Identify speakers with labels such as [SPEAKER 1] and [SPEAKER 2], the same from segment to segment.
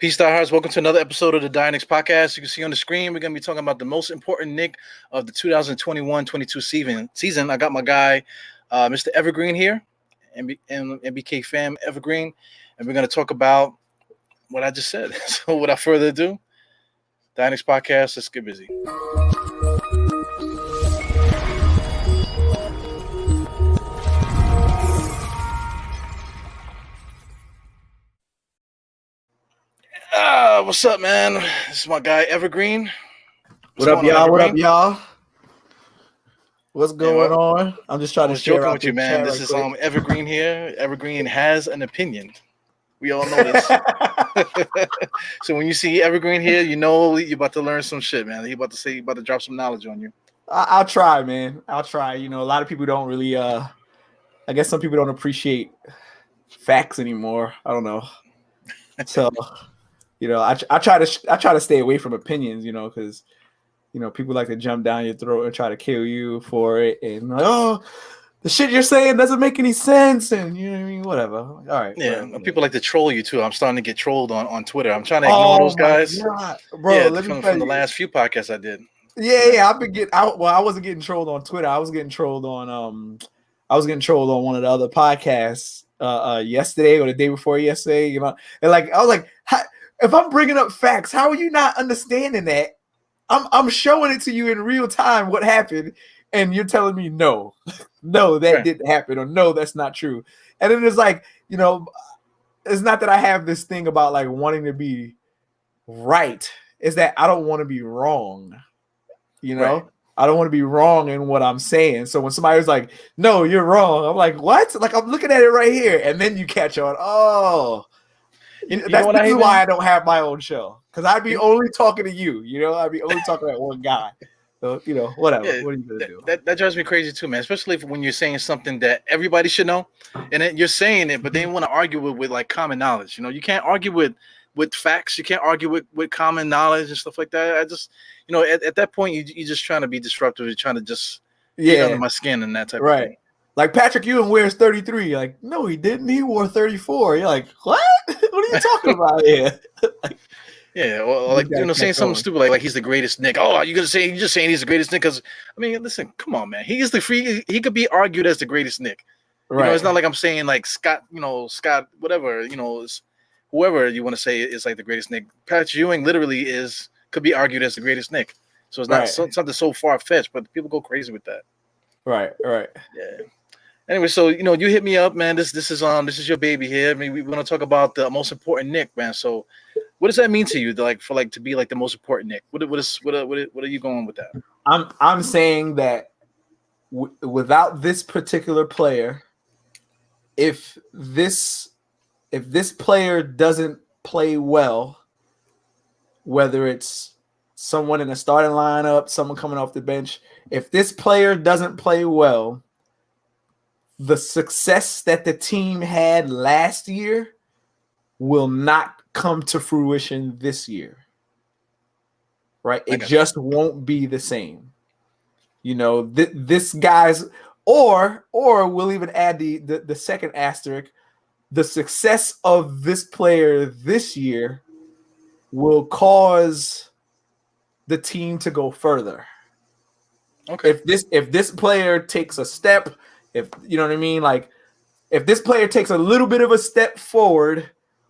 [SPEAKER 1] Peace, diehards. Welcome to another episode of the Knicks podcast. You can see on the screen, we're going to be talking about the most important Knick of the 2021-22 season. I got my guy, Mr. Evergreen here, MBK fam Evergreen, and we're going to talk about what I just said. So without further ado, Knicks podcast, let's get busy. What's up, man? This is my guy Evergreen.
[SPEAKER 2] What up, y'all? What's going on? I'm just trying to share
[SPEAKER 1] joking with you, man. This is Evergreen here. Evergreen has an opinion. We all know this. So when you see Evergreen here, you know you're about to learn some shit, man. He's about to drop some knowledge on you.
[SPEAKER 2] I'll try, man. I'll try. You know, a lot of people don't really I guess some people don't appreciate facts anymore. I don't know. So you know, I try to stay away from opinions, you know, because you know people like to jump down your throat and try to kill you for it, and like, oh, the shit you're saying doesn't make any sense, and you know what I mean, whatever. All right,
[SPEAKER 1] yeah. Whatever. People like to troll you too. I'm starting to get trolled on Twitter. I'm trying to ignore those guys,
[SPEAKER 2] bro.
[SPEAKER 1] Yeah, from the last few podcasts I did.
[SPEAKER 2] Yeah. I've been getting out. Well, I wasn't getting trolled on Twitter. I was getting trolled on one of the other podcasts yesterday or the day before yesterday. You know, and like I was like. If I'm bringing up facts, how are you not understanding that? I'm showing it to you in real time what happened, and you're telling me no, that didn't happen, or no, that's not true. And then it's like, you know, it's not that I have this thing about like wanting to be right. It's that I don't want to be wrong. You know, right. I don't want to be wrong in what I'm saying. So when somebody's like, no, you're wrong, I'm like, what? Like I'm looking at it right here, and then you catch on. Oh. This is why I don't have my own show, because I'd be only talking to you. You know, I'd be only talking to one guy. So you know, whatever. Yeah, what are you gonna do?
[SPEAKER 1] That drives me crazy too, man. Especially when you're saying something that everybody should know, and then you're saying it, but they want to argue with like common knowledge. You know, you can't argue with facts. You can't argue with common knowledge and stuff like that. I just, you know, at that point, you're just trying to be disruptive. You're trying to just get under my skin and that type of thing.
[SPEAKER 2] Like Patrick Ewing wears 33. You're like, no, he didn't. He wore 34. You're like, what? What are you talking about here?
[SPEAKER 1] Yeah, well, like you know, saying something stupid like he's the greatest Knick. Oh, you're just saying he's the greatest Knick because I mean, listen, come on, man. He could be argued as the greatest Knick. Right. You know, it's not like I'm saying like Scott, whatever, you know, whoever you want to say is like the greatest Knick. Patrick Ewing literally could be argued as the greatest Knick. So it's not something so far fetched, but people go crazy with that.
[SPEAKER 2] Right.
[SPEAKER 1] Yeah. Anyway, so you know, you hit me up, man. This is your baby here. I mean, we want to talk about the most important Knick, man. So, what does that mean to you, to be like the most important Knick? What are you going with that?
[SPEAKER 2] I'm saying that without this particular player, if this player doesn't play well, whether it's someone in the starting lineup, someone coming off the bench, if this player doesn't play well, the success that the team had last year will not come to fruition this year, right? It just won't be the same. You know, this guy's, or we'll even add the second asterisk, the success of this player this year will cause the team to go further. Okay. If this player takes a step, if you know what I mean, like if this player takes a little bit of a step forward,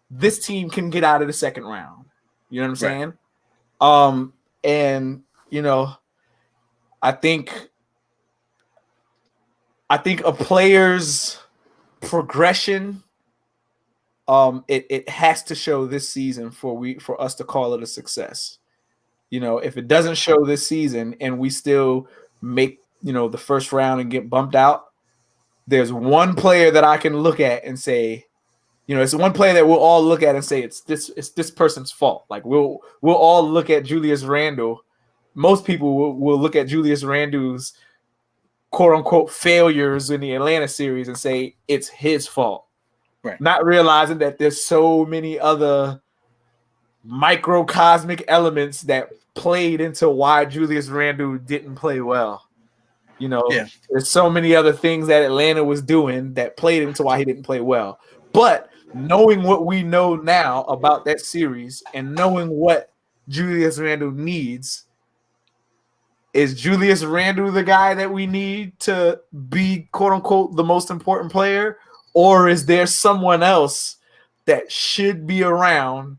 [SPEAKER 2] this team can get out of the second round. You know what I'm saying? And you know, I think a player's progression, it has to show this season for us to call it a success. You know, if it doesn't show this season and we still make, you know, the first round and get bumped out, there's one player that I can look at and say, you know, it's one player that we'll all look at and say it's this person's fault. Like we'll all look at Julius Randle. Most people will look at Julius Randle's quote unquote failures in the Atlanta series and say it's his fault. Right. Not realizing that there's so many other microcosmic elements that played into why Julius Randle didn't play well. You know, There's so many other things that Atlanta was doing that played into why he didn't play well. But knowing what we know now about that series and knowing what Julius Randle needs, is Julius Randle the guy that we need to be, quote unquote, the most important player? Or is there someone else that should be around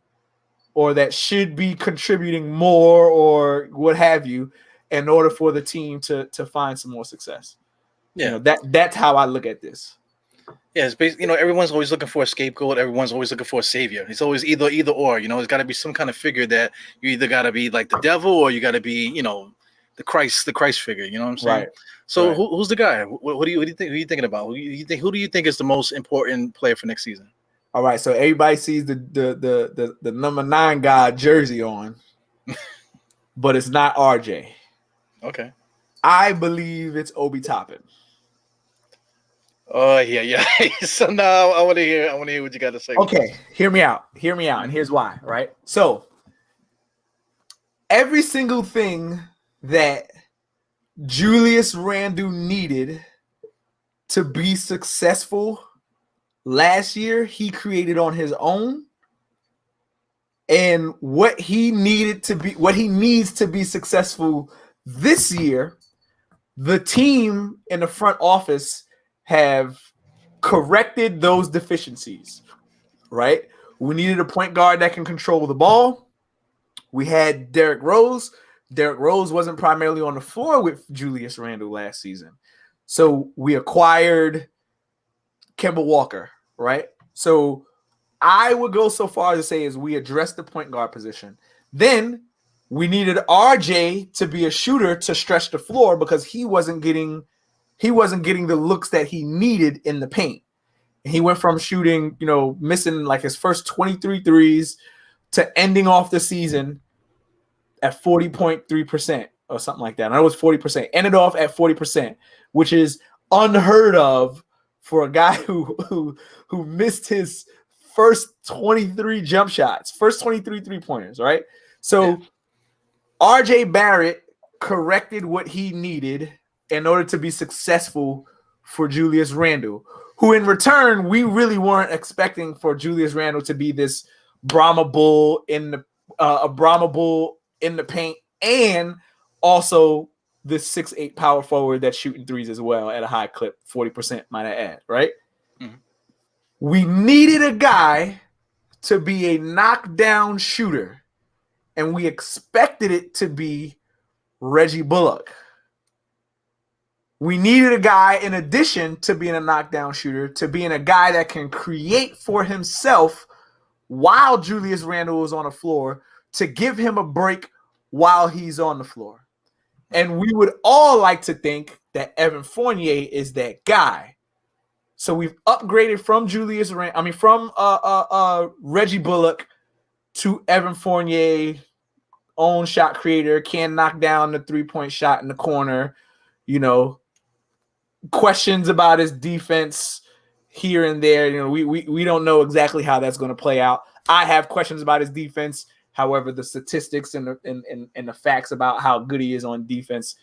[SPEAKER 2] or that should be contributing more or what have you in order for the team to find some more success?
[SPEAKER 1] Yeah.
[SPEAKER 2] That's how I look at this.
[SPEAKER 1] Yeah, it's basically, everyone's always looking for a scapegoat. Everyone's always looking for a savior. It's always either or. It's got to be some kind of figure that you either got to be like the devil or you got to be, the Christ figure. You know what I'm saying?
[SPEAKER 2] Right.
[SPEAKER 1] So
[SPEAKER 2] right.
[SPEAKER 1] Who's the guy? What do you think? Who are you thinking about? Who do you think is the most important player for next season?
[SPEAKER 2] All right. So everybody sees the number 9 guy jersey on, but it's not RJ.
[SPEAKER 1] Okay.
[SPEAKER 2] I believe it's Obi Toppin.
[SPEAKER 1] Oh yeah. So now I want to hear what you got to say.
[SPEAKER 2] Okay, hear me out, and here's why. Right. So every single thing that Julius Randle needed to be successful last year, he created on his own. And what he needs to be successful this year, the team in the front office have corrected those deficiencies, right? We needed a point guard that can control the ball. We had Derrick Rose. Derrick Rose wasn't primarily on the floor with Julius Randle last season. So we acquired Kimbo Walker, right? So I would go so far as to say is we addressed the point guard position. Then we needed RJ to be a shooter to stretch the floor because he wasn't getting the looks that he needed in the paint. He went from shooting, missing like his first 23 threes to ending off the season at 40.3% or something like that. I know it was 40%. Ended off at 40%, which is unheard of for a guy who missed his first 23 jump shots, first 23 3-pointers, right? So RJ Barrett corrected what he needed in order to be successful for Julius Randle, who in return, we really weren't expecting for Julius Randle to be this Brahma bull in the paint, and also this 6'8" power forward that's shooting threes as well at a high clip, 40% might I add, right? Mm-hmm. We needed a guy to be a knockdown shooter, and we expected it to be Reggie Bullock. We needed a guy, in addition to being a knockdown shooter, to being a guy that can create for himself while Julius Randle was on the floor, to give him a break while he's on the floor. And we would all like to think that Evan Fournier is that guy. So we've upgraded from Reggie Bullock to Evan Fournier, own shot creator, can knock down the 3-point shot in the corner, questions about his defense here and there. We don't know exactly how that's going to play out. I have questions about his defense. However, the statistics and the facts about how good he is on defense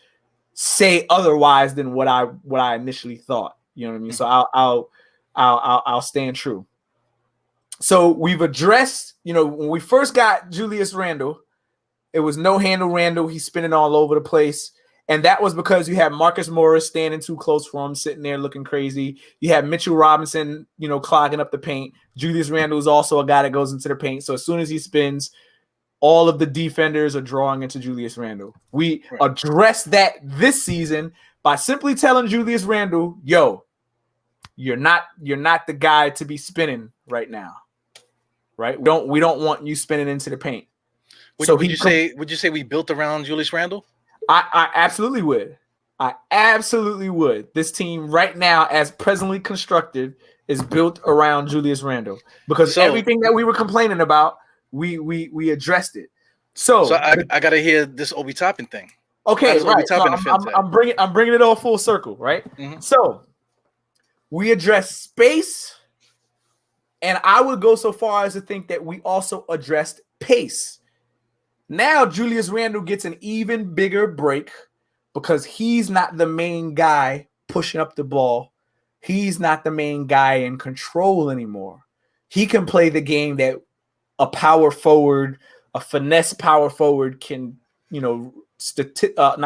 [SPEAKER 2] say otherwise than what I initially thought. You know what I mean? So I'll stand true. So we've addressed, when we first got Julius Randle, it was no handle Randle. He's spinning all over the place. And that was because you had Marcus Morris standing too close for him, sitting there looking crazy. You had Mitchell Robinson, clogging up the paint. Julius Randle is also a guy that goes into the paint. So as soon as he spins, all of the defenders are drawing into Julius Randle. We addressed that this season by simply telling Julius Randle, yo, you're not the guy to be spinning right now. Right? We don't want you spinning into the paint.
[SPEAKER 1] Would you say we built around Julius Randle?
[SPEAKER 2] I absolutely would. I absolutely would. This team right now, as presently constructed, is built around Julius Randle because everything that we were complaining about, we addressed it. So
[SPEAKER 1] I gotta hear this Obi Toppin thing.
[SPEAKER 2] Okay, right. So I'm bringing it all full circle, right? Mm-hmm. So we address space, and I would go so far as to think that we also addressed pace. Now Julius Randle gets an even bigger break because he's not the main guy pushing up the ball. He's not the main guy in control anymore. he can play the game that a power forward, a finesse power forward can, not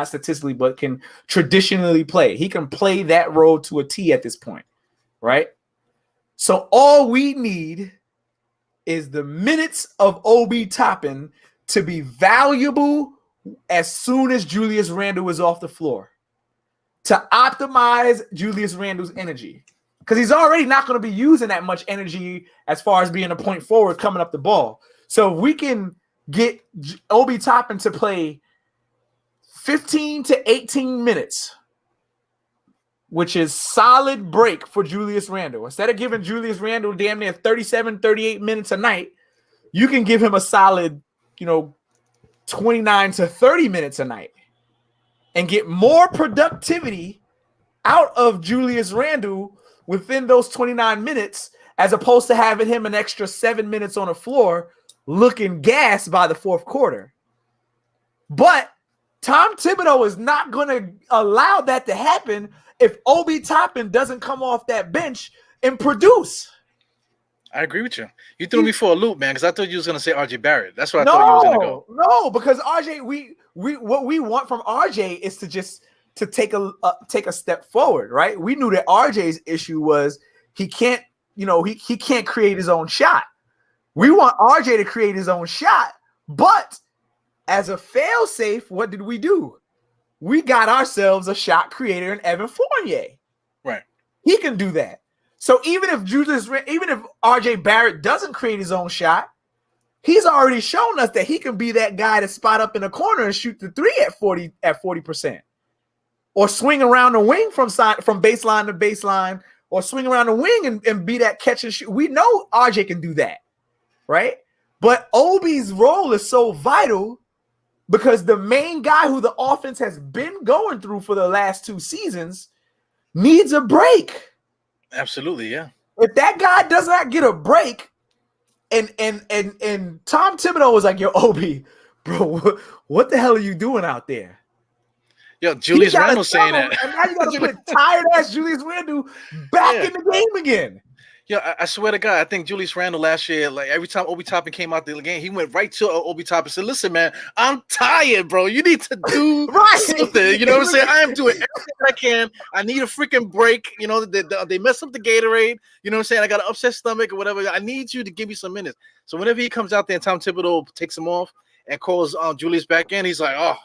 [SPEAKER 2] statistically, but can traditionally play. He can play that role to a T at this point, right? So all we need is the minutes of Obi Toppin to be valuable as soon as Julius Randle is off the floor, to optimize Julius Randle's energy, because he's already not going to be using that much energy as far as being a point forward coming up the ball. So if we can get Obi Toppin to play 15 to 18 minutes, which is solid break for Julius Randle. Instead of giving Julius Randle damn near 37, 38 minutes a night, you can give him a solid, 29 to 30 minutes a night and get more productivity out of Julius Randle within those 29 minutes, as opposed to having him an extra 7 minutes on the floor looking gassed by the fourth quarter. But Tom Thibodeau is not going to allow that to happen if Obi Toppin doesn't come off that bench and produce.
[SPEAKER 1] I agree with you. You threw me for a loop, man, because I thought you was going to say RJ Barrett. That's what I thought you was going to go.
[SPEAKER 2] No, because RJ, we what we want from RJ is to take a step forward, right? We knew that RJ's issue was he can't create his own shot. We want RJ to create his own shot, but as a fail-safe, what did we do? We got ourselves a shot creator in Evan Fournier.
[SPEAKER 1] Right.
[SPEAKER 2] He can do that. So even if RJ Barrett doesn't create his own shot, he's already shown us that he can be that guy to spot up in the corner and shoot the three at 40%. Or swing around the wing from baseline to baseline, or swing around the wing and be that catch and shoot. We know RJ can do that, right? But Obi's role is so vital because the main guy who the offense has been going through for the last 2 seasons needs a break.
[SPEAKER 1] Absolutely, yeah.
[SPEAKER 2] If that guy does not get a break, and Tom Thibodeau was like, "Yo, Obi, bro, what the hell are you doing out there?"
[SPEAKER 1] Yo, Julius Randle saying that.
[SPEAKER 2] And now you got to put tired-ass Julius Randle back in the game again.
[SPEAKER 1] Yo, I swear to God, I think Julius Randle last year, like every time Obi Toppin came out the game, he went right to Obi Toppin and said, "Listen, man, I'm tired, bro. You need to do something." You know what I'm saying? I am doing everything I can. I need a freaking break. You know, they messed up the Gatorade. You know what I'm saying? I got an upset stomach or whatever. I need you to give me some minutes. So whenever he comes out there and Tom Thibodeau takes him off and calls Julius back in, he's like, "Oh,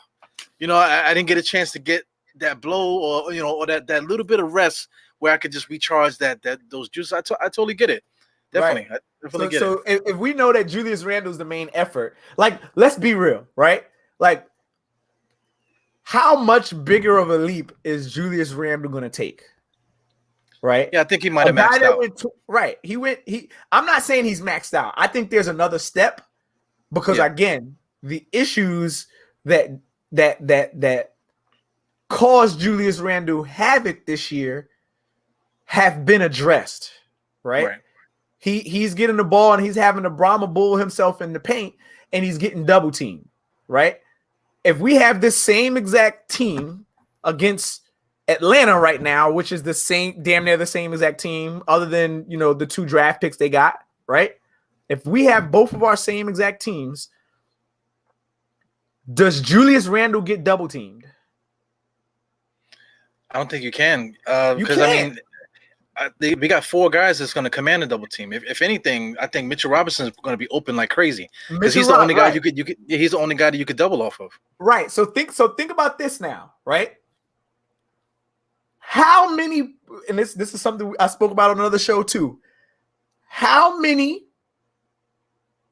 [SPEAKER 1] I didn't get a chance to get that blow or that little bit of rest where I could just recharge those juices." I totally get it. Definitely. Right. I definitely get it.
[SPEAKER 2] So if we know that Julius Randle's the main effort, like, let's be real, right? Like, how much bigger of a leap is Julius Randle going to take? Right?
[SPEAKER 1] Yeah, I think he might have maxed out.
[SPEAKER 2] I'm not saying he's maxed out. I think there's another step because, again, the issues that caused Julius Randle havoc this year have been addressed, right? He's getting the ball and he's having to Brahma bull himself in the paint and he's getting double teamed, right? If we have this same exact team against Atlanta right now, which is damn near the same exact team, other than the 2 draft picks they got, right? If we have both of our same exact teams, does Julius Randle get double teamed?
[SPEAKER 1] I don't think you can. Because we got 4 guys that's going to command a double team. If anything, I think Mitchell Robinson is going to be open like crazy because he's the only guy he's the only guy that you could double off of.
[SPEAKER 2] Right. So think about this now, right? How many? And this is something I spoke about on another show too. How many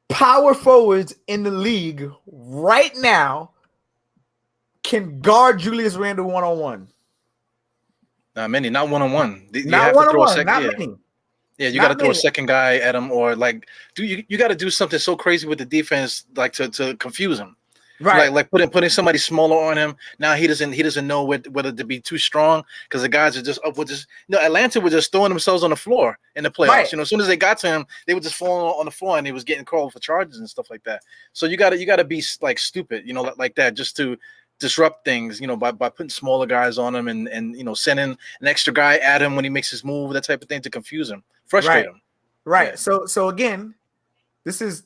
[SPEAKER 2] power forwards in the league right now can guard Julius Randle one-on-one?
[SPEAKER 1] Not many, not one-on-one.
[SPEAKER 2] Not one-on-one, not many.
[SPEAKER 1] Yeah, you got to throw a second guy at him, or like, you got to do something so crazy with the defense, like to confuse him, right? Like putting somebody smaller on him. Now he doesn't know whether to be too strong because the guys are just up with just. Atlanta were just throwing themselves on the floor in the playoffs. Right. As soon as they got to him, they were just falling on the floor and he was getting called for charges and stuff like that. So you got to be like stupid, like that, just to disrupt things, by putting smaller guys on him and sending an extra guy at him when he makes his move, that type of thing to confuse him, frustrate him.
[SPEAKER 2] Right.
[SPEAKER 1] Yeah.
[SPEAKER 2] So again, this is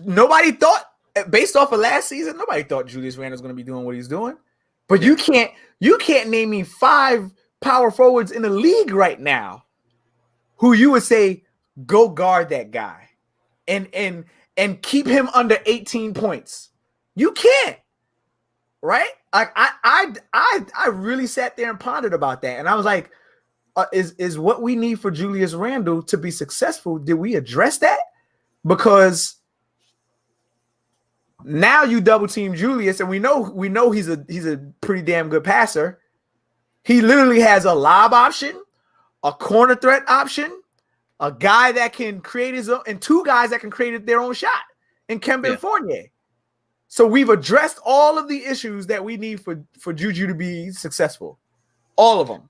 [SPEAKER 2] nobody thought, based off of last season, nobody thought Julius Randle was going to be doing what he's doing. But you can't name me 5 power forwards in the league right now who you would say go guard that guy and keep him under 18 points. You can't. Right? Like I really sat there and pondered about that, and I was like, is what we need for Julius Randle to be successful? Did we address that? Because now you double team Julius, and we know he's a pretty damn good passer. He literally has a lob option, a corner threat option, a guy that can create his own, and 2 guys that can create their own shot in Kemba and Fournier. So we've addressed all of the issues that we need for Juju to be successful. All of them.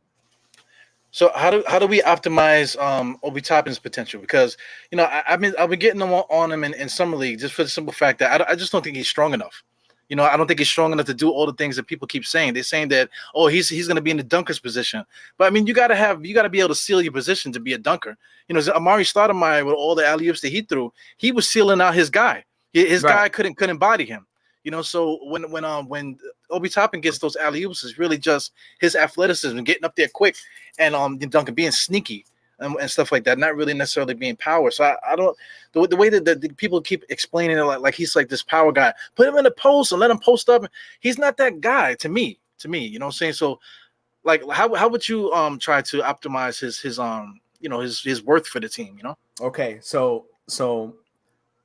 [SPEAKER 1] So how do we optimize Obi Toppin's potential? Because I've been getting on him in summer league just for the simple fact that I just don't think he's strong enough. I don't think he's strong enough to do all the things that people keep saying. They're saying that he's going to be in the dunker's position, but I mean you got to be able to seal your position to be a dunker. Amari Stoudemire with all the alley-oops that he threw, he was sealing out his guy. His guy couldn't body him. So when Obi Toppin gets those alley-oops, it's really just his athleticism, getting up there quick, and dunking, being sneaky and stuff like that, not really necessarily being power. So I don't the way that the people keep explaining it like he's like this power guy. Put him in the post and let him post up. He's not that guy to me. You know what I'm saying? So like how would you try to optimize his worth for the team?
[SPEAKER 2] Okay, so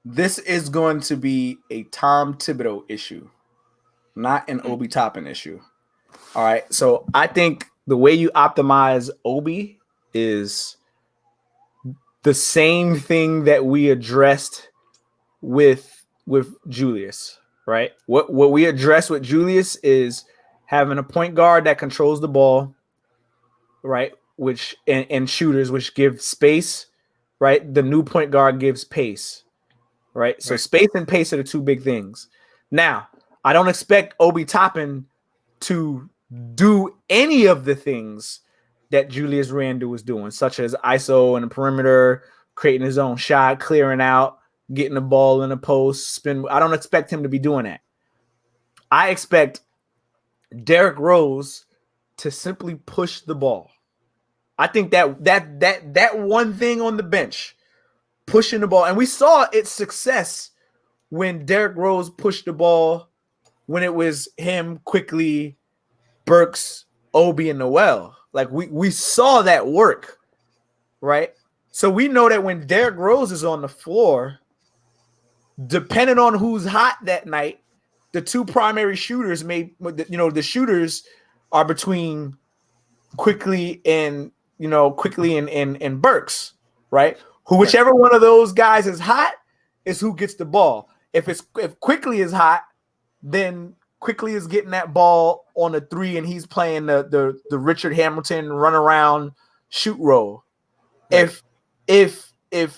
[SPEAKER 2] this is going to be a Tom Thibodeau issue, not an Obi Toppin issue. All right. So I think the way you optimize Obi is the same thing that we addressed with Julius, right? What we addressed with Julius is having a point guard that controls the ball, right? Which and shooters, which give space, right? The new point guard gives pace. Right. So space and pace are the 2 big things. Now, I don't expect Obi Toppin to do any of the things that Julius Randle was doing, such as ISO and the perimeter, creating his own shot, clearing out, getting the ball in the post, spin. I don't expect him to be doing that. I expect Derrick Rose to simply push the ball. I think that one thing on the bench, pushing the ball. And we saw its success when Derrick Rose pushed the ball, when it was him, Quickly, Burks, Obi, and Noel. Like we saw that work, right? So we know that when Derrick Rose is on the floor, depending on who's hot that night, the 2 primary shooters the shooters are between Quickly and Burks, right? Whichever one of those guys is hot is who gets the ball. If Quickly is hot, then Quickly is getting that ball on the 3, and he's playing the Richard Hamilton run around shoot roll. Right. If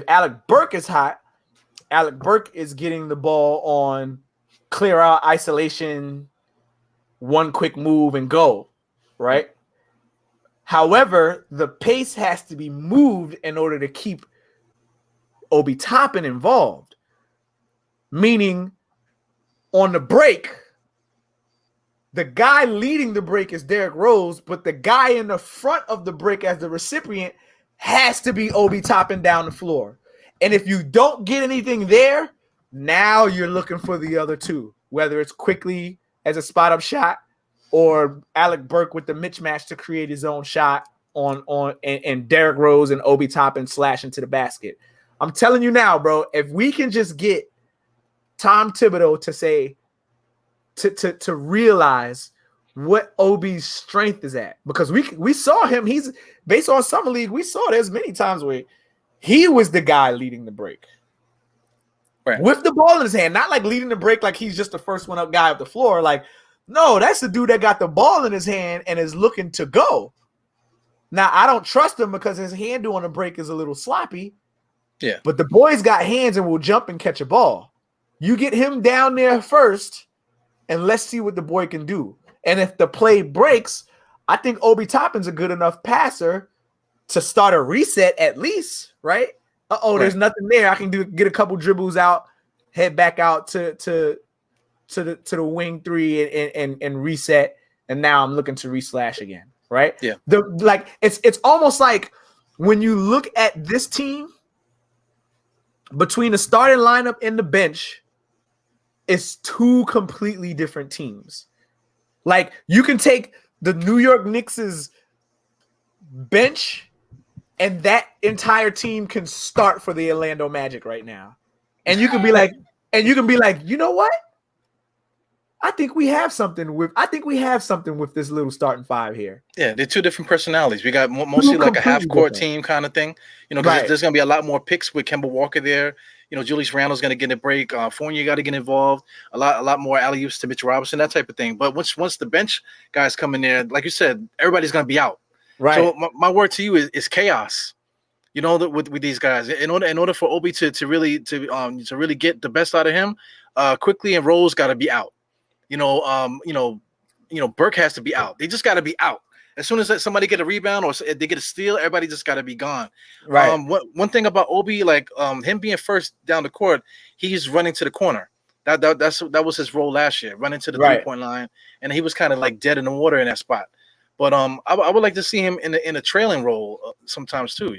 [SPEAKER 2] Alec Burke is hot, Alec Burke is getting the ball on clear out, isolation, one quick move and go, right? However, the pace has to be moved in order to keep Obi Toppin involved. Meaning, on the break, the guy leading the break is Derrick Rose, but the guy in the front of the break as the recipient has to be Obi Toppin down the floor. And if you don't get anything there, now you're looking for the other 2, whether it's Quickly as a spot-up shot or Alec Burke with the mismatch to create his own shot and Derrick Rose and Obi Toppin slash into the basket. I'm telling you now, bro, if we can just get Tom Thibodeau to say, to realize what Obi's strength is at, because we saw him, he's based on Summer League, we saw there's many times where he was the guy leading the break. Right. With the ball in his hand, not like leading the break like he's just the first one up guy up the floor. Like, no, that's the dude that got the ball in his hand and is looking to go. Now, I don't trust him because his handle on the break is a little sloppy.
[SPEAKER 1] Yeah.
[SPEAKER 2] But the boy's got hands and will jump and catch a ball. You get him down there first, and let's see what the boy can do. And if the play breaks, I think Obi Toppin's a good enough passer to start a reset at least, right? There's nothing there. I can get a couple dribbles out, head back out to the wing three and reset. And now I'm looking to re-slash again, right?
[SPEAKER 1] Yeah.
[SPEAKER 2] It's almost like when you look at this team between the starting lineup and the bench, it's two completely different teams. Like you can take the New York Knicks' bench and that entire team can start for the Orlando Magic right now. And you can be like, you know what? I think we have something with this little starting five here.
[SPEAKER 1] Yeah, they're two different personalities. We got mostly like a half-court team kind of thing. You know, because there's going to be a lot more picks with Kimbo Walker there. You know, Julius Randle's going to get a break. Fournier got to get involved. A lot more alley-oops to Mitchell Robinson, that type of thing. But once the bench guys come in there, like you said, everybody's going to be out. Right. So my word to you is chaos. You know, with these guys, in order for Obi to really get the best out of him, Quickly and Rose got to be out. Burke has to be out. They just got to be out. As soon as somebody get a rebound or they get a steal, everybody just got to be gone. Right. One thing about Obi, like him being first down the court, he's running to the corner. That was his role last year, running to the 3-point line, and he was kind of like dead in the water in that spot. But I would like to see him in a trailing role sometimes too.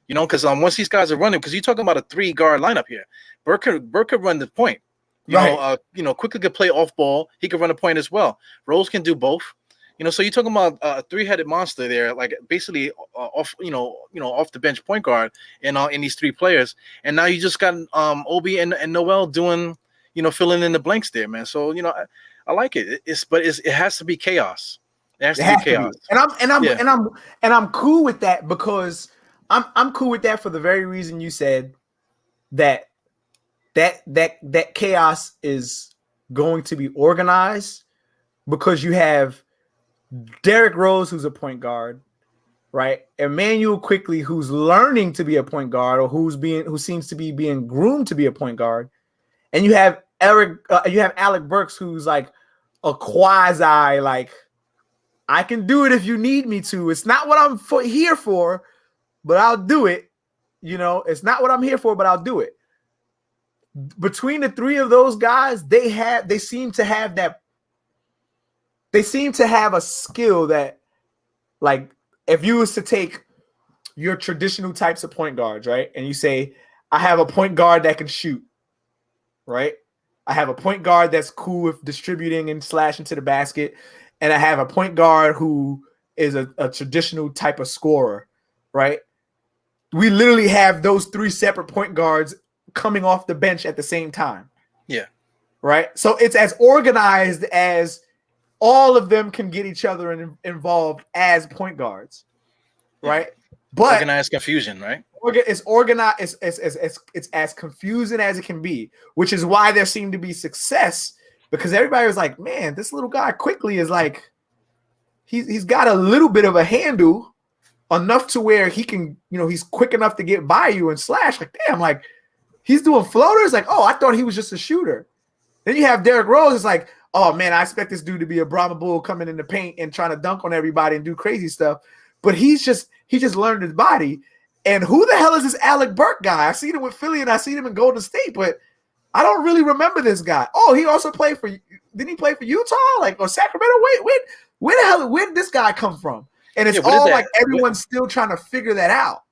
[SPEAKER 1] You know, because once these guys are running, because you're talking about a 3-guard lineup here, Burke could run the point. Quickly could play off ball. He could run a point as well. Rose can do both. You know, so you're talking about a 3-headed monster there, like basically off the bench point guard in these 3 players. And now you just got Obi and Noel doing, filling in the blanks there, man. So I like it. It has to be chaos. It has to be chaos.
[SPEAKER 2] And I'm cool with that because I'm cool with that for the very reason you said that chaos is going to be organized because you have Derrick Rose, who's a point guard, right? Emmanuel Quickly, who's learning to be a point guard or who seems to be being groomed to be a point guard, and you have Alec Burks, who's like a quasi like I can do it if you need me to. It's not what I'm here for, but I'll do it. It's not what I'm here for, but I'll do it. Between the 3 of those guys, they seem to have a skill that, like, if you was to take your traditional types of point guards, right? And you say, I have a point guard that can shoot, right? I have a point guard that's cool with distributing and slashing to the basket. And I have a point guard who is a traditional type of scorer, right? We literally have those 3 separate point guards coming off the bench at the same time.
[SPEAKER 1] Yeah.
[SPEAKER 2] Right? So it's as organized as all of them can get each other involved as point guards. Right? But
[SPEAKER 1] organized confusion, right?
[SPEAKER 2] It's organized. It's as confusing as it can be, which is why there seemed to be success because everybody was like, man, this little guy Quickly is like, he's got a little bit of a handle enough to where he can, he's quick enough to get by you and slash. Like, damn, like he's doing floaters. Like, oh, I thought he was just a shooter. Then you have Derrick Rose. It's like, oh man, I expect this dude to be a Brahma Bull coming in the paint and trying to dunk on everybody and do crazy stuff. But he just learned his body. And who the hell is this Alec Burke guy? I seen him with Philly and I seen him in Golden State, but I don't really remember this guy. Oh, he also played for. Didn't he play for Utah? Like or Sacramento? Wait, where did this guy come from? And it's all like everyone's still trying to figure that out.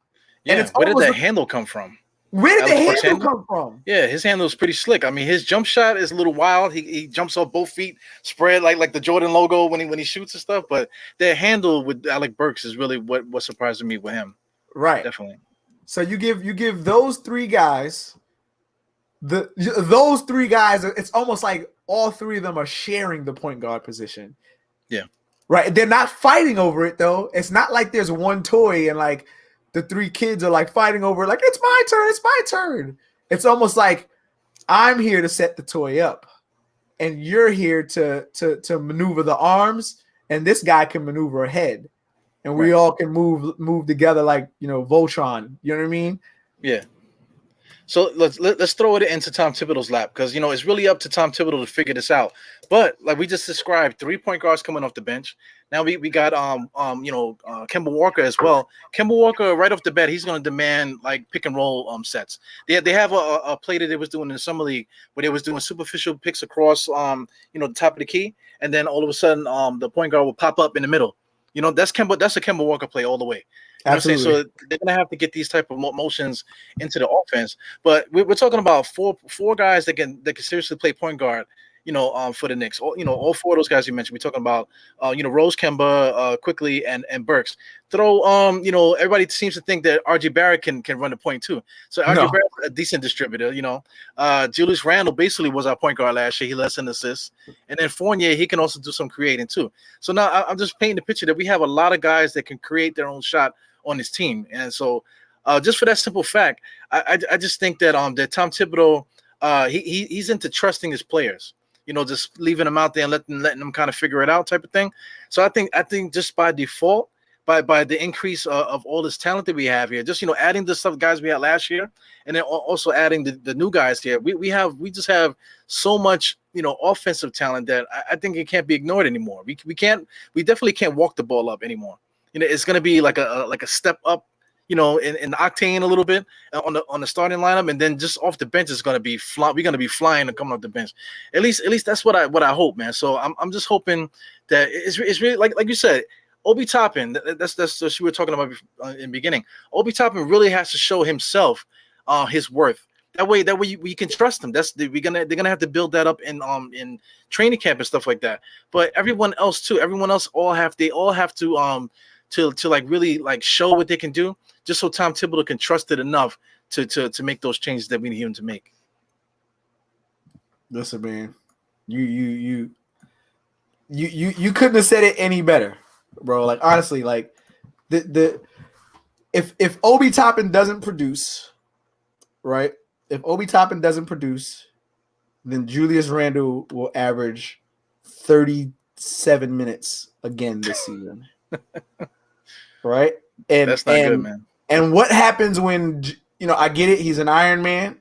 [SPEAKER 1] Yeah,
[SPEAKER 2] and it's
[SPEAKER 1] where did that handle come from?
[SPEAKER 2] Where did the handle come from?
[SPEAKER 1] Yeah, his handle is pretty slick. I mean, his jump shot is a little wild. He jumps off both feet, spread like the Jordan logo when he shoots and stuff. But the handle with Alec Burks is really what surprised me with him.
[SPEAKER 2] Right,
[SPEAKER 1] definitely.
[SPEAKER 2] So you give those 3 guys those 3 guys. It's almost like all 3 of them are sharing the point guard position.
[SPEAKER 1] Yeah.
[SPEAKER 2] Right. They're not fighting over it though. It's not like there's one toy and like the 3 kids are like fighting over it, like it's my turn. It's almost like I'm here to set the toy up and you're here to maneuver the arms and this guy can maneuver ahead and we all can move together like, Voltron. You know what I mean?
[SPEAKER 1] Yeah. So let's throw it into Tom Thibodeau's lap, because it's really up to Tom Thibodeau to figure this out. But like we just described, 3 point guards coming off the bench. Now we got Kimbo Walker as well. Kimbo Walker right off the bat, he's going to demand like pick and roll sets. They have a play that they was doing in the summer league where they was doing superficial picks across the top of the key, and then all of a sudden the point guard will pop up in the middle. That's a Kimbo Walker play all the way. Absolutely. So they're gonna have to get these type of motions into the offense. But we're talking about four guys that can seriously play point guard. For the Knicks, all four of those guys you mentioned. We're talking about Rose, Kemba, Quickly, and Burks. Throw everybody seems to think that RJ Barrett can run the point too. So RJ Barrett's a decent distributor. Julius Randle basically was our point guard last year. He led us in assists, and then Fournier, he can also do some creating too. So now I'm just painting the picture that we have a lot of guys that can create their own shot on this team. And so just for that simple fact, I just think that that Tom Thibodeau he's into trusting his players. Just leaving them out there and letting them kind of figure it out type of thing. So I think just by default, by the increase of all this talent that we have here, just adding the stuff guys we had last year, and then also adding the new guys here, we just have so much offensive talent that I think it can't be ignored anymore. We definitely can't walk the ball up anymore. It's going to be like a step up, in the octane a little bit on the starting lineup, and then just off the bench is going to be we're going to be flying and coming off the bench. At least that's what I hope, man. So I'm just hoping that it's really like you said, Obi Toppin. That's what we were talking about in the beginning. Obi Toppin really has to show himself his worth. That way we can trust him. They're gonna have to build that up in training camp and stuff like that. But everyone else too. Everyone else all have to like really like show what they can do, just so Tom Thibodeau can trust it enough to make those changes that we need him to make.
[SPEAKER 2] Listen, man, you couldn't have said it any better, bro. Like honestly, like if Obi Toppin doesn't produce, right? If Obi Toppin doesn't produce, then Julius Randle will average 37 minutes again this season. Right? And
[SPEAKER 1] that's not good, man.
[SPEAKER 2] And what happens when I get it, he's an Iron Man.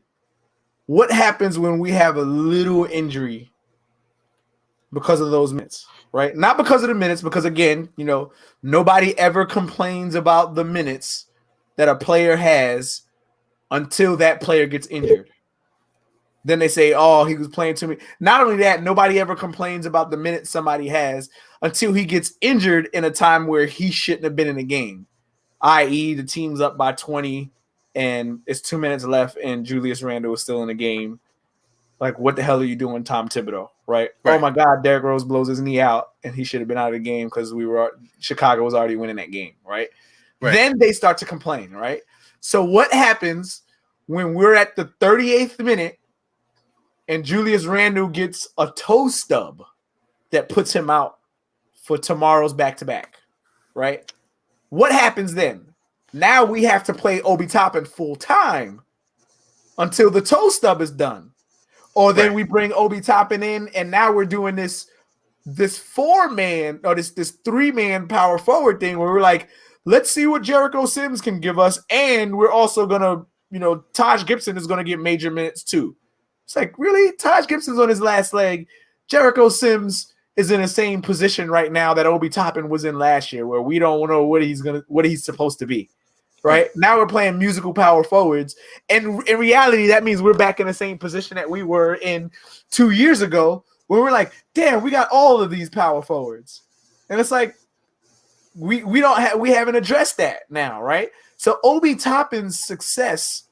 [SPEAKER 2] What happens when we have a little injury because of those minutes, right? Not because of the minutes, because again, nobody ever complains about the minutes that a player has until that player gets injured. Then they say, oh, he was playing too many. Not only that, nobody ever complains about the minutes somebody has until he gets injured in a time where he shouldn't have been in the game, i.e. the team's up by 20 and it's 2 minutes left and Julius Randle is still in the game. Like, what the hell are you doing, Tom Thibodeau, right? Oh, my God, Derrick Rose blows his knee out and he should have been out of the game because Chicago was already winning that game, right? Then they start to complain, right? So what happens when we're at the 38th minute and Julius Randle gets a toe stub that puts him out for tomorrow's back-to-back, right? What happens then? Now we have to play Obi Toppin full time until the toe stub is done. Or then we bring Obi Toppin in, and now we're doing this 4-man or this 3-man power forward thing where we're like, let's see what Jericho Sims can give us, and we're also gonna, Taj Gibson is gonna get major minutes too. It's like, really? Taj Gibson's on his last leg. Jericho Sims is in the same position right now that Obi Toppin was in last year, where we don't know what he's supposed to be. Right? Now we're playing musical power forwards. And in reality, that means we're back in the same position that we were in 2 years ago, where we're like, damn, we got all of these power forwards. And it's like, we haven't addressed that now, right? So Obi Toppin's success,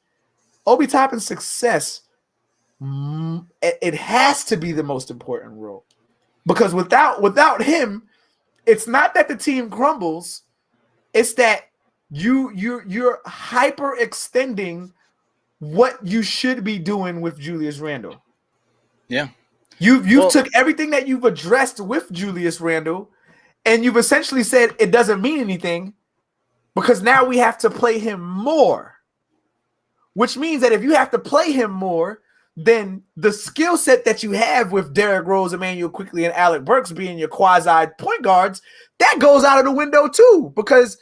[SPEAKER 2] it has to be the most important role, because without him, it's not that the team crumbles, it's that you're hyper extending what you should be doing with Julius Randle.
[SPEAKER 1] Yeah,
[SPEAKER 2] you took everything that you've addressed with Julius Randle, and you've essentially said it doesn't mean anything because now we have to play him more. Which means that if you have to play him more, then the skill set that you have with Derrick Rose, Emmanuel Quickly, and Alec Burks being your quasi point guards, that goes out of the window too. Because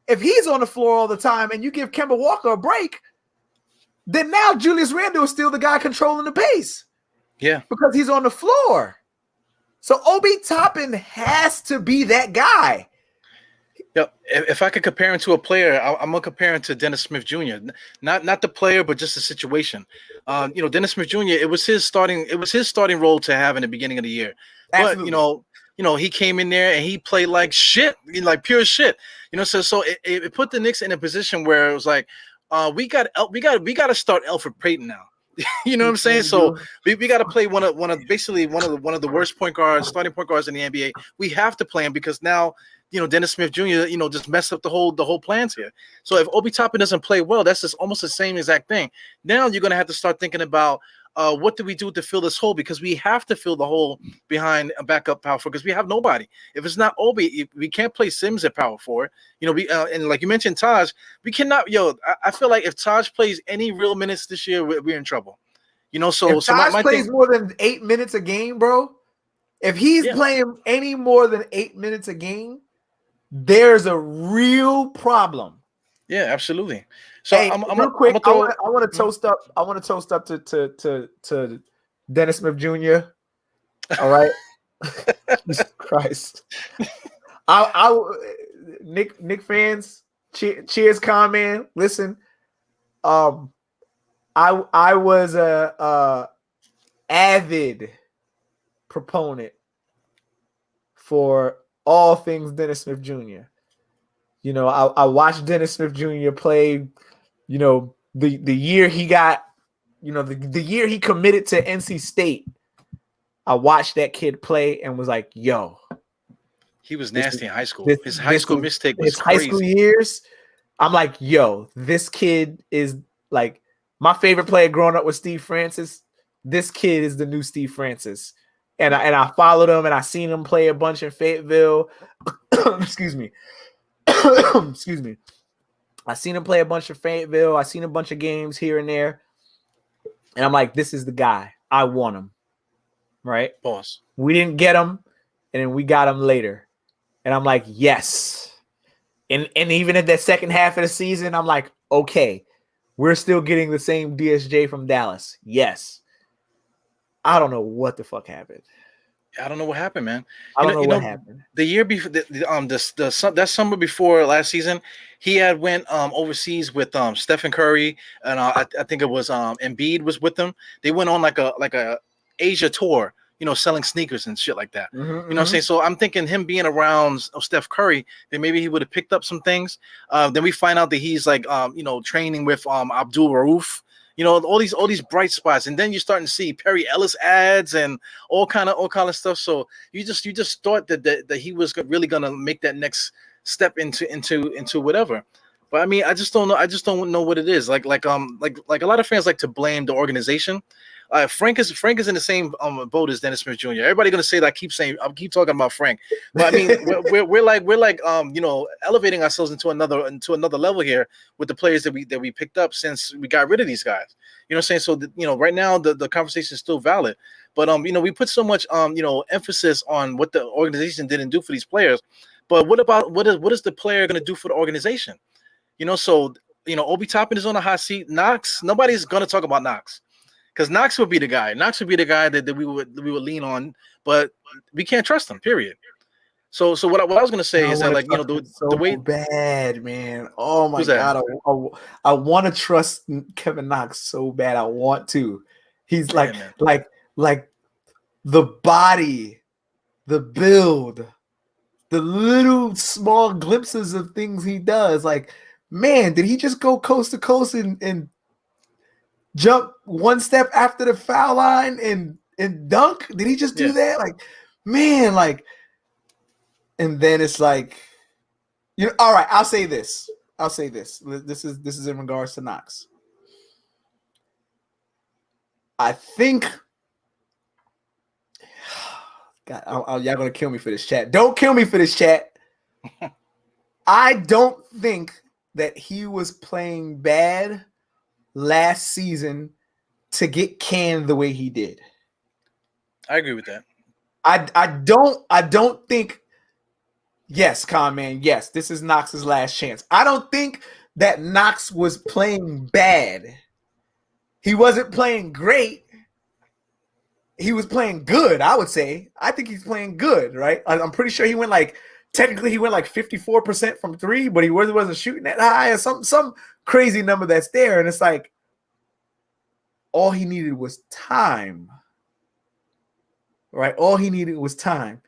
[SPEAKER 2] if he's on the floor all the time and you give Kimbo Walker a break, then now Julius Randle is still the guy controlling the pace.
[SPEAKER 1] Yeah.
[SPEAKER 2] Because he's on the floor. So Obi Toppin has to be that guy.
[SPEAKER 1] Yeah, if I could compare him to a player, I'm gonna compare him to Dennis Smith Jr. Not the player, but just the situation. Dennis Smith Jr. It was his starting role to have in the beginning of the year.
[SPEAKER 2] Absolutely.
[SPEAKER 1] But he came in there and he played like shit, like pure shit. So it put the Knicks in a position where it was like, we got to start Elfrid Payton now. You know what I'm saying? So we got to play one of the worst starting point guards in the NBA. We have to play him because now, Dennis Smith Jr., just messed up the whole plans here. So if Obi Toppin doesn't play well, that's just almost the same exact thing. Now you're going to have to start thinking about what do we do to fill this hole, because we have to fill the hole behind a backup power forward because we have nobody. If it's not Obi, we can't play Sims at power forward. And like you mentioned, Taj, we cannot. I feel like if Taj plays any real minutes this year, we're in trouble.
[SPEAKER 2] If Taj plays more than 8 minutes a game, bro, if he's playing any more than 8 minutes a game, there's a real problem.
[SPEAKER 1] Yeah, absolutely. So
[SPEAKER 2] hey, real quick, I want to toast up. I want to toast up to Dennis Smith Jr. All right, Jesus Christ. Knick fans, cheers, con man. Listen, I was a avid proponent for all things Dennis Smith Jr. I watched Dennis Smith Jr. play, the year he got, the year he committed to NC State. I watched that kid play and was like, yo.
[SPEAKER 1] He was nasty in high school. His high school mistake was
[SPEAKER 2] his
[SPEAKER 1] crazy.
[SPEAKER 2] High school years, I'm like, yo, this kid is like my favorite player growing up with Steve Francis. This kid is the new Steve Francis. And I followed him and I seen him play a bunch in Fayetteville. Excuse me. Excuse me. I seen him play a bunch of Fayetteville. I seen a bunch of games here and there. And I'm like, this is the guy. I want him. Right?
[SPEAKER 1] Boss.
[SPEAKER 2] We didn't get him, and then we got him later. And I'm like, yes. And even at that second half of the season, I'm like, okay, we're still getting the same DSJ from Dallas. Yes. I don't know what the fuck happened.
[SPEAKER 1] I don't know what happened, man.
[SPEAKER 2] I don't know what happened.
[SPEAKER 1] The year before, that summer before last season, he had went overseas with Stephen Curry, and I think it was Embiid was with them. They went on like a Asia tour, selling sneakers and shit like that.
[SPEAKER 2] Mm-hmm,
[SPEAKER 1] what I'm saying? So I'm thinking him being around Steph Curry, then maybe he would have picked up some things. Then we find out that he's like training with Abdul Rauf. All these bright spots, and then you're starting to see Perry Ellis ads and all kind of stuff. So you just thought that he was really gonna make that next step into whatever. But I mean, I just don't know. I just don't know what it is. Like a lot of fans like to blame the organization. Frank is in the same boat as Dennis Smith Jr. Everybody gonna say that. I keep talking about Frank, but I mean we're like elevating ourselves into another level here with the players that we picked up since we got rid of these guys. You know what I'm saying? So right now the conversation is still valid, but we put so much emphasis on what the organization didn't do for these players, but what is the player gonna do for the organization? So Obi Toppin is on the hot seat. Knox, nobody's gonna talk about Knox. Because Knox would be the guy. Knox would be the guy that we would lean on, but we can't trust him. Period. So what I was gonna say is that the way
[SPEAKER 2] bad, man. Oh my god, I want to trust Kevin Knox so bad. I want to. He's like the body, the build, the little small glimpses of things he does. Like, man, did he just go coast to coast and jump one step after the foul line and dunk? Did he just do that? Like, man, like, and then it's like, all right, I'll say this. This is in regards to Knox. I think, God, y'all gonna kill me for this chat. Don't kill me for this chat. I don't think that he was playing bad last season to get canned the way he did.
[SPEAKER 1] I agree with that.
[SPEAKER 2] I don't think, yes, con man, yes, this is Knox's last chance. I don't think that Knox was playing bad He wasn't playing great. He was playing good, I would say. I think he's playing good, right? I'm pretty sure he went like 54% from three, but he wasn't shooting that high or some crazy number that's there. And it's like all he needed was time. Right? All he needed was time.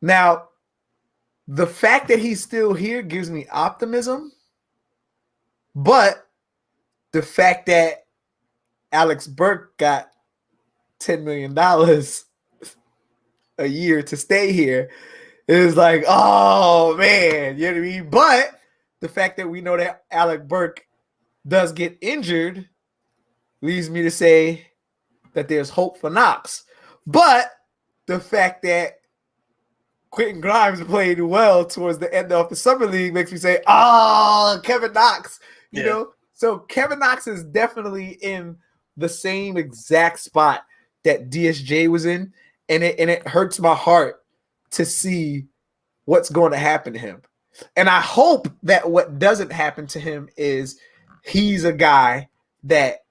[SPEAKER 2] Now, the fact that he's still here gives me optimism, but the fact that Alex Burke got $10 million a year to stay here is like, oh man, you know what I mean? But the fact that we know that Alec Burke does get injured leads me to say that there's hope for Knox. But the fact that Quentin Grimes played well towards the end of the summer league makes me say, oh, Kevin Knox, you know? So Kevin Knox is definitely in the same exact spot that DSJ was in, and it hurts my heart to see what's going to happen to him. And I hope that what doesn't happen to him is he's a guy that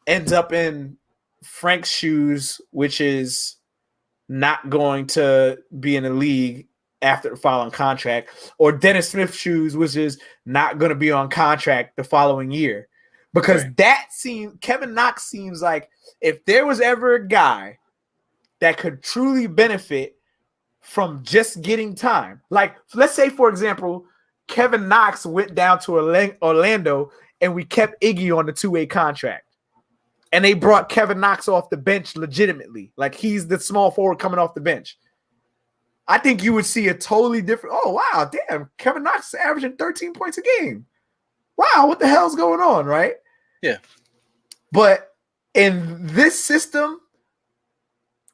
[SPEAKER 2] ends up in Frank's shoes, which is not going to be in the league after the following contract, or Dennis Smith's shoes, which is not going to be on contract the following year. Because Kevin Knox seems like if there was ever a guy that could truly benefit from just getting time, like let's say, for example, Kevin Knox went down to Orlando and we kept Iggy on the 2-way contract and they brought Kevin Knox off the bench legitimately, like he's the small forward coming off the bench. I think you would see a totally different, oh, wow, damn, Kevin Knox is averaging 13 points a game. Wow, what the hell's going on, right?
[SPEAKER 1] Yeah.
[SPEAKER 2] But in this system,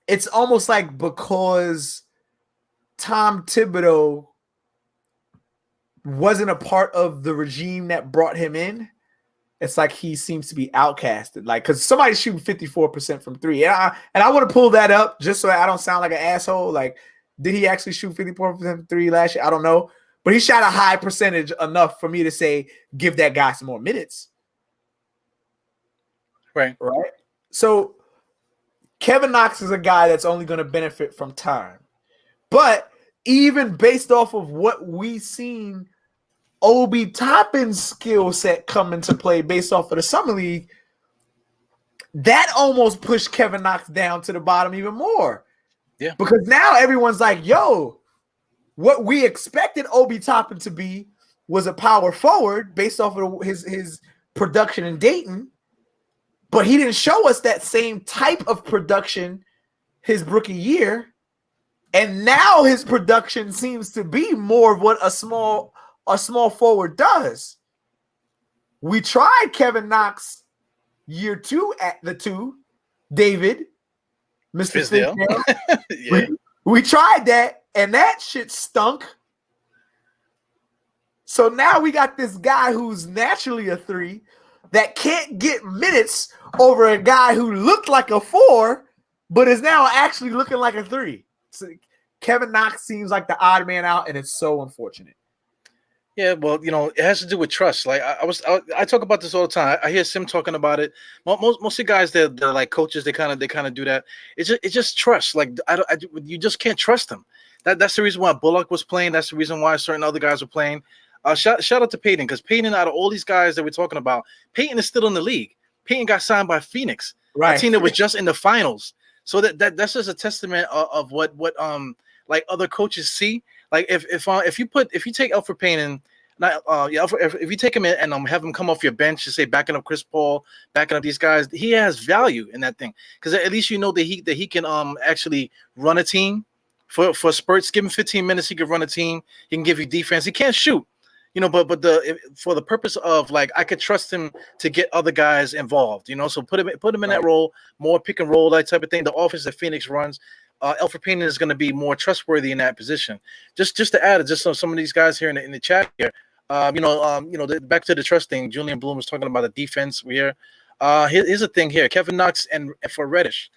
[SPEAKER 2] it's almost like because Tom Thibodeau wasn't a part of the regime that brought him in, it's like he seems to be outcasted. Like, because somebody's shooting 54% from three. And I want to pull that up just so I don't sound like an asshole. Like, did he actually shoot 54% from three last year? I don't know. But he shot a high percentage enough for me to say, give that guy some more minutes.
[SPEAKER 1] Right.
[SPEAKER 2] So Kevin Knox is a guy that's only going to benefit from time. But even based off of what we've seen Obi Toppin's skill set come into play based off of the summer league, that almost pushed Kevin Knox down to the bottom even more.
[SPEAKER 1] Yeah.
[SPEAKER 2] Because now everyone's like, yo, what we expected Obi Toppin to be was a power forward based off of his production in Dayton, but he didn't show us that same type of production his rookie year. And now his production seems to be more of what a small forward does. We tried Kevin Knox year 2 at the 2, David, Mr. Fizdale. Yeah. We tried that, and that shit stunk. So now we got this guy who's naturally a 3 that can't get minutes over a guy who looked like a 4, but is now actually looking like a 3. So Kevin Knox seems like the odd man out, and it's so unfortunate.
[SPEAKER 1] Yeah, well, it has to do with trust. Like I talk about this all the time. I hear Sim talking about it. Most of the guys, they're like coaches. They kind of do that. It's just trust. Like you just can't trust them. That's the reason why Bullock was playing. That's the reason why certain other guys were playing. Shout out to Peyton, because Peyton, out of all these guys that we're talking about, Peyton is still in the league. Peyton got signed by Phoenix, a team that was just in the finals. So that's just a testament of what like other coaches see. Like if you take Elfrid Payton, if you take him in and have him come off your bench and say backing up Chris Paul, backing up these guys, he has value in that thing, because at least you know that he can actually run a team for spurts. Give him 15 minutes, he can run a team. He can give you defense. He can't shoot, but for the purpose of, like, I could trust him to get other guys involved. So put him in that role, more pick and roll, that type of thing. The offense that Phoenix runs. Elfrid Payton is going to be more trustworthy in that position. Just to add, just so some of these guys here in the chat here, back to the trust thing. Julian Bloom was talking about the defense here. Here's a thing here: Kevin Knox and for Radish.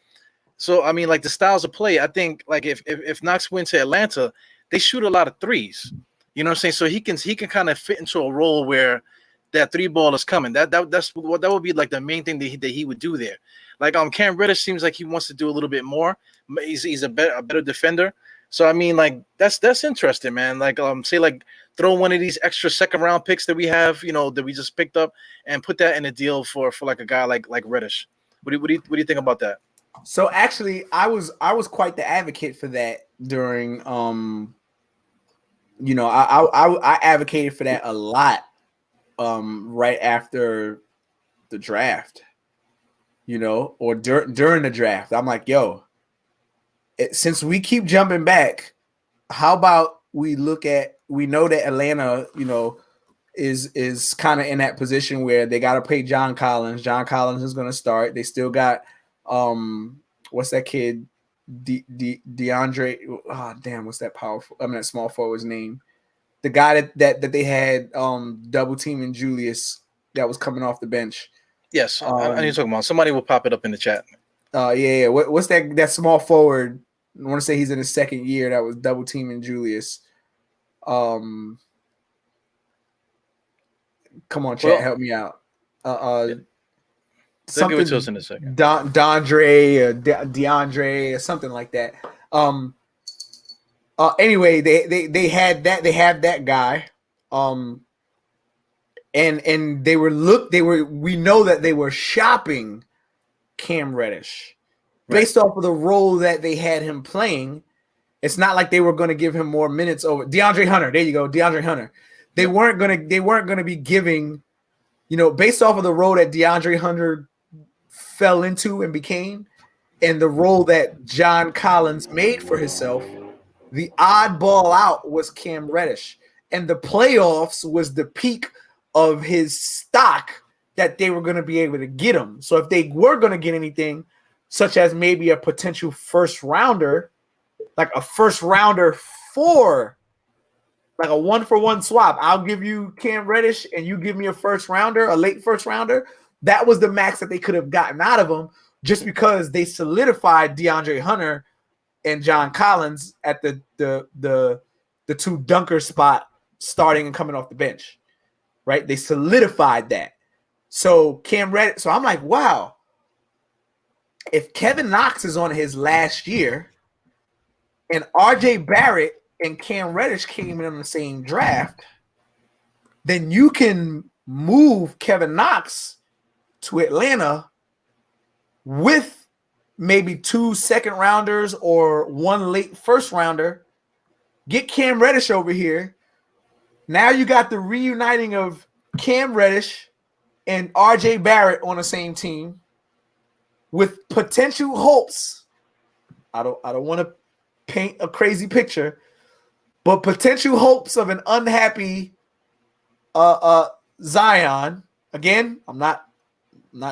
[SPEAKER 1] So I mean, like, the styles of play. I think, like, if Knox went to Atlanta, they shoot a lot of threes. You know what I'm saying? So he can kind of fit into a role where that three ball is coming. That's what that would be like the main thing that he would do there. Like Cam Reddish seems like he wants to do a little bit more. He's a better defender. So I mean, like that's interesting, man. Like say like throw one of these extra second round picks that we have, that we just picked up, and put that in a deal for like a guy like Radish. What do you think about that?
[SPEAKER 2] So actually, I was quite the advocate for that during I advocated for that a lot right after the draft, or during the draft. I'm like, yo, since we keep jumping back, how about we know that Atlanta, is kind of in that position where they got to pay John Collins. John Collins is going to start. They still got what's that kid? DeAndre. Oh, damn, what's that powerful? I mean, that small forward's name. The guy that they had double teaming Julius that was coming off the bench.
[SPEAKER 1] Yes, I need to talk about. Somebody will pop it up in the chat.
[SPEAKER 2] Yeah. What's that small forward? I want to say he's in his second year that was double teaming Julius. Come on, chat, help me out.
[SPEAKER 1] They'll give it to us in a second.
[SPEAKER 2] DeAndre or something like that. Anyway, they had that guy. And we know that they were shopping Cam Reddish based off of the role that they had him playing. It's not like they were going to give him more minutes over DeAndre Hunter. There you go, DeAndre Hunter. They weren't going to be giving, based off of the role that DeAndre Hunter fell into and became, and the role that John Collins made for himself. The oddball out was Cam Reddish, and the playoffs was the peak of his stock that they were going to be able to get him. So if they were going to get anything, such as maybe a potential first rounder, like a first rounder for like a 1-for-1 swap, I'll give you Cam Reddish and you give me a first rounder, a late first rounder. That was the max that they could have gotten out of him, just because they solidified DeAndre Hunter and John Collins at the two dunker spot, starting and coming off the bench, right? They solidified that. So Cam Reddish. So I'm like, wow, if Kevin Knox is on his last year and RJ Barrett and Cam Reddish came in on the same draft, then you can move Kevin Knox to Atlanta with maybe 2 second rounders or 1 late first rounder. Get Cam Reddish over here. Now you got the reuniting of Cam Reddish and RJ Barrett on the same team with potential hopes. I don't want to paint a crazy picture, but potential hopes of an unhappy Zion. Again, I'm not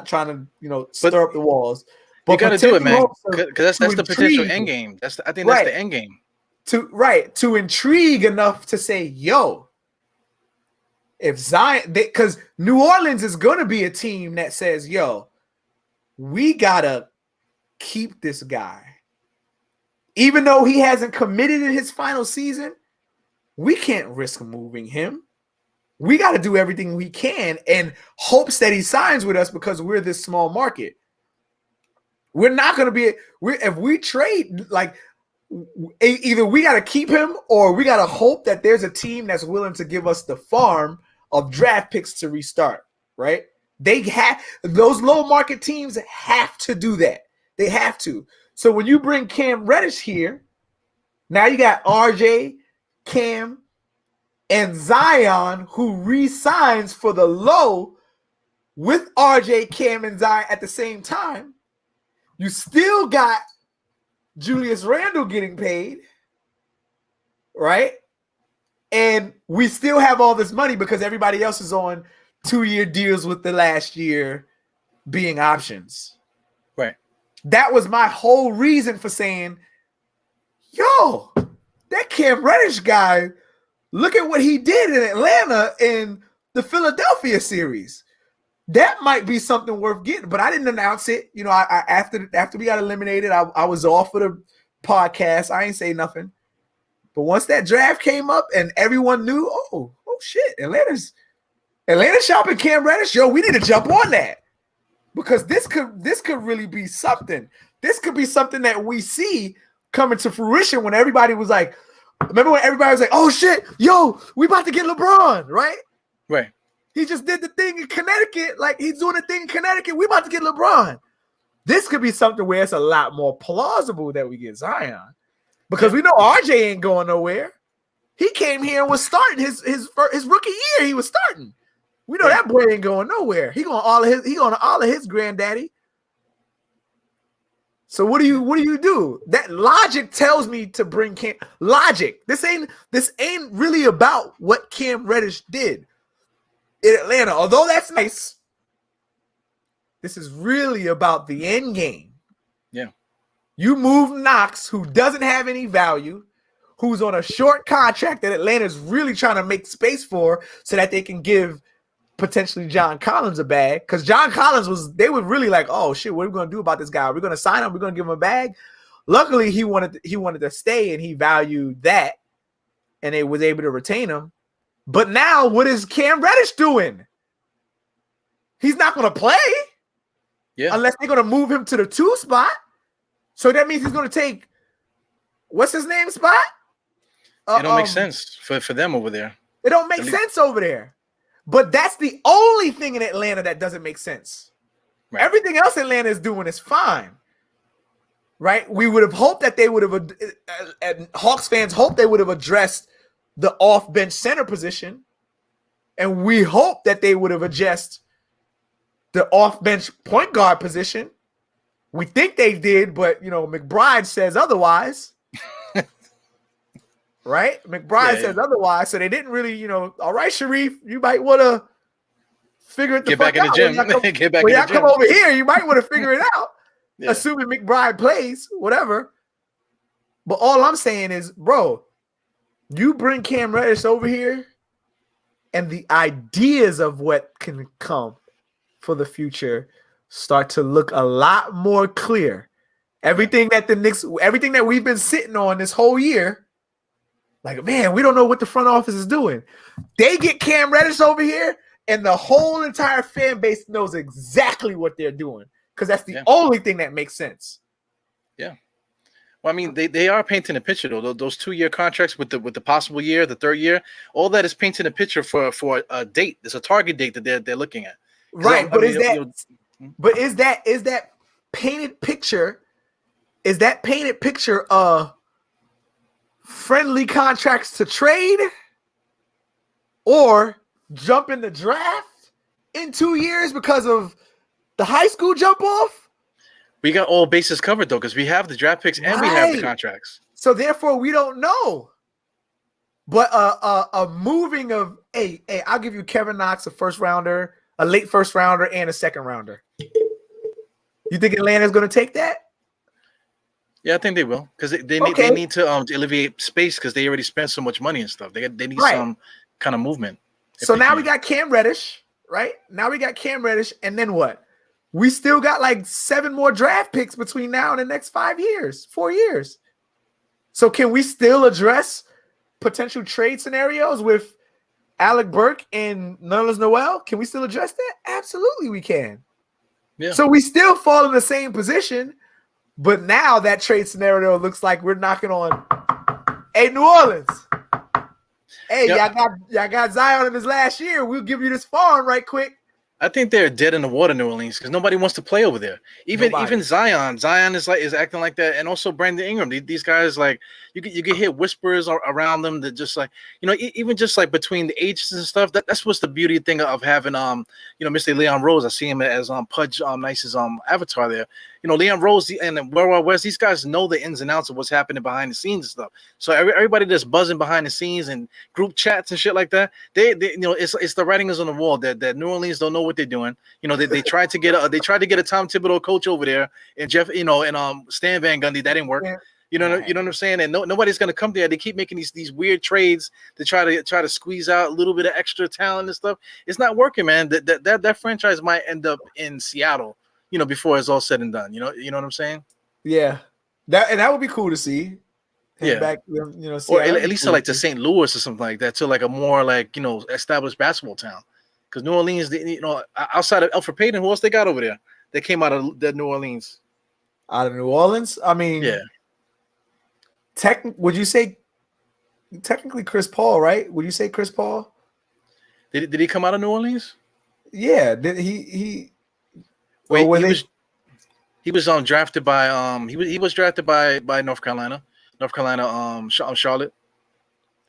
[SPEAKER 2] trying to stir up the walls. But
[SPEAKER 1] you got to do it, man, because that's the potential end game. I think that's the end game.
[SPEAKER 2] To intrigue enough to say, yo, if Zion, because New Orleans is going to be a team that says, yo, we got to keep this guy. Even though he hasn't committed in his final season, we can't risk moving him. We got to do everything we can in hopes that he signs with us, because we're this small market. We're not going to be – if we trade, like, either we got to keep him or we got to hope that there's a team that's willing to give us the farm of draft picks to restart, right? Those low market teams have to do that. They have to. So when you bring Cam Reddish here, now you got RJ, Cam, and Zion, who re-signs for the low with RJ, Cam, and Zion at the same time. You still got Julius Randle getting paid, right? And we still have all this money because everybody else is on 2-year deals with the last year being options.
[SPEAKER 1] Right.
[SPEAKER 2] That was my whole reason for saying, yo, that Cam Reddish guy, look at what he did in Atlanta in the Philadelphia series. That might be something worth getting, but I didn't announce it. I after we got eliminated, I was off of the podcast. I ain't say nothing. But once that draft came up and everyone knew, oh shit, Atlanta's Atlanta shopping Cam Radish, yo, we need to jump on that because this could really be something. This could be something that we see coming to fruition when everybody was like, remember when everybody was like, oh shit, yo, we about to get LeBron, right?
[SPEAKER 1] Right.
[SPEAKER 2] He just did the thing in Connecticut, like he's doing the thing in Connecticut. We about to get LeBron. This could be something where it's a lot more plausible that we get Zion because we know RJ ain't going nowhere. He came here and was starting his rookie year. He was starting. We know that boy ain't going nowhere. He going to all of his granddaddy. So what do you do? That logic tells me to bring Cam. Logic. This ain't really about what Cam Reddish did in Atlanta. Although that's nice, this is really about the end game.
[SPEAKER 1] Yeah.
[SPEAKER 2] You move Knox, who doesn't have any value, who's on a short contract that Atlanta's really trying to make space for so that they can give potentially John Collins a bag. Because John Collins they were really like, oh shit, what are we gonna do about this guy? We're gonna sign him, we're gonna give him a bag. Luckily, he wanted to stay and he valued that, and they was able to retain him. But now, what is Cam Reddish doing? He's not gonna play unless they're gonna move him to the 2 spot. So that means he's gonna take what's his name spot?
[SPEAKER 1] It don't make sense for them over there.
[SPEAKER 2] It don't make sense over there. But that's the only thing in Atlanta that doesn't make sense. Right. Everything else Atlanta is doing is fine. Right? We would have hoped that they would have, and Hawks fans hope they would have addressed the off-bench center position. And we hope that they would have addressed the off-bench point guard position. We think they did, but, McBride says otherwise. Right? McBride says otherwise, so they didn't really, all right, Sharif, you might want to figure it the
[SPEAKER 1] Get
[SPEAKER 2] fuck
[SPEAKER 1] back in
[SPEAKER 2] out.
[SPEAKER 1] the gym. Get back in the gym.
[SPEAKER 2] Come over here, you might want to figure it out, assuming McBride plays, whatever. But all I'm saying is, bro, you bring Cam Reddish over here, and the ideas of what can come for the future start to look a lot more clear. Everything that we've been sitting on this whole year, like, man, we don't know what the front office is doing. They get Cam Reddish over here, and the whole entire fan base knows exactly what they're doing because that's the only thing that makes sense. Yeah.
[SPEAKER 1] Well, I mean, they are painting a picture though. Those 2-year contracts with the possible year, the 3rd year, all that is painting a picture for a date. There's a target date that they're looking at.
[SPEAKER 2] Right, but is that painted picture? Is that painted picture friendly contracts to trade or jump in the draft in 2 years because of the high school jump off?
[SPEAKER 1] We got all bases covered though, because we have the draft picks and we have the contracts.
[SPEAKER 2] So therefore, we don't know. But a moving of I'll give you Kevin Knox, a first rounder, a late first rounder, and a second rounder. You think Atlanta's going to take that?
[SPEAKER 1] Yeah, I think they will because they need to alleviate space because they already spent so much money and stuff. They need some kind of movement.
[SPEAKER 2] So now we got Cam Reddish, right? Now we got Cam Reddish, and then what? We still got like 7 more draft picks between now and the next 4 years. So can we still address potential trade scenarios with Alec Burke and Nerlens Noel? Can we still address that? Absolutely, we can. Yeah. So we still fall in the same position. But now that trade scenario looks like we're knocking on, hey, New Orleans. Hey, y'all got Zion in his last year. We'll give you this farm right quick.
[SPEAKER 1] I think they're dead in the water, New Orleans, because nobody wants to play over there. Even Zion is acting like that, and also Brandon Ingram. These guys, like, you get hear whispers around them that just like, even just like between the agents and stuff. That's what's the beauty thing of having Mr. Leon Rose. I see him as Pudge Nice's avatar there. Leon Rose and World Wide West. These guys know the ins and outs of what's happening behind the scenes and stuff. So everybody that's buzzing behind the scenes and group chats and shit like that. They it's the writing is on the wall that New Orleans don't know what they're doing. They tried to get a Tom Thibodeau coach over there and Jeff and Stan Van Gundy. That didn't work. Yeah. You know what I'm saying? And nobody's gonna come there. They keep making these weird trades to try to squeeze out a little bit of extra talent and stuff. It's not working, man. That franchise might end up in Seattle. Before it's all said and done. You know what I'm saying?
[SPEAKER 2] Yeah, that would be cool to see.
[SPEAKER 1] Yeah,
[SPEAKER 2] back,
[SPEAKER 1] or at least to like to St. Louis or something like that, to like a more like established basketball town. Because New Orleans, outside of Elfrid Payton, who else they got over there? They came out of the New Orleans.
[SPEAKER 2] Out of New Orleans? I mean,
[SPEAKER 1] yeah.
[SPEAKER 2] Would you say technically Chris Paul, right? Would you say Chris Paul?
[SPEAKER 1] Did he come out of New Orleans?
[SPEAKER 2] Yeah. Did he?
[SPEAKER 1] Wait, he was drafted by he was drafted by North Carolina. Charlotte.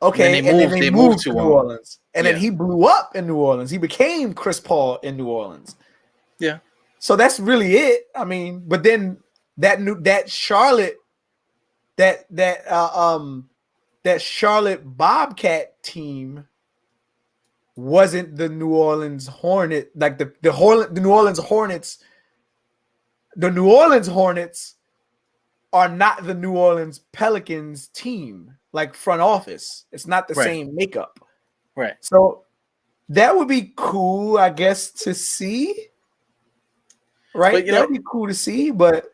[SPEAKER 2] Okay,
[SPEAKER 1] and then they moved to
[SPEAKER 2] New Orleans. And then he blew up in New Orleans. He became Chris Paul in New Orleans.
[SPEAKER 1] Yeah.
[SPEAKER 2] So that's really it. I mean, but then that Charlotte Bobcat team wasn't the New Orleans Hornet, like the New Orleans Hornets. The New Orleans Hornets are not the New Orleans Pelicans team, like front office. It's not the same makeup.
[SPEAKER 1] Right.
[SPEAKER 2] So that would be cool, I guess, to see. Right? That would be cool to see, but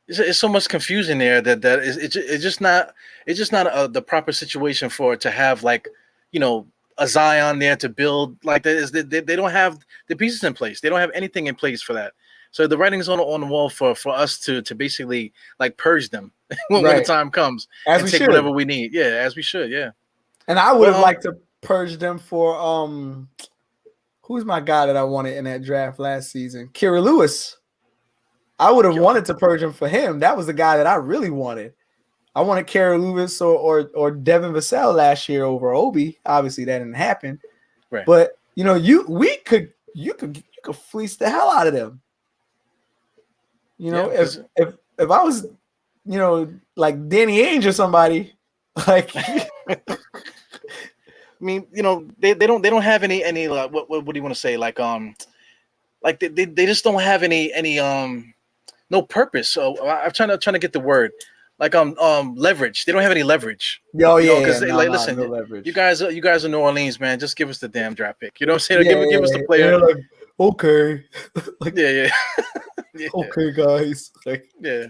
[SPEAKER 1] it's so much confusion there that it's just not the proper situation for it to have, like, a Zion there to build like that. They don't have the pieces in place. They don't have anything in place for that. So the writing's on the wall for us to basically like purge them when the time comes and take whatever we need. Yeah, as we should. Yeah.
[SPEAKER 2] And I would have liked to purge them for who's my guy that I wanted in that draft last season? Kira Lewis. I would have wanted to purge him for him. That was the guy that I really wanted. I wanted Kira Lewis or Devin Vassell last year over Obi. Obviously, that didn't happen.
[SPEAKER 1] Right.
[SPEAKER 2] But you could fleece the hell out of them. If I was, like Danny Ainge or somebody, like
[SPEAKER 1] I mean, they don't have any what do you want to say? Like they just don't have any no purpose. So I'm trying to get the word. Like leverage. They don't have any leverage.
[SPEAKER 2] Listen,
[SPEAKER 1] no leverage. You guys are New Orleans, man. Just give us the damn draft pick. You know what I'm saying? Give us the player.
[SPEAKER 2] Like, okay.
[SPEAKER 1] Like, yeah.
[SPEAKER 2] Okay, guys. Like,
[SPEAKER 1] yeah.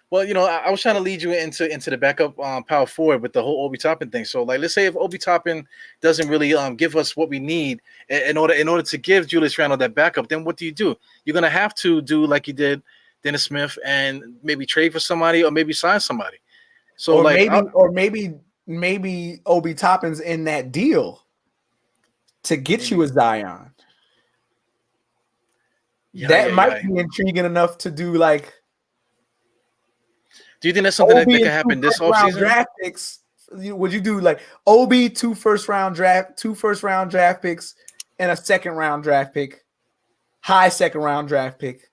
[SPEAKER 1] Well, I was trying to lead you into the backup power forward with the whole Obi Toppin thing. So, like, let's say if Obi Toppin doesn't really give us what we need in order to give Julius Randle that backup, then what do? You're gonna have to do like you did Dennis Smith and maybe trade for somebody or maybe sign somebody. So,
[SPEAKER 2] maybe Obi Toppin's in that deal to get you a Zion. That might be intriguing enough to do. Like,
[SPEAKER 1] do you think that's something that could happen this offseason?
[SPEAKER 2] Draft picks. Would you do like Obi 2 first round draft picks and a second round draft pick, high second round draft pick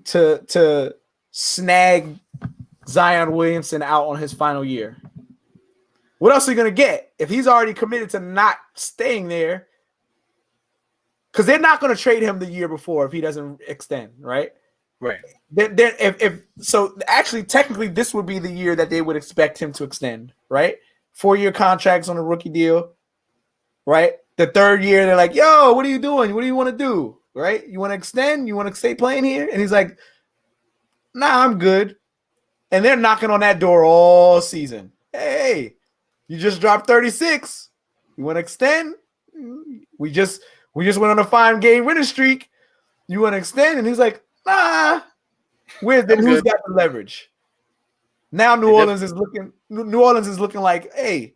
[SPEAKER 2] to snag Zion Williamson out on his final year? What else are you gonna get if he's already committed to not staying there? Because they're not going to trade him the year before if he doesn't extend, right?
[SPEAKER 1] Right.
[SPEAKER 2] Then if so, actually, technically, this would be the year that they would expect him to extend, right? 4-year contracts on a rookie deal, right? The third year, they're like, "Yo, what are you doing? What do you want to do? Right? You want to extend? You want to stay playing here?" And he's like, "Nah, I'm good." And they're knocking on that door all season. Hey, you just dropped 36. You want to extend? We just went on a 5-game winning streak. You want to extend? And he's like, nah. Who's got the leverage? Now New Orleans is looking like, hey,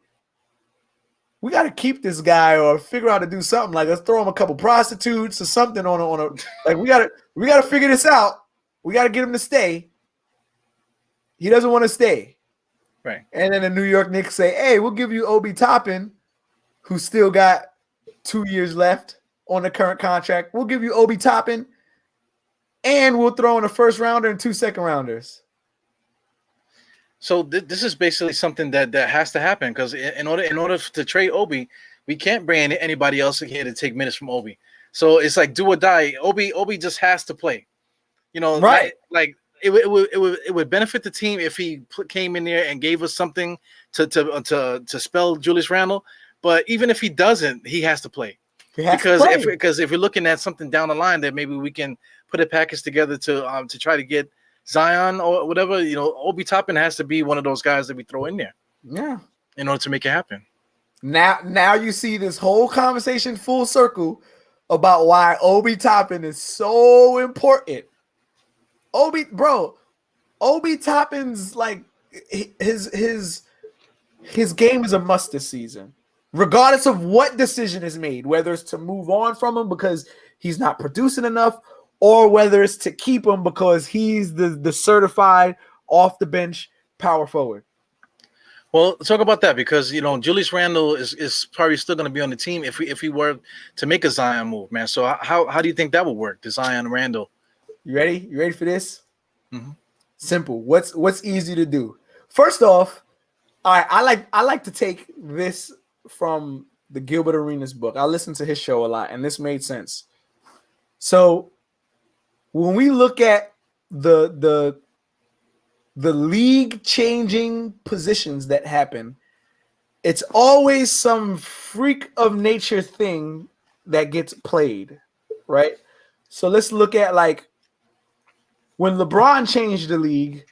[SPEAKER 2] we got to keep this guy or figure out how to do something. Like, let's throw him a couple prostitutes or something on a like we gotta figure this out. We gotta get him to stay. He doesn't want to stay.
[SPEAKER 1] Right.
[SPEAKER 2] And then the New York Knicks say, hey, we'll give you Obi Toppin, who still got 2 years left on the current contract. We'll give you Obi Toppin, and we'll throw in a first rounder and 2 second rounders.
[SPEAKER 1] So this is basically something that has to happen, because in order to trade Obi, we can't bring anybody else in here to take minutes from Obi. So it's like do or die. Obi just has to play.
[SPEAKER 2] Right?
[SPEAKER 1] Like it would benefit the team if he came in there and gave us something to spell Julius Randle. But even if he doesn't, he has to play. Because if we're looking at something down the line that maybe we can put a package together to try to get Zion or whatever, Obi Toppin has to be one of those guys that we throw in there.
[SPEAKER 2] Yeah.
[SPEAKER 1] In order to make it happen.
[SPEAKER 2] Now you see this whole conversation full circle about why Obi Toppin is so important. Obi Toppin's like his game is a must this season, regardless of what decision is made, whether it's to move on from him because he's not producing enough, or whether it's to keep him because he's the certified off the bench power forward.
[SPEAKER 1] Well, talk about that because Julius Randle is probably still going to be on the team if we were to make a Zion move, man. So how do you think that would work? The Zion Randle.
[SPEAKER 2] You ready? You ready for this?
[SPEAKER 1] Mm-hmm.
[SPEAKER 2] Simple. What's easy to do? First off, all right, I like to take this from the Gilbert Arenas book. I listen to his show a lot, and this made sense. So when we look at the league changing positions that happen, it's always some freak of nature thing that gets played, right? So let's look at like when LeBron changed the league,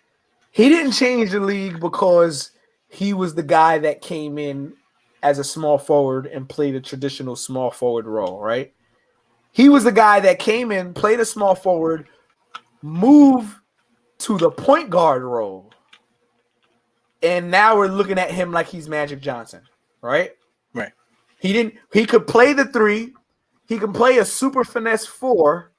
[SPEAKER 2] he didn't change the league because he was the guy that came in as a small forward and played a traditional small forward role, right? He was the guy that came in, played a small forward, moved to the point guard role. And now we're looking at him like he's Magic Johnson, right?
[SPEAKER 1] Right.
[SPEAKER 2] He could play the 3, he can play a super finesse 4,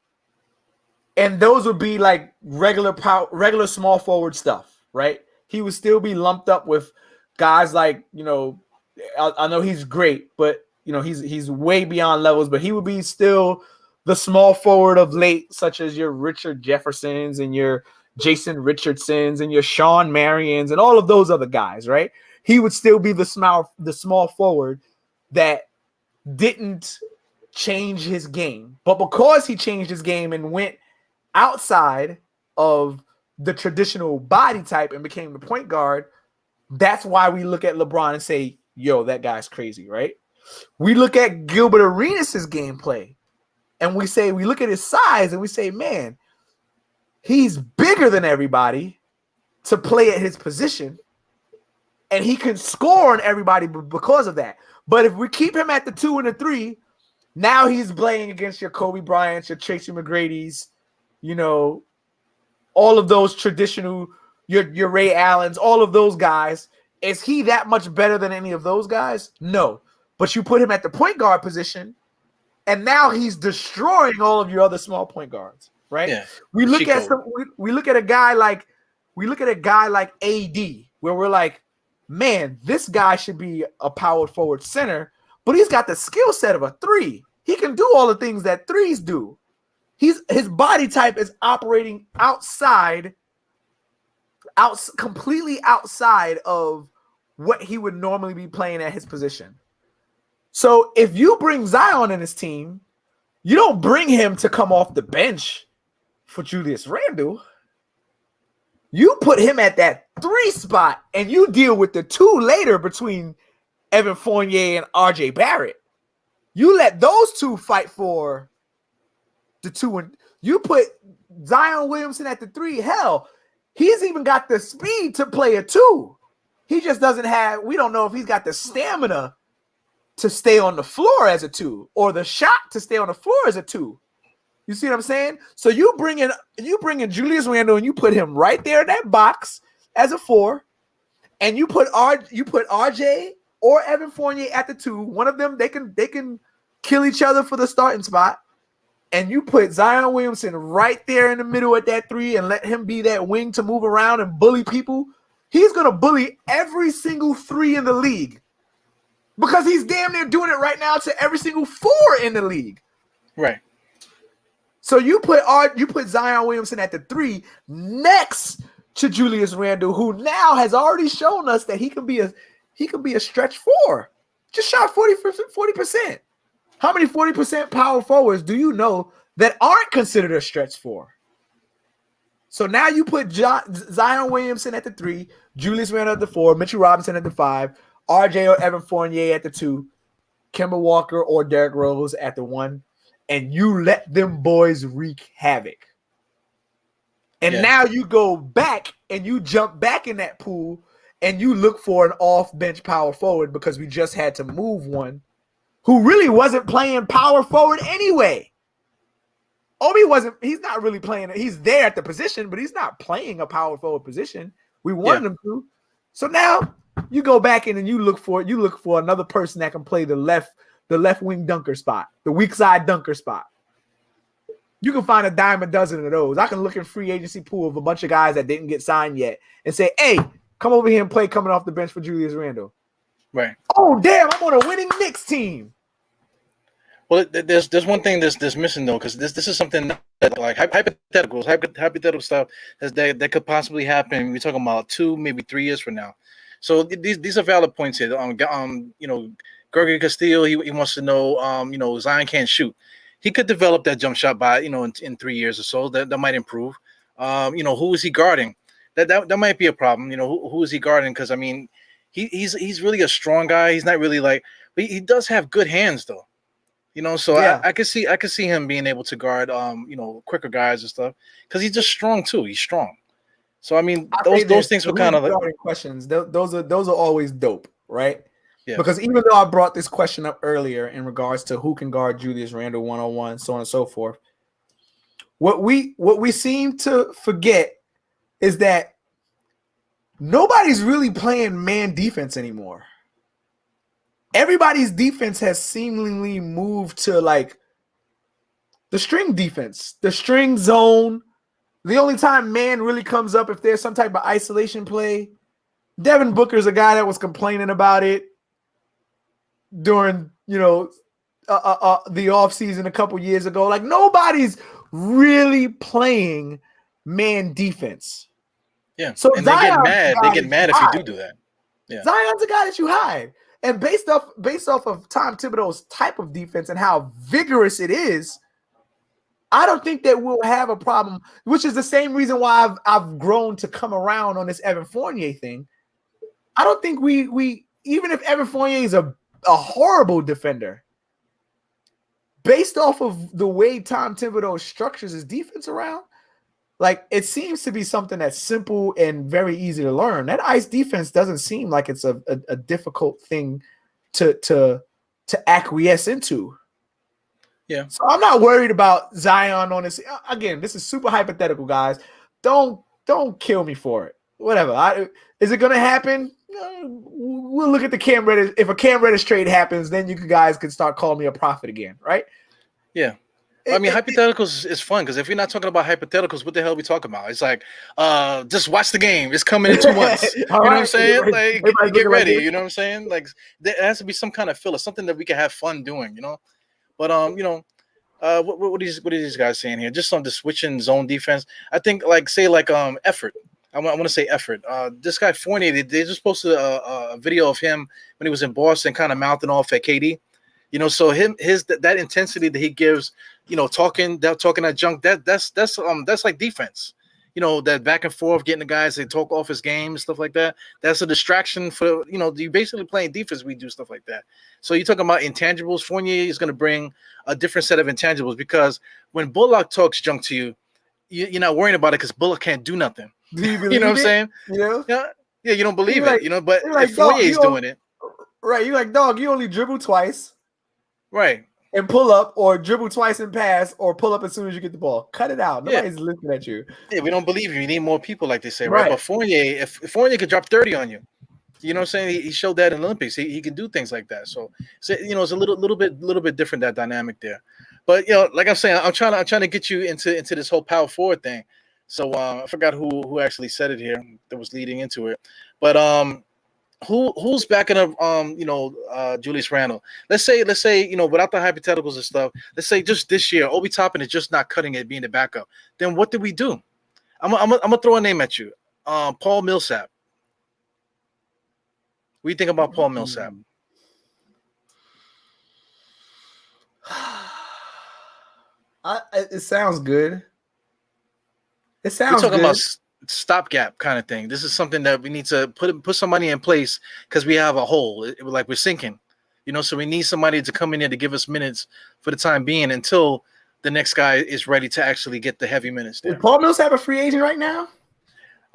[SPEAKER 2] and those would be like regular small forward stuff, right? He would still be lumped up with guys like, I know he's great, but he's way beyond levels, but he would be still the small forward of late, such as your Richard Jeffersons and your Jason Richardsons and your Sean Marions and all of those other guys, right? He would still be the small forward that didn't change his game. But because he changed his game and went outside of the traditional body type and became the point guard, that's why we look at LeBron and say, yo, that guy's crazy, right? We look at Gilbert Arenas' gameplay and we look at his size and we say, man, he's bigger than everybody to play at his position, and he can score on everybody because of that. But if we keep him at the 2 and the 3, now he's playing against your Kobe Bryants, your Tracy McGrady's, all of those traditional, your Ray Allens, all of those guys. Is he that much better than any of those guys? No. But you put him at the point guard position, and now he's destroying all of your other small point guards, right?
[SPEAKER 1] Yeah.
[SPEAKER 2] We look at a guy like AD, where we're like, man, this guy should be a power forward center, but he's got the skill set of a 3. He can do all the things that 3s do. His body type is operating completely outside of what he would normally be playing at his position. So if you bring Zion in his team, you don't bring him to come off the bench for Julius Randle. You put him at that 3 spot and you deal with the 2 later between Evan Fournier and RJ Barrett. You let those 2 fight for the 2, and you put Zion Williamson at the 3. Hell, he's even got the speed to play a 2. He just doesn't have, we don't know if he's got the stamina to stay on the floor as a 2 or the shot to stay on the floor as a 2. You see what I'm saying? So you bring in Julius Randle and you put him right there in that box as a 4, and you put RJ or Evan Fournier at the 2. One of them, they can kill each other for the starting spot. And you put Zion Williamson right there in the middle at that 3 and let him be that wing to move around and bully people. He's going to bully every single 3 in the league because he's damn near doing it right now to every single 4 in the league.
[SPEAKER 1] Right.
[SPEAKER 2] So you put Zion Williamson at the 3 next to Julius Randle, who now has already shown us that he can be a stretch 4. Just shot 40%. How many 40% power forwards do you know that aren't considered a stretch 4? So now you put Zion Williamson at the 3, Julius Randle at the 4, Mitchell Robinson at the 5, RJ or Evan Fournier at the 2, Kimbo Walker or Derrick Rose at the 1, and you let them boys wreak havoc. And now you go back and you jump back in that pool and you look for an off-bench power forward because we just had to move one who really wasn't playing power forward anyway. He's not really playing it. He's there at the position, but he's not playing a power forward position. We wanted him to. So now you go back in and you look for another person that can play the left wing dunker spot, the weak side dunker spot. You can find a dime a dozen of those. I can look in free agency pool of a bunch of guys that didn't get signed yet and say, hey, come over here and play coming off the bench for Julius Randle.
[SPEAKER 1] Right.
[SPEAKER 2] Oh, damn, I'm on a winning Knicks team.
[SPEAKER 1] Well, there's one thing that's missing though, because this is something that like hypothetical stuff that could possibly happen. We're talking about 2, maybe 3 years from now. So these are valid points here. Gregory Castillo, he wants to know, Zion can't shoot. He could develop that jump shot by in 3 years or so. That might improve. Who is he guarding? That might be a problem. Who is he guarding? Because I mean, he's really a strong guy. He's not really but he does have good hands though. So yeah. I could see him being able to guard, quicker guys and stuff because he's just strong too. He's strong. So I mean, those things were kind of like
[SPEAKER 2] questions. Those are always dope, right?
[SPEAKER 1] Yeah.
[SPEAKER 2] Because even though I brought this question up earlier in regards to who can guard Julius Randle 1-on-1, so on and so forth, what we seem to forget is that nobody's really playing man defense anymore. Everybody's defense has seemingly moved to like the string defense, the string zone. The only time man really comes up if there's some type of isolation play. Devin Booker's a guy that was complaining about it during, the offseason a couple years ago. Like nobody's really playing man defense.
[SPEAKER 1] Yeah.
[SPEAKER 2] So
[SPEAKER 1] and they get mad. They get mad if you do that. Yeah.
[SPEAKER 2] Zion's a guy that you hide. And based off of Tom Thibodeau's type of defense and how vigorous it is, I don't think that we'll have a problem, which is the same reason why I've grown to come around on this Evan Fournier thing. I don't think we even if Evan Fournier is a horrible defender, based off of the way Tom Thibodeau structures his defense around, like it seems to be something that's simple and very easy to learn. That ice defense doesn't seem like it's a difficult thing to acquiesce into.
[SPEAKER 1] Yeah.
[SPEAKER 2] So I'm not worried about Zion on this. Again, this is super hypothetical, guys. Don't kill me for it. Whatever. Is it gonna happen? We'll look at the Cam Reddish. If a Cam Reddish trade happens, then you guys can start calling me a prophet again, right?
[SPEAKER 1] Yeah. I mean, hypotheticals is fun because if you're not talking about hypetheticals, what the hell are we talking about? It's like, just watch the game. It's coming in 2 months. You know what I'm saying? Like, get ready. You know what I'm saying? Like, there has to be some kind of filler, something that we can have fun doing. But what are these guys saying here? Just on the switching zone defense, I think effort. I want to say effort. This guy Fournier, they just posted a video of him when he was in Boston, kind of mouthing off at KD. So that intensity that he gives, talking that junk, that's like defense. That back and forth, getting the guys to talk off his game and stuff like that. That's a distraction for, you basically playing defense. We do stuff like that. So you're talking about intangibles. Fournier is going to bring a different set of intangibles because when Bullock talks junk to you, you're not worrying about it because Bullock can't do nothing.
[SPEAKER 2] Do you believe
[SPEAKER 1] what I'm saying?
[SPEAKER 2] Yeah,
[SPEAKER 1] you don't believe
[SPEAKER 2] like,
[SPEAKER 1] it, but
[SPEAKER 2] like,
[SPEAKER 1] if Fournier's doing it.
[SPEAKER 2] Right, you're like, dog, you only dribble twice.
[SPEAKER 1] Right.
[SPEAKER 2] And pull up or dribble twice and pass or pull up as soon as you get the ball. Cut it out. Nobody's listening at you.
[SPEAKER 1] Yeah, we don't believe you. You need more people like they say, right? But Fournier, if Fournier could drop 30 on you, you know what I'm saying? He showed that in the Olympics. He can do things like that. So it's a little bit different, that dynamic there. But like I'm saying, I'm trying to get you into this whole power forward thing. So I forgot who actually said it here that was leading into it. But who's backing up Julius Randle? Let's say without the hypotheticals and stuff, let's say just this year Obi Toppin is just not cutting it being the backup. Then what do we do? I'm gonna throw a name at you. Paul Millsap. What do you think about Paul Millsap?
[SPEAKER 2] It sounds good. It sounds
[SPEAKER 1] We're talking
[SPEAKER 2] good.
[SPEAKER 1] about stopgap kind of thing. This is something that we need to put some money in place because we have a hole. Like we're sinking, so we need somebody to come in here to give us minutes for the time being until the next guy is ready to actually get the heavy minutes there.
[SPEAKER 2] Does Paul Millsap a free agent right now?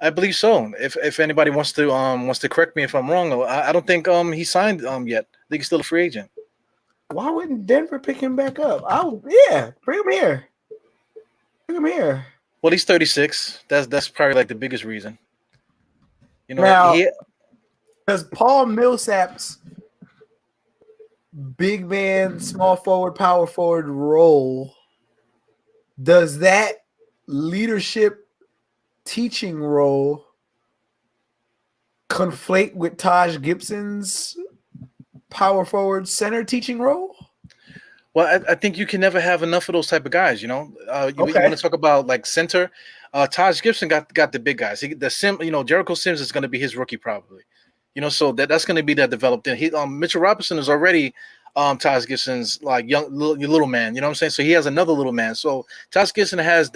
[SPEAKER 1] I believe so. If anybody wants to correct me if I'm wrong, I don't think he signed yet. I think he's still a free agent.
[SPEAKER 2] Why wouldn't Denver pick him back up? Bring him here. Bring him here.
[SPEAKER 1] Well, he's 36. That's probably like the biggest reason. You know,
[SPEAKER 2] now, does Paul Millsap's big man, small forward, power forward role, does that leadership teaching role conflate with Taj Gibson's power forward center teaching role?
[SPEAKER 1] Well, I think you can never have enough of those type of guys. You know, you want to talk about like center. Taj Gibson got the big guys. Jericho Sims is going to be his rookie probably. You know, so that's going to be that developed in. Mitchell Robinson is already Taj Gibson's like young little man. You know what I'm saying? So he has another little man. So Taj Gibson has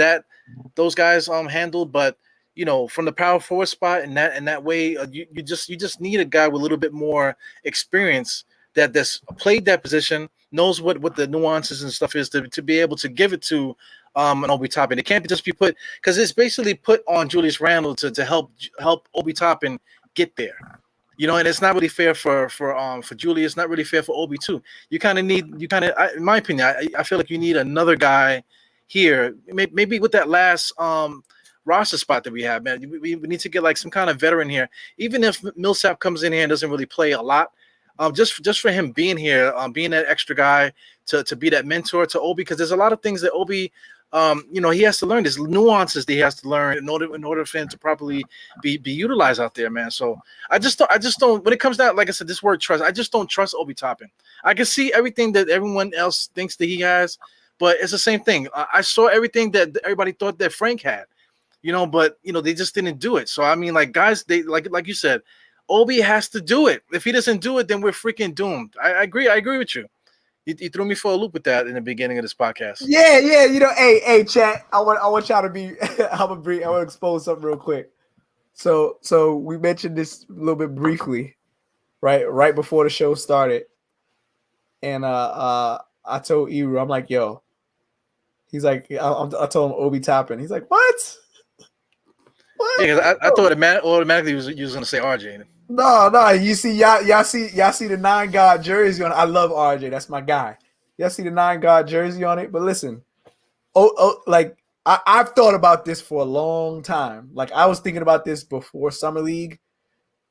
[SPEAKER 1] those guys handled, but you know, from the power forward spot and that way, you just need a guy with a little bit more experience that's played that position, knows what the nuances and stuff is to be able to give it to an Obi Toppin. It can't just be put because it's basically put on Julius Randle to help Obi Toppin get there. You know, and it's not really fair for Julius, not really fair for Obi too. In my opinion, I feel like you need another guy here, maybe with that last roster spot that we have, man. We need to get like some kind of veteran here, even if Millsap comes in here and doesn't really play a lot. Just for him being here, being that extra guy to be that mentor to Obi, because there's a lot of things that Obi, he has to learn. There's nuances that he has to learn in order for him to properly be utilized out there, man. So I just don't. When it comes down, like I said, this word trust, I just don't trust Obi Toppin. I can see everything that everyone else thinks that he has, but it's the same thing. I saw everything that everybody thought that Frank had, but they just didn't do it. So I mean, like guys, they like you said. Obi has to do it. If he doesn't do it, then we're freaking doomed. I agree. I agree with you. You threw me for a loop with that in the beginning of this podcast.
[SPEAKER 2] Yeah. Hey, chat. I want y'all to be. I want to expose something real quick. So we mentioned this a little bit briefly, right before the show started, and I told Eru, I'm like, yo. He's like, I told him Obi Toppin. He's like, what?
[SPEAKER 1] What? Yeah, I thought automatically you was gonna say RJ.
[SPEAKER 2] No. You see, y'all see the 9 God jersey on it. I love RJ. That's my guy. Y'all see the 9 God jersey on it. But listen, like I've thought about this for a long time. Like I was thinking about this before Summer League,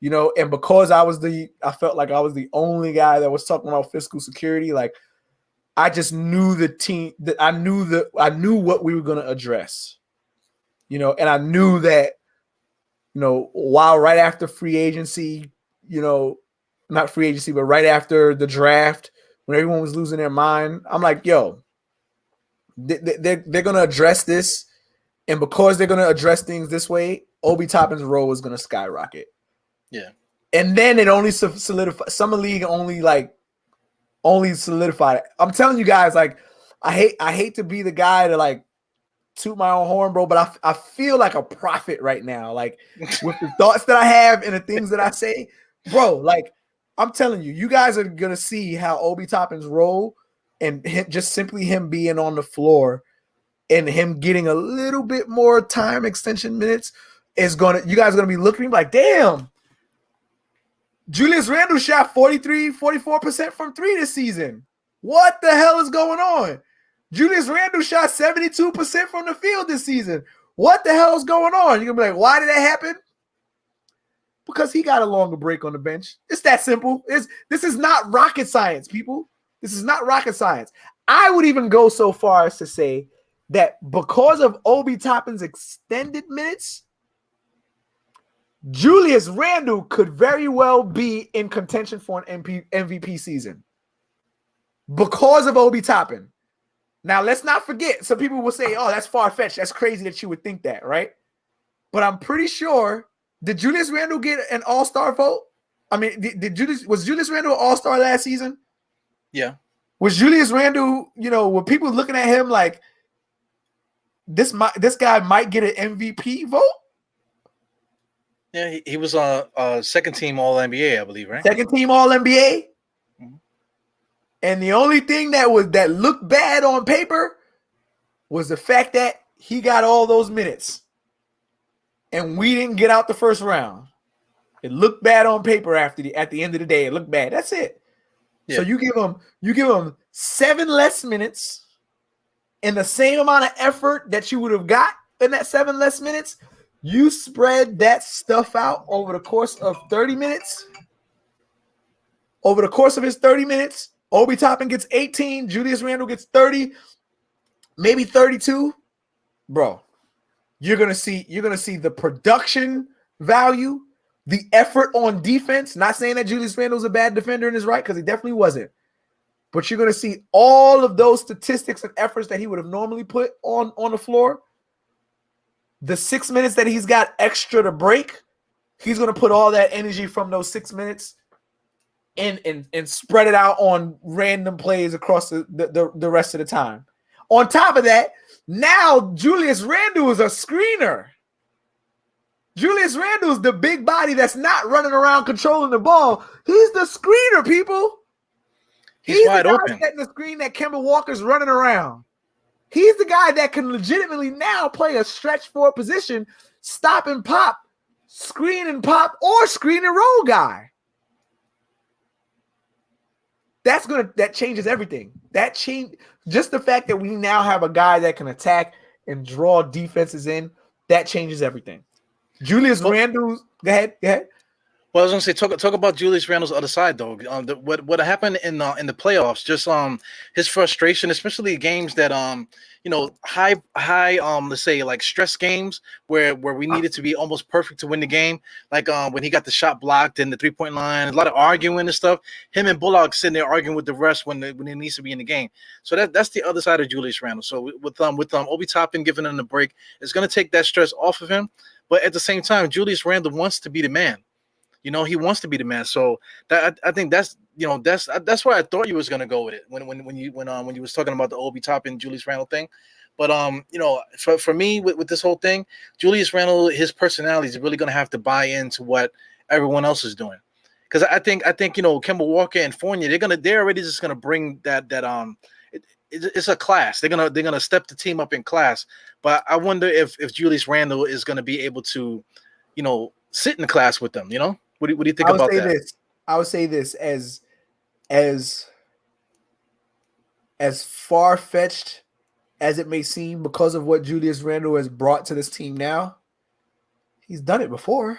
[SPEAKER 2] and because I felt like I was the only guy that was talking about fiscal security. Like I just knew the team that I knew what we were going to address, and I knew that. While right after free agency, not free agency, but right after the draft, when everyone was losing their mind, I'm like, yo, they're going to address this. And because they're going to address things this way, Obi Toppin's role is going to skyrocket.
[SPEAKER 1] Yeah.
[SPEAKER 2] And then it only solidified. Summer League only solidified it. I'm telling you guys, like, I hate to be the guy to like, toot my own horn, bro, but I feel like a prophet right now, like with the thoughts that I have and the things that I say, bro. Like I'm telling you, you guys are gonna see how Obi Toppin's role and just simply him being on the floor and him getting a little bit more time extension minutes is you guys are gonna be looking at me like, damn, Julius Randle shot 44% from 3 this season. What the hell is going on? Julius Randle shot 72% from the field this season. What the hell is going on? You're going to be like, why did that happen? Because he got a longer break on the bench. It's that simple. This is not rocket science, people. This is not rocket science. I would even go so far as to say that because of Obi Toppin's extended minutes, Julius Randle could very well be in contention for an MVP season. Because of Obi Toppin. Now, let's not forget, some people will say, oh, that's far-fetched. That's crazy that you would think that, right? But I'm pretty sure, did Julius Randle get an all-star vote? I mean, was Julius Randle an all-star last season?
[SPEAKER 1] Yeah.
[SPEAKER 2] Was Julius Randle, were people looking at him like, this guy might get an MVP vote?
[SPEAKER 1] Yeah, he was a second-team All-NBA, I believe, right?
[SPEAKER 2] Second-team All-NBA? And the only thing that looked bad on paper was the fact that he got all those minutes. and we didn't get out the first round. It looked bad on paper at the end of the day. It looked bad. That's it. Yeah. So you give them 7 less minutes and the same amount of effort that you would have got in that 7 less minutes. You spread that stuff out over the course of 30 minutes. Over the course of his 30 minutes, Obi Toppin gets 18, Julius Randle gets 30, maybe 32. Bro, you're gonna see the production value, the effort on defense. Not saying that Julius Randle's a bad defender in his right, because he definitely wasn't. But you're gonna see all of those statistics and efforts that he would have normally put on the floor. The 6 minutes that he's got extra to break, he's gonna put all that energy from those 6 minutes and spread it out on random plays across the rest of the time. On top of that, now Julius Randle is a screener. Julius Randle's the big body that's not running around controlling the ball. He's the screener, people. He's wide open. Setting the screen that Kimbo Walker's running around. He's the guy that can legitimately now play a stretch forward position, stop and pop, screen and pop, or screen and roll guy. That changes everything. Just the fact that we now have a guy that can attack and draw defenses in, that changes everything. Julius Randle, go ahead.
[SPEAKER 1] Well, I was gonna say talk about Julius Randle's other side though. What happened in the playoffs? Just his frustration, especially games that high let's say like stress games where we needed to be almost perfect to win the game. Like when he got the shot blocked in the 3-point line, a lot of arguing and stuff. Him and Bullock sitting there arguing with the refs when he needs to be in the game. So that's the other side of Julius Randle. So with Obi Toppin giving him the break, it's gonna take that stress off of him. But at the same time, Julius Randle wants to be the man. He wants to be the man. So that I think that's where I thought you was gonna go with it when you was talking about the Obi Toppin Julius Randle thing. But for me with this whole thing, Julius Randle, his personality is really gonna have to buy into what everyone else is doing. Because I think Kimbo Walker and Fournier, they're already just gonna bring that it's a class. They're gonna step the team up in class. But I wonder if Julius Randle is gonna be able to, sit in the class with them. What do you think about that?
[SPEAKER 2] I would say this as far-fetched as it may seem because of what Julius Randle has brought to this team now. He's done it before.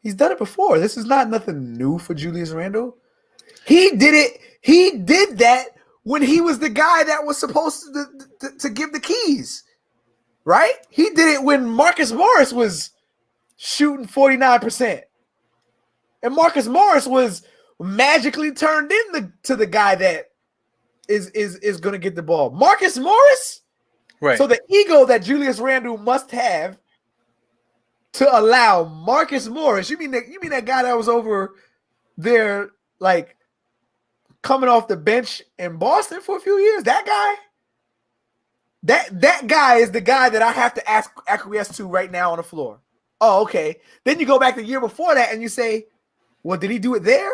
[SPEAKER 2] This is not nothing new for Julius Randle. He did it. He did that when he was the guy that was supposed to give the keys, right? He did it when Marcus Morris was shooting 49%. And Marcus Morris was magically turned into the guy that is going to get the ball. Marcus Morris?
[SPEAKER 1] Right.
[SPEAKER 2] So the ego that Julius Randle must have to allow Marcus Morris, you mean that guy that was over there like coming off the bench in Boston for a few years? That guy? That guy is the guy that I have to acquiesce to right now on the floor. Oh, okay. Then you go back the year before that and you say, well, did he do it there?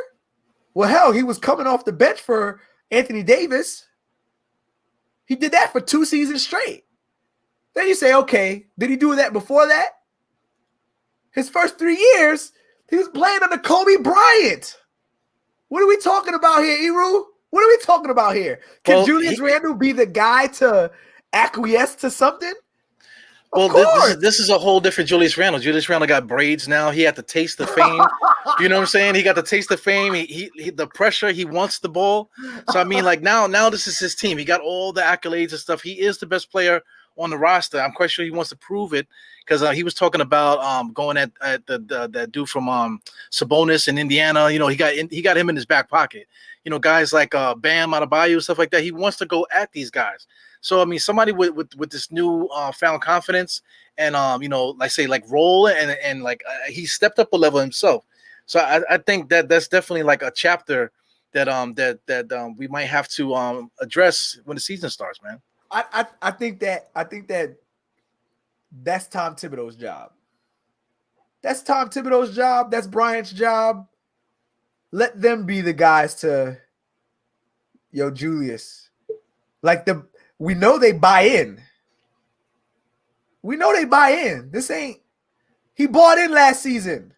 [SPEAKER 2] Well, hell, he was coming off the bench for Anthony Davis. He did that for 2 seasons straight. Then you say, okay, did he do that before that? His first 3 years, he was playing under Kobe Bryant. What are we talking about here, Eru? What are we talking about here? Can Julius Randle be the guy to acquiesce to something?
[SPEAKER 1] Well, this is a whole different Julius Randle. Julius Randle got braids now. He had to taste the fame. You know what I'm saying? He got to taste the fame. He the pressure. He wants the ball. So I mean, like now this is his team. He got all the accolades and stuff. He is the best player on the roster. I'm quite sure he wants to prove it because he was talking about going at the dude from Sabonis in Indiana. He got him in his back pocket. Guys like Bam Adebayo, stuff like that. He wants to go at these guys. So I mean, somebody with this new found confidence and like say like role and like he stepped up a level himself. So I think that's definitely like a chapter that we might have to address when the season starts, man.
[SPEAKER 2] I think that's Tom Thibodeau's job. That's Tom Thibodeau's job. That's Bryant's job. Let them be the guys to, Julius. We know they buy in. We know they buy in. This ain't. He bought in last season.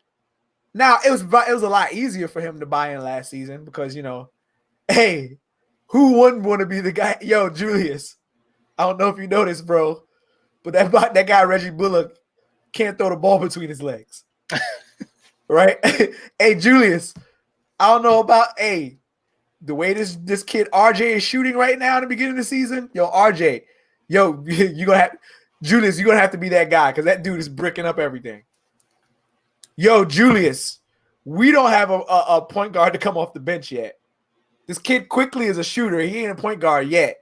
[SPEAKER 2] Now it was a lot easier for him to buy in last season because hey, who wouldn't want to be the guy? Yo, Julius, I don't know if you know this, bro, but that guy Reggie Bullock can't throw the ball between his legs, right? Hey, Julius, I don't know about the way this kid RJ is shooting right now in the beginning of the season. Yo, RJ, you're gonna have Julius. You're gonna have to be that guy because that dude is bricking up everything. Yo, Julius, we don't have a point guard to come off the bench yet. This kid quickly is a shooter. He ain't a point guard yet.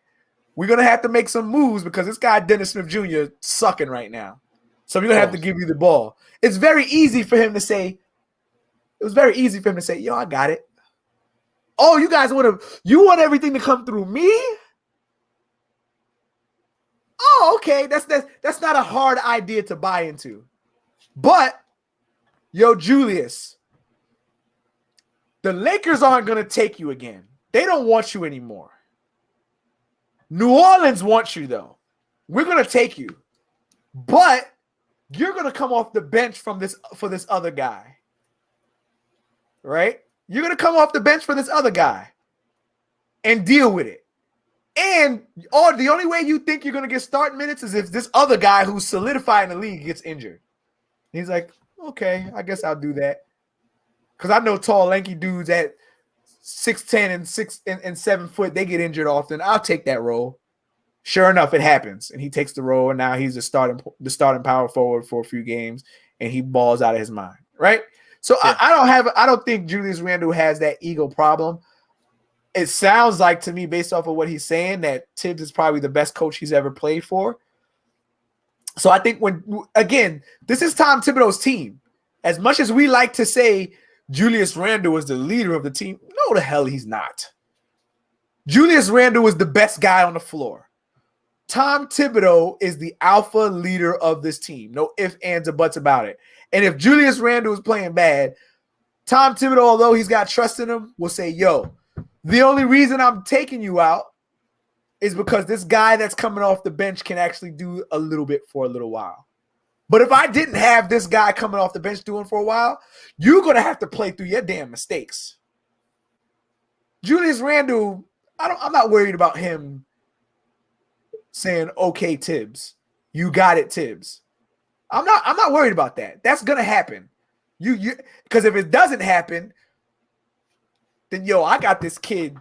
[SPEAKER 2] We're going to have to make some moves because this guy, Dennis Smith Jr., is sucking right now. So we're going to have to give you the ball. It's very easy for him to say, yo, I got it. Oh, you guys want everything to come through me? Oh, okay. That's not a hard idea to buy into. But yo, Julius, the Lakers aren't going to take you again. They don't want you anymore. New Orleans wants you, though. We're going to take you. But you're going to come off the bench for this other guy. Right? You're going to come off the bench for this other guy and deal with it. And the only way you think you're going to get starting minutes is if this other guy who's solidifying the league gets injured. He's like, okay, I guess I'll do that. Because I know tall, lanky dudes at 6'10" and 7 foot, they get injured often. I'll take that role. Sure enough, it happens. And he takes the role, and now he's the starting power forward for a few games, and he balls out of his mind, right? So yeah. I don't think Julius Randle has that ego problem. It sounds like to me, based off of what he's saying, that Tibbs is probably the best coach he's ever played for. So I think this is Tom Thibodeau's team. As much as we like to say Julius Randle is the leader of the team, no, the hell he's not. Julius Randle is the best guy on the floor. Tom Thibodeau is the alpha leader of this team. No ifs, ands, or buts about it. And if Julius Randle is playing bad, Tom Thibodeau, although he's got trust in him, will say, yo, the only reason I'm taking you out is because this guy that's coming off the bench can actually do a little bit for a little while. But if I didn't have this guy coming off the bench doing for a while, you're going to have to play through your damn mistakes. Julius Randle, I'm not worried about him saying, okay, Tibbs, you got it, Tibbs. I'm not worried about that. That's going to happen. Because if it doesn't happen, then, yo, I got this kid,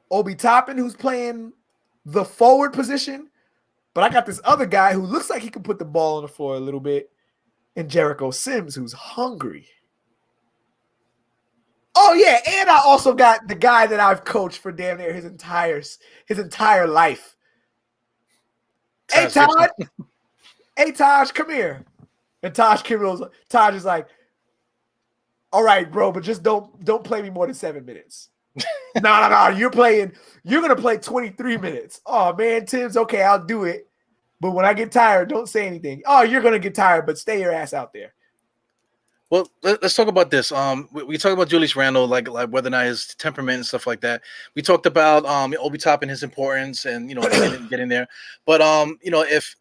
[SPEAKER 2] Obi Toppin, who's playing the forward position, but I got this other guy who looks like he can put the ball on the floor a little bit, and Jericho Sims, who's hungry. Oh, yeah, and I also got the guy that I've coached for damn near his entire life. Hey, Todd. Hey, Taj, come here. And Taj is like, all right, bro, but just don't play me more than 7 minutes. No. You're going to play 23 minutes. Oh, man, Tibbs, okay, I'll do it. But when I get tired, don't say anything. Oh, you're going to get tired, but stay your ass out there.
[SPEAKER 1] Well, let's talk about this. We talked about Julius Randle, like whether or not his temperament and stuff like that. We talked about Obi Toppin, his importance, and getting there. But if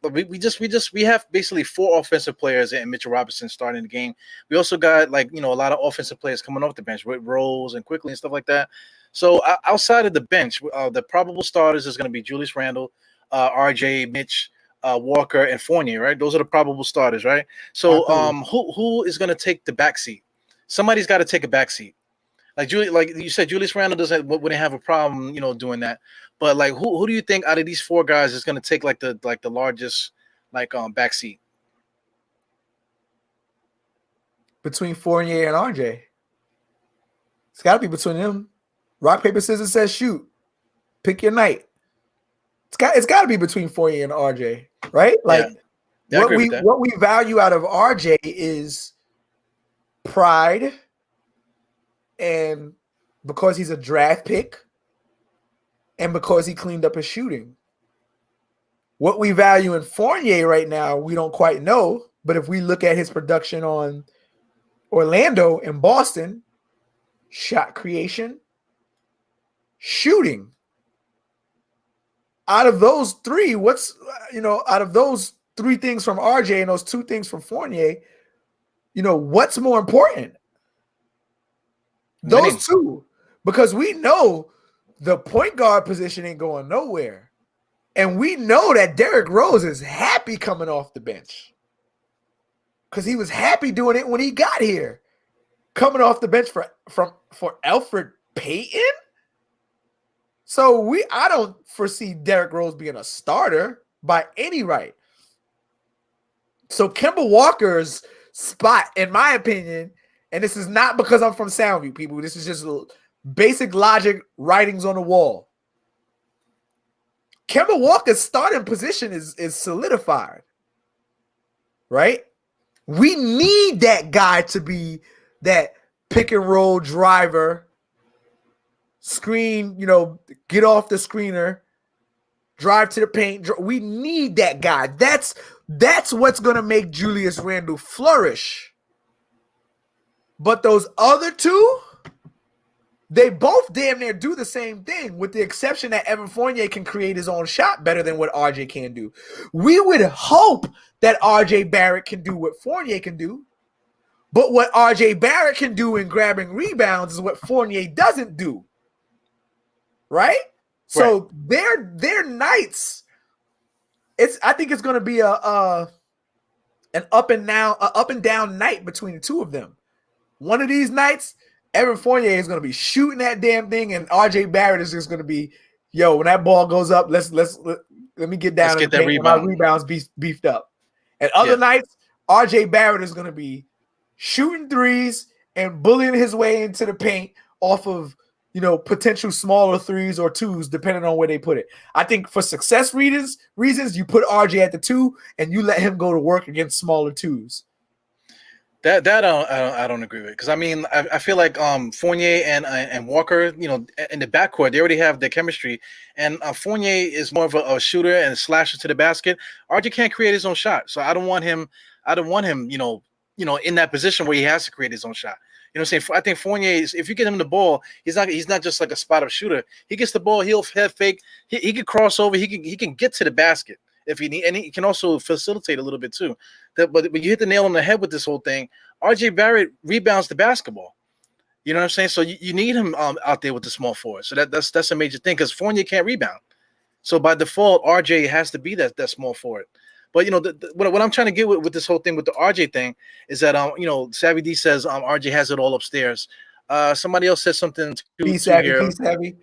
[SPEAKER 1] we have basically 4 offensive players and Mitchell Robinson starting the game. We also got a lot of offensive players coming off the bench with Rose and Quickly and stuff like that. So outside of the bench, the probable starters is going to be Julius Randle, RJ, Mitch, Walker, and Fournier, right? Those are the probable starters, right? So who is going to take the backseat? Somebody's got to take a backseat. Like you said, Julius Randle wouldn't have a problem, doing that. But who do you think out of these 4 guys is going to take the largest backseat?
[SPEAKER 2] Between Fournier and RJ. It's got to be between them. Rock, paper, scissors says shoot. Pick your night. It's got to be between Fournier and RJ, right? What we value out of RJ is pride, and because he's a draft pick, and because he cleaned up his shooting. What we value in Fournier right now, we don't quite know, but if we look at his production on Orlando and Boston, shot creation, shooting. Out of those 3, 3 things from RJ and those 2 things from Fournier, what's more important?
[SPEAKER 1] Winning.
[SPEAKER 2] Those 2. Because we know the point guard position ain't going nowhere. And we know that Derrick Rose is happy coming off the bench. Because he was happy doing it when he got here. Coming off the bench for Elfrid Payton? So I don't foresee Derrick Rose being a starter by any right. So Kimbo Walker's spot, in my opinion, and this is not because I'm from Soundview, people. This is just basic logic, writings on the wall. Kimbo Walker's starting position is solidified, right? We need that guy to be that pick and roll driver, screen, get off the screener, drive to the paint. We need that guy. That's what's going to make Julius Randle flourish. But those other 2, they both damn near do the same thing, with the exception that Evan Fournier can create his own shot better than what RJ can do. We would hope that RJ Barrett can do what Fournier can do, but what RJ Barrett can do in grabbing rebounds is what Fournier doesn't do. Right? So their nights, I think it's going to be an up and down night between the 2 of them. One of these nights, Evan Fournier is going to be shooting that damn thing, and RJ Barrett is just going to be, when that ball goes up, let me get down and get my rebounds beefed up. And other nights, RJ Barrett is going to be shooting threes and bullying his way into the paint off of potential smaller 3s or 2s, depending on where they put it. I think for success reasons, you put RJ at the 2 and you let him go to work against smaller 2s.
[SPEAKER 1] That I don't agree with, because I feel like Fournier and Walker, in the backcourt, they already have their chemistry, and Fournier is more of a shooter and a slasher to the basket. RJ can't create his own shot, so I don't want him, in that position where he has to create his own shot. You know what I'm saying? I think Fournier, if you get him the ball, he's not just like a spot-up shooter. He gets the ball, he'll head fake, he can cross over, he can get to the basket if he need, and he can also facilitate a little bit too. But you hit the nail on the head with this whole thing. RJ Barrett rebounds the basketball. You know what I'm saying? So you need him out there with the small forward. So that's a major thing, because Fournier can't rebound. So by default, RJ has to be that small forward. But what I'm trying to get with this whole thing with the RJ thing is that Savvy D says RJ has it all upstairs. Somebody else says something too here.
[SPEAKER 2] Peace Savvy.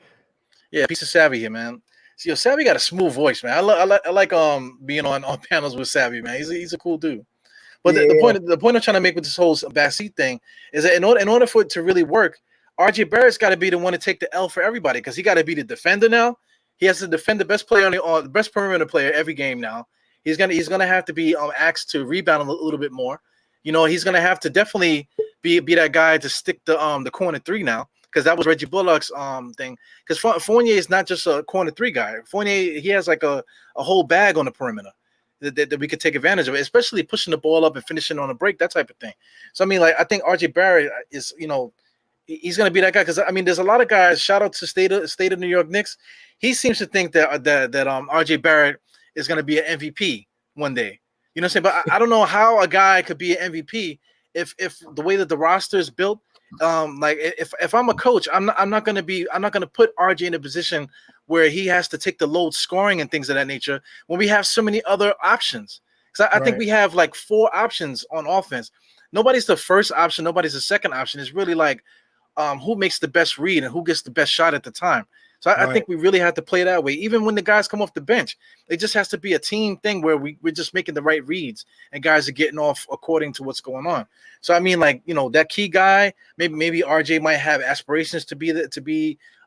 [SPEAKER 1] Yeah, piece of Savvy here, man. See, Savvy got a smooth voice, man. I like being on panels with Savvy, man. He's a cool dude. But the point I'm trying to make with this whole backseat thing is that in order for it to really work, RJ Barrett's got to be the one to take the L for everybody, because he got to be the defender now. He has to defend the best player the best perimeter player every game now. He's gonna have to be asked to rebound a little bit more. He's gonna have to definitely be that guy to stick the corner 3 now, because that was Reggie Bullock's thing. Because Fournier is not just a corner 3 guy. Fournier, he has like a whole bag on the perimeter that we could take advantage of, especially pushing the ball up and finishing on a break, that type of thing. So I think RJ Barrett is he's gonna be that guy, because there's a lot of guys. Shout out to state of New York Knicks. He seems to think that RJ Barrett is going to be an MVP one day. You know what I'm saying? But I don't know how a guy could be an MVP if the way that the roster is built. If I'm a coach, I'm not going to put RJ in a position where he has to take the load scoring and things of that nature when we have so many other options. Because I think we have like 4 options on offense. Nobody's the first option. Nobody's the second option. It's really like who makes the best read and who gets the best shot at the time. So I think we really have to play that way. Even when the guys come off the bench, it just has to be a team thing where we're just making the right reads and guys are getting off according to what's going on. So that key guy, maybe RJ might have aspirations to be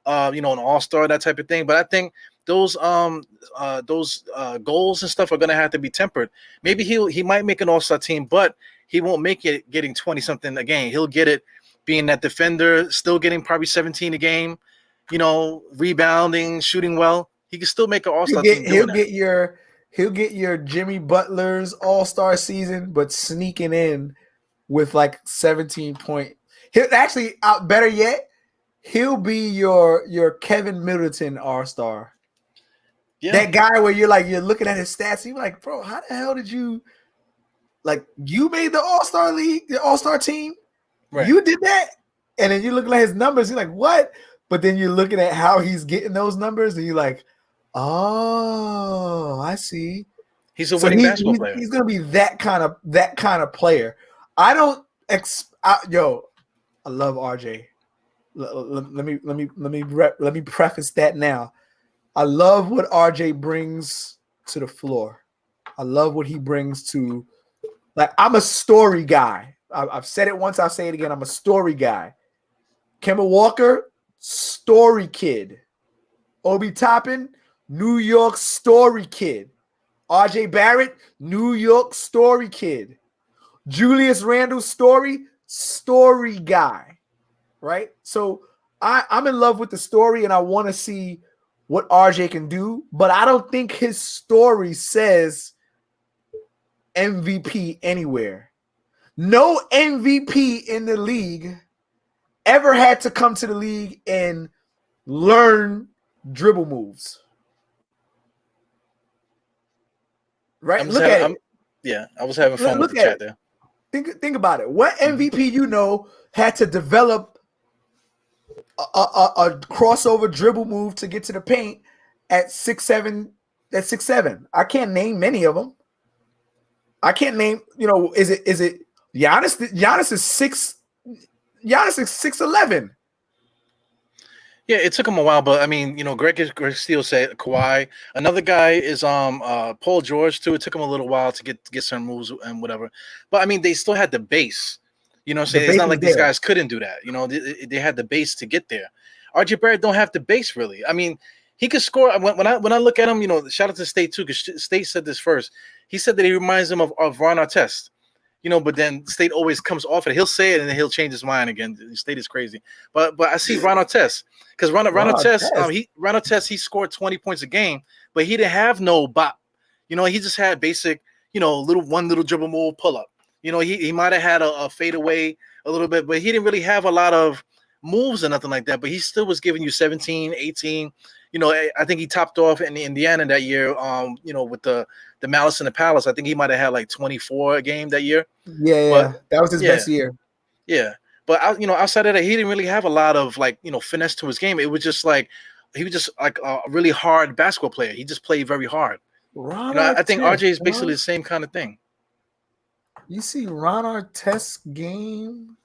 [SPEAKER 1] an all-star, that type of thing. But I think those goals and stuff are gonna have to be tempered. Maybe he might make an all-star team, but he won't make it getting 20-something a game. He'll get it being that defender, still getting probably 17 a game. Rebounding, shooting well. He can still make an all-star team. He'll
[SPEAKER 2] get your Jimmy Butler's all-star season, but sneaking in with like 17 points. He'll actually better yet, he'll be your Kevin Middleton all-star.
[SPEAKER 1] Yeah.
[SPEAKER 2] That guy where you're looking at his stats, and you're like, bro, how the hell did you you made the All-Star league, the All-Star team? Right. You did that? And then you're looking at his numbers, you're like, what? But then you're looking at how he's getting those numbers, and you're like, oh, I see.
[SPEAKER 1] He's a winning basketball player.
[SPEAKER 2] He's gonna be that kind of player. I don't I love RJ. Let me preface that now. I love what RJ brings to the floor. I love what he brings to, I'm a story guy. I've said it once, I'll say it again. I'm a story guy. Kimbo Walker, story kid. Obi Toppin, New York story kid. RJ Barrett, New York story kid. Julius Randle story guy. Right? So I'm in love with the story, and I want to see what RJ can do, but I don't think his story says MVP anywhere. No MVP in the league ever had to come to the league and learn dribble moves. Right? Look at it.
[SPEAKER 1] Yeah, I was having fun with the chat there.
[SPEAKER 2] Think about it. What MVP had to develop a crossover dribble move to get to the paint at 6'7"? At 6'7"? I can't name many of them. I can't name. Is it Giannis? Giannis is 6'11".
[SPEAKER 1] Yeah, it took him a while, but I mean, Greg Steele said Kawhi. Another guy is Paul George too. It took him a little while to get some moves and whatever, but I mean, they still had the base. It's not like these guys couldn't do that. They had the base to get there. RJ Barrett don't have the base really. I mean, he could score. When I look at him, shout out to State too, because State said this first. He said that he reminds him of Ron Artest. But then State always comes off it. He'll say it and then he'll change his mind again. State is crazy. But I see Ron Artest, because Ron Artest, he scored 20 points a game, but he didn't have no bop. He just had basic, little dribble move, pull up. He might have had a fadeaway a little bit, but he didn't really have a lot of moves or nothing like that. But he still was giving you 17, 18. I think he topped off in Indiana that year, with the Malice in the Palace. I think he might have had like 24 a game that year.
[SPEAKER 2] Yeah. That was his best year.
[SPEAKER 1] Yeah. But, outside of that, he didn't really have a lot of finesse to his game. It was just he was just like a really hard basketball player. He just played very hard. I think RJ is basically the same kind of thing.
[SPEAKER 2] You see Ron Artest's game?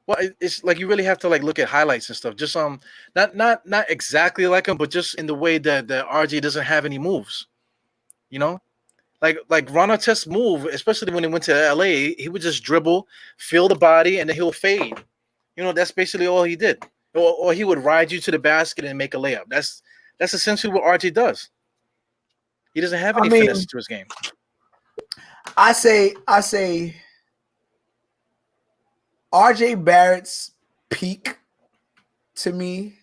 [SPEAKER 1] Well, it's like you really have to look at highlights and stuff. Just not exactly like him, but just in the way that RJ doesn't have any moves. Like Ron Artest's move, especially when he went to LA, he would just dribble, feel the body, and then he'll fade. That's basically all he did. Or he would ride you to the basket and make a layup. That's essentially what RJ does. He doesn't have any finesse to his game.
[SPEAKER 2] I say RJ Barrett's peak to me.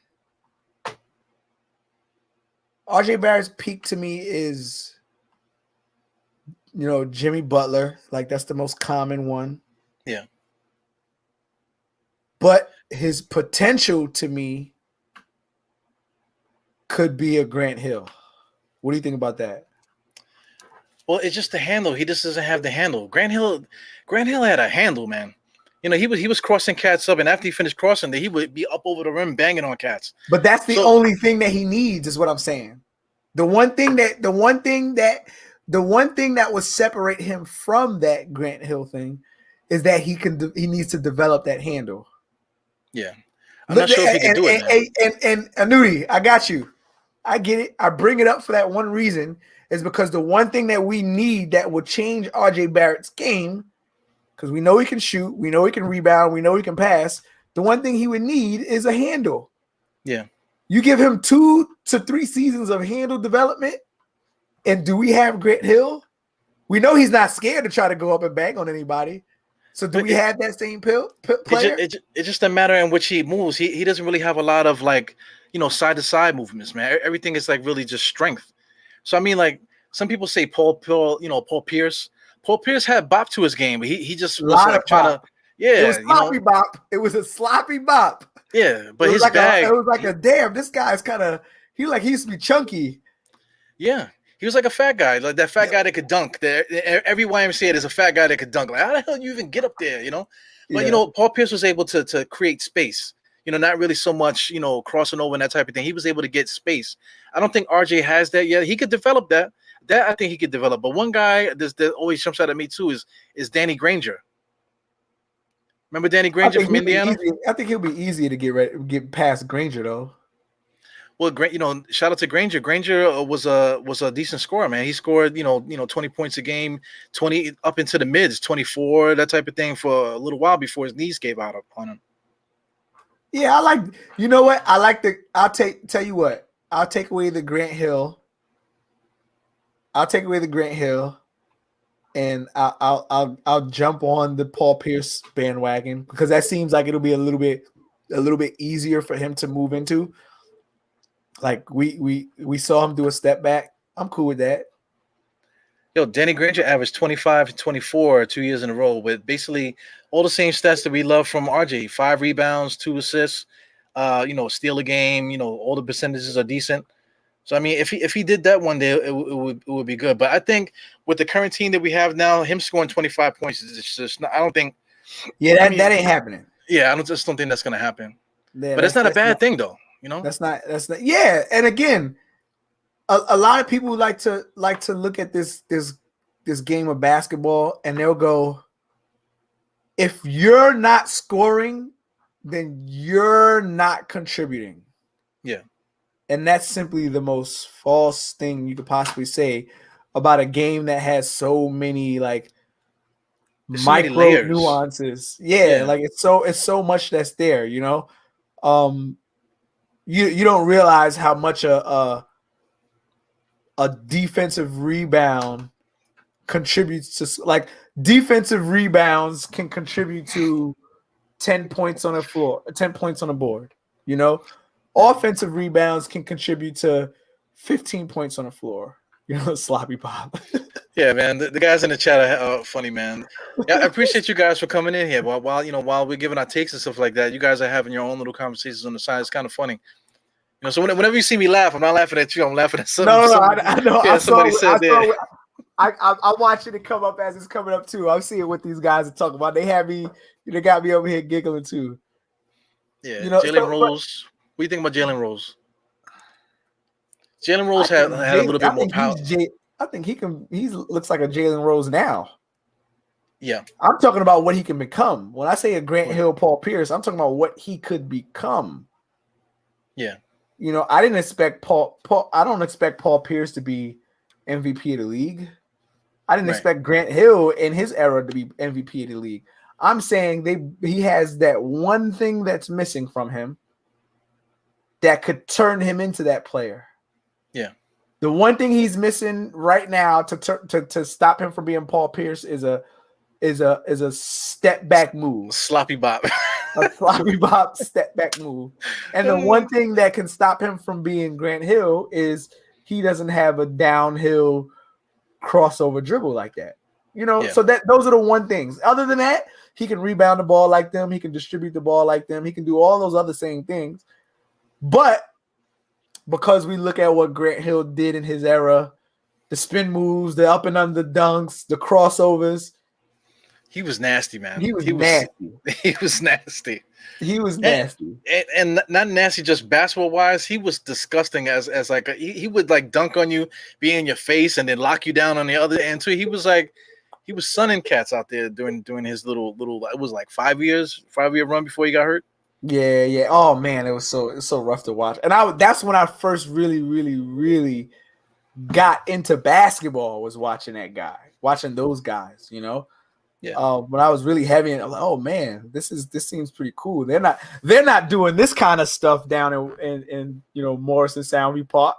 [SPEAKER 2] RJ Barrett's peak to me is, Jimmy Butler. That's the most common one.
[SPEAKER 1] Yeah.
[SPEAKER 2] But his potential to me could be a Grant Hill. What do you think about that?
[SPEAKER 1] Well, it's just the handle. He just doesn't have the handle. Grant Hill had a handle, man. He was crossing cats up, and after he finished crossing, he would be up over the rim banging on cats.
[SPEAKER 2] But that's the only thing that he needs, is what I'm saying. The one thing that would separate him from that Grant Hill thing is that he needs to develop that handle.
[SPEAKER 1] Yeah, I'm not sure if he can do it.
[SPEAKER 2] And Anudi, I got you. I get it. I bring it up for that one reason. Is because the one thing that we need that will change RJ Barrett's game, because we know he can shoot, we know he can rebound, we know he can pass. The one thing he would need is a handle.
[SPEAKER 1] Yeah.
[SPEAKER 2] You give him 2 to 3 seasons of handle development, and do we have Grant Hill? We know he's not scared to try to go up and bang on anybody. So do we have that same player?
[SPEAKER 1] It's just a matter in which he moves. He doesn't really have a lot of side to side movements, man. Everything is really just strength. So I mean, some people say Paul Pierce. Paul Pierce had bop to his game, but he just was trying to. Yeah,
[SPEAKER 2] it was sloppy bop. It was a sloppy bop.
[SPEAKER 1] Yeah, but his bag.
[SPEAKER 2] It was like a damn. This guy's kind of he used to be chunky.
[SPEAKER 1] Yeah. He was like a fat guy, like that fat guy that could dunk. Every YMCA, there's a fat guy that could dunk. Like, how the hell do you even get up there, you know? But, Paul Pierce was able to create space. Not really so much, crossing over and that type of thing. He was able to get space. I don't think RJ has that yet. He could develop that. That I think he could develop. But one guy that always jumps out at me too is Danny Granger. Remember Danny Granger from Indiana?
[SPEAKER 2] I think he'll be easier to get past Granger though.
[SPEAKER 1] Well, shout out to Granger. Granger was a decent scorer, man. He scored, 20 points a game, 20 up into the mids, 24, that type of thing for a little while before his knees gave out on him.
[SPEAKER 2] Yeah, tell you what, I'll take away the Grant Hill. And I'll jump on the Paul Pierce bandwagon because that seems like it'll be a little bit easier for him to move into. Like we saw him do a step back. I'm cool with that.
[SPEAKER 1] Yo, Danny Granger averaged 25 and 24 2 years in a row with basically all the same stats that we love from RJ. 5 rebounds, 2 assists, steal a game, all the percentages are decent. So I mean, if he did that one day, it would be good. But I think with the current team that we have now, him scoring 25 points is just not, I don't think.
[SPEAKER 2] Yeah, that ain't happening.
[SPEAKER 1] Yeah, I just don't think that's gonna happen. Yeah, but it's not a bad thing though.
[SPEAKER 2] That's not. Yeah, and again, a lot of people like to look at this game of basketball and they'll go, if you're not scoring, then you're not contributing.
[SPEAKER 1] Yeah.
[SPEAKER 2] And that's simply the most false thing you could possibly say about a game that has so many micro nuances. Yeah, like it's so much that's there, You don't realize how much a defensive rebound contributes to defensive rebounds can contribute to 10 points on a floor, 10 points on a board, Offensive rebounds can contribute to 15 points on the floor, sloppy pop.
[SPEAKER 1] Yeah, man. The guys in the chat are funny, man. Yeah, I appreciate you guys for coming in here. While we're giving our takes and stuff like that, you guys are having your own little conversations on the side. It's kind of funny. So whenever you see me laugh, I'm not laughing at you. I'm laughing at something.
[SPEAKER 2] No, I know.
[SPEAKER 1] Yeah, somebody said there.
[SPEAKER 2] I'm watching it come up as it's coming up too. I'm seeing what these guys are talking about. They got me over here giggling too.
[SPEAKER 1] Yeah, Jalen Rose. What do you think about Jalen Rose? Jalen Rose had a little bit more power.
[SPEAKER 2] I think he looks like a Jalen Rose now.
[SPEAKER 1] Yeah.
[SPEAKER 2] I'm talking about what he can become. When I say a Grant Hill, Paul Pierce, I'm talking about what he could become.
[SPEAKER 1] Yeah.
[SPEAKER 2] I didn't expect I don't expect Paul Pierce to be MVP of the league. I didn't expect Grant Hill in his era to be MVP of the league. I'm saying he has that one thing that's missing from him that could turn him into that player.
[SPEAKER 1] Yeah.
[SPEAKER 2] The one thing he's missing right now to stop him from being Paul Pierce is a step back move.
[SPEAKER 1] Sloppy bop.
[SPEAKER 2] A sloppy bop step back move. And the one thing that can stop him from being Grant Hill is he doesn't have a downhill crossover dribble like that. So those are the one things. Other than that, he can rebound the ball like them, he can distribute the ball like them, he can do all those other same things. But because we look at what Grant Hill did in his era, the spin moves, the up and under dunks, the crossovers.
[SPEAKER 1] He was nasty, man.
[SPEAKER 2] He was nasty.
[SPEAKER 1] He was nasty.
[SPEAKER 2] He was nasty.
[SPEAKER 1] And not nasty just basketball wise. He was disgusting as he would dunk on you, be in your face, and then lock you down on the other end too. He was sunning cats out there doing his little it was 5-year run before he got hurt.
[SPEAKER 2] Yeah. Oh man, it was so rough to watch. And that's when I first really, really, really got into basketball, was watching those guys,
[SPEAKER 1] Yeah.
[SPEAKER 2] When I was really heavy, and I'm like, oh man, this seems pretty cool. They're not doing this kind of stuff down in Morrison Soundby Park.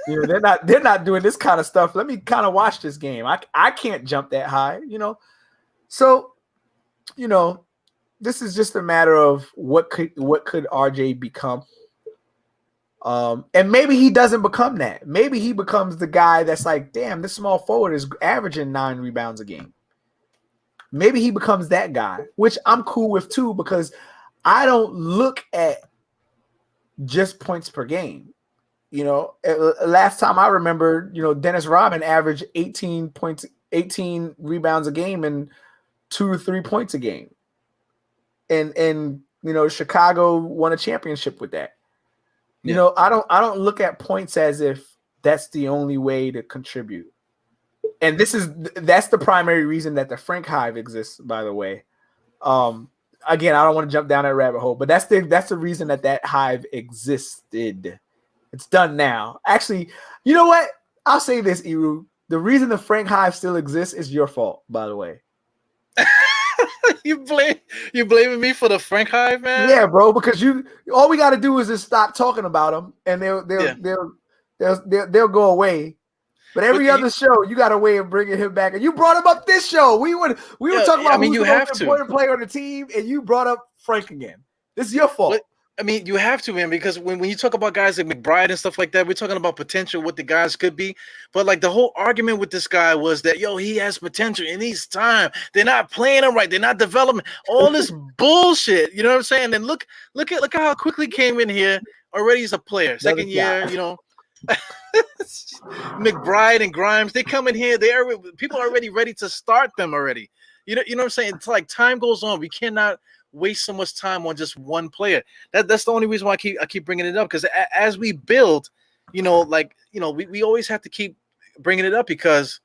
[SPEAKER 2] They're not doing this kind of stuff. Let me kind of watch this game. I can't jump that high, So, this is just a matter of what could RJ become. And maybe he doesn't become that. Maybe he becomes the guy that's like, damn, this small forward is averaging 9 rebounds a game. Maybe he becomes that guy, which I'm cool with too, because I don't look at just points per game. last time I remember, Dennis Rodman averaged 18 points, 18 rebounds a game, and 2 or 3 points a game. And Chicago won a championship with that.
[SPEAKER 1] Yeah.
[SPEAKER 2] I don't look at points as if that's the only way to contribute. And that's the primary reason that the Frank Hive exists, by the way. Again, I don't want to jump down that rabbit hole, but that's the reason that hive existed. It's done now. Actually, you know what? I'll say this, Eru. The reason the Frank Hive still exists is your fault, by the way.
[SPEAKER 1] You blaming me for the Frank Hive, man?
[SPEAKER 2] Yeah, bro. Because all we got to do is just stop talking about them, and they'll go away. But every other show, you got a way of bringing him back, and you brought him up this show. We were talking about who's the most important player on the team, and you brought up Frank again. This is your fault.
[SPEAKER 1] But, I mean, you have to, man, because when you talk about guys like McBride and stuff like that, we're talking about potential, what the guys could be. But like the whole argument with this guy was that, he has potential, he needs time. They're not playing him right. They're not developing all this bullshit. You know what I'm saying? And look how quickly he came in here. Already he's a player. Second year, McBride and Grimes, they come in here. People are already ready to start them already. You know what I'm saying? It's like time goes on. We cannot waste so much time on just one player. That's the only reason why I keep bringing it up, because as we build, we always have to keep bringing it up, because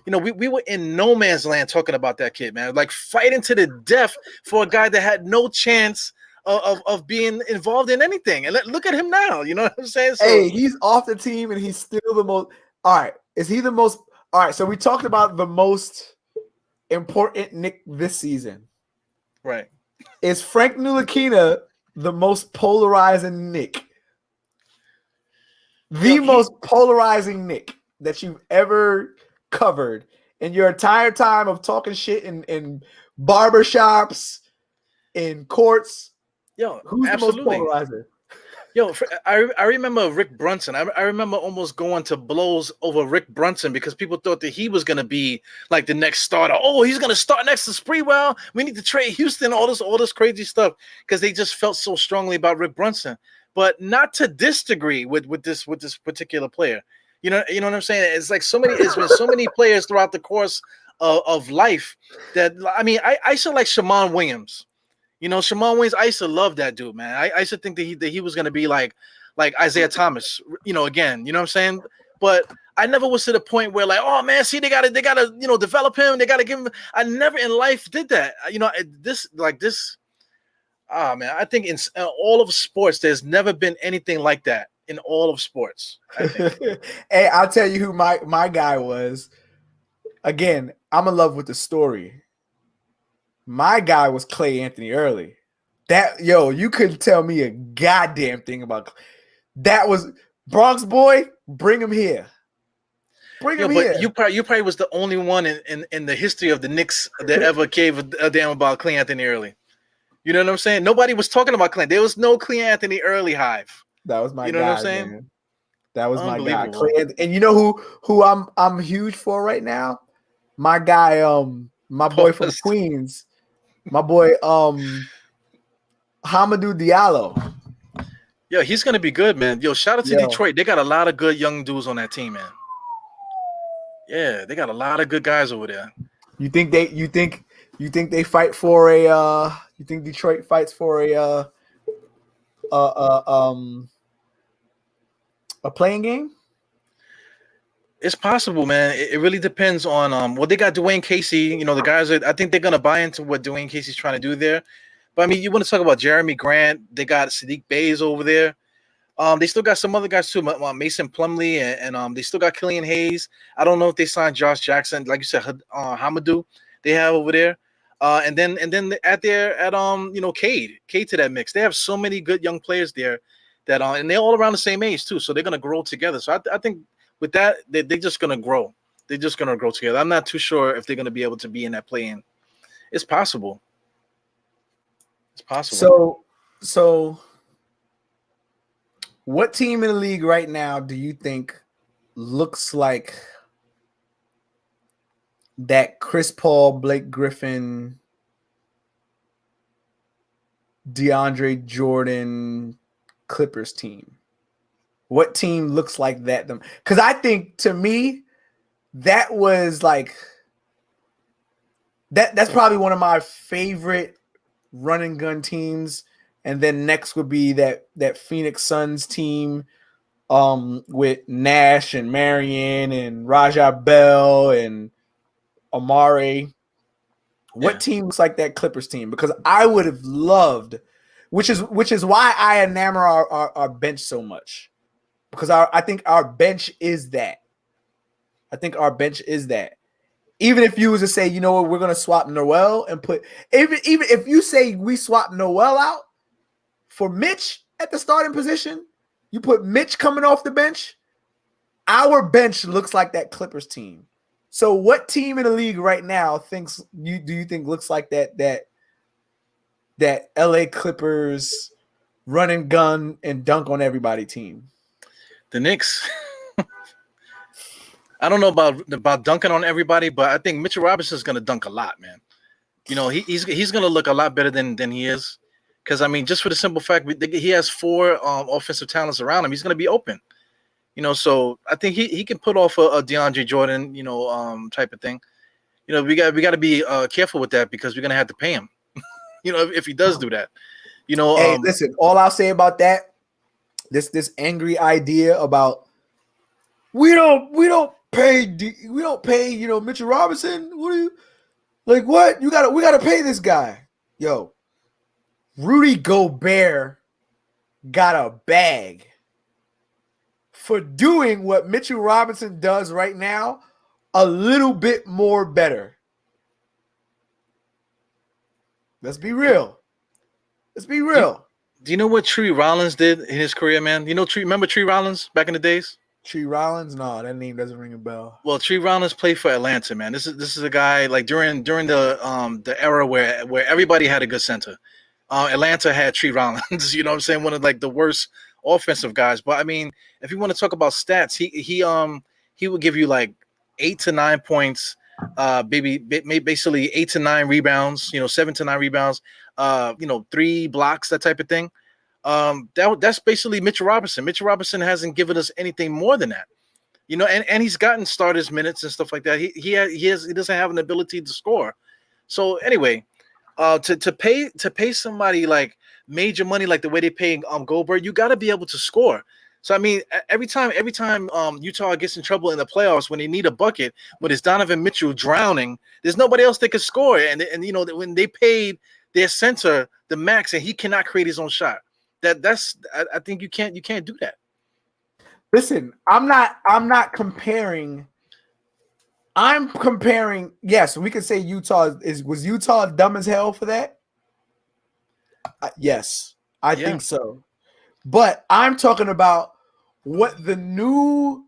[SPEAKER 1] we were in no man's land talking about that kid, man. Like fighting to the death for a guy that had no chance of being involved in anything. And look at him now. You know what I'm saying? So,
[SPEAKER 2] hey, he's off the team and he's still the most. All right. Is he the most? All right. So we talked about the most important Knick this season.
[SPEAKER 1] Right.
[SPEAKER 2] Is Frank Ntilikina the most polarizing Knick? The most polarizing Knick that you've ever covered in your entire time of talking shit in barbershops, in courts? Who's
[SPEAKER 1] absolutely.
[SPEAKER 2] the most polarizer?
[SPEAKER 1] I remember Rick Brunson. I remember almost going to blows over Rick Brunson because people thought that he was going to be like the next starter. Oh, he's going to start next to Sprewell. We need to trade Houston, all this crazy stuff, because they just felt so strongly about Rick Brunson. But not to this degree with this particular player. You know what I'm saying? It's like it's been so many players throughout the course of life that, I mean, I used to like Shammond Williams. Shammond Williams, I used to love that dude, man. I used to think that he was going to be like Isaiah Thomas, again, you know what I'm saying? But I never was to the point where like, oh man, see, they gotta, develop him. They gotta give him. I never in life did that. Man, I think in all of sports, there's never been anything like that in all of sports. I think.
[SPEAKER 2] Hey, I'll tell you who my guy was. Again, I'm in love with the story. My guy was Clay Anthony Early. You couldn't tell me a goddamn thing about that. Was Bronx boy, bring him here. Bring him here.
[SPEAKER 1] You probably was the only one in the history of the Knicks that ever gave a damn about Clay Anthony Early. You know what I'm saying? Nobody was talking about Clay. There was no Clay Anthony Early hive.
[SPEAKER 2] That was my guy.
[SPEAKER 1] You know what I'm saying?
[SPEAKER 2] Man. That was my guy. And you know who I'm huge for right now? My guy, my boy from Queens. My boy, Hamidou Diallo.
[SPEAKER 1] Yo, he's gonna be good, man. Yo, shout out to Detroit. They got a lot of good young dudes on that team, man. Yeah, they got a lot of good guys over there.
[SPEAKER 2] You think they fight for a? You think Detroit fights for a playing game?
[SPEAKER 1] It's possible, man. It really depends on they got Dwayne Casey. The guys I think they're gonna buy into what Dwayne Casey's trying to do there. But I mean, you want to talk about Jeremy Grant? They got Sadiq Bays over there. They still got some other guys too, Mason Plumlee, and they still got Killian Hayes. I don't know if they signed Josh Jackson, like you said, Hamidou. They have over there, and then Cade to that mix. They have so many good young players there that and they're all around the same age too, so they're gonna grow together. So I think. With that, they're just going to grow. They're just going to grow together. I'm not too sure if they're going to be able to be in that play-in. It's possible. It's possible.
[SPEAKER 2] So what team in the league right now do you think looks like that Chris Paul, Blake Griffin, DeAndre Jordan Clippers team? What team looks like that? Because I think, to me, that was like that's probably one of my favorite run and gun teams. And then next would be that Phoenix Suns team with Nash and Marion and Raja Bell and Amare. What team looks like that Clippers team? Because I would have loved, which is why I enamor our bench so much. Because I think our bench is that. Even if you was to say, you know what, we're gonna swap Noel and put even if you say we swap Noel out for Mitch at the starting position, you put Mitch coming off the bench, our bench looks like that Clippers team. So what team in the league right now do you think looks like that LA Clippers run and gun and dunk on everybody team?
[SPEAKER 1] The Knicks. I don't know about dunking on everybody, but I think Mitchell Robinson's going to dunk a lot, man. You know, he's going to look a lot better than he is. Because, I mean, just for the simple fact, he has 4 offensive talents around him. He's going to be open. You know, so I think he can put off a DeAndre Jordan, you know, type of thing. You know, we got to be careful with that because we're going to have to pay him, you know, if he does do that. You know,
[SPEAKER 2] hey, listen, all I'll say about that, this angry idea about we don't pay, you know, Mitchell Robinson. What are you like? What we gotta pay this guy? Yo, Rudy Gobert got a bag for doing what Mitchell Robinson does right now, a little bit more better. Let's be real. Do
[SPEAKER 1] you know what Tree Rollins did in his career, man? You know, remember Tree Rollins back in the days?
[SPEAKER 2] Tree Rollins? No, that name doesn't ring a bell.
[SPEAKER 1] Well, Tree Rollins played for Atlanta, man. This is a guy like during the era where everybody had a good center. Atlanta had Tree Rollins, you know what I'm saying? One of like the worst offensive guys. But I mean, if you want to talk about stats, he would give you like 8 to 9 points, basically 8 to 9 rebounds, you know, 7 to 9 rebounds, you know, 3 blocks, that type of thing. That's basically Mitchell Robinson. Mitchell Robinson hasn't given us anything more than that, you know, and he's gotten starters minutes and stuff like that. He doesn't have an ability to score. So anyway, to pay somebody like major money like the way they pay Goldberg, you got to be able to score. So I mean, every time Utah gets in trouble in the playoffs when they need a bucket, when it's Donovan Mitchell drowning, there's nobody else that can score. And you know, when they paid their center the max and he cannot create his own shot, I think you can't do that.
[SPEAKER 2] Listen, I'm not comparing. I'm comparing. Yes, we could say was Utah dumb as hell for that? Yes, I think so. But I'm talking about what the new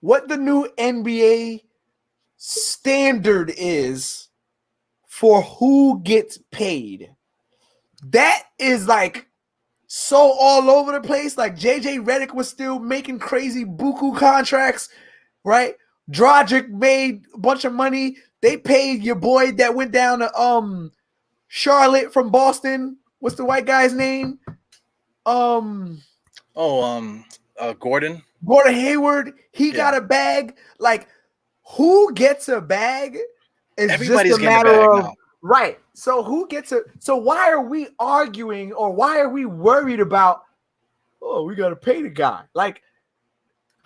[SPEAKER 2] NBA standard is for who gets paid. That is like so all over the place. Like JJ Redick was still making crazy buku contracts, right? Dragic made a bunch of money. They paid your boy that went down to Charlotte from Boston. What's the white guy's name?
[SPEAKER 1] Gordon
[SPEAKER 2] Hayward. He got a bag. Like, who gets a bag is
[SPEAKER 1] everybody's
[SPEAKER 2] just a matter
[SPEAKER 1] getting a bag
[SPEAKER 2] of
[SPEAKER 1] now.
[SPEAKER 2] Right. So who gets it? So why are we arguing or why are we worried about, oh, we got to pay the guy? Like,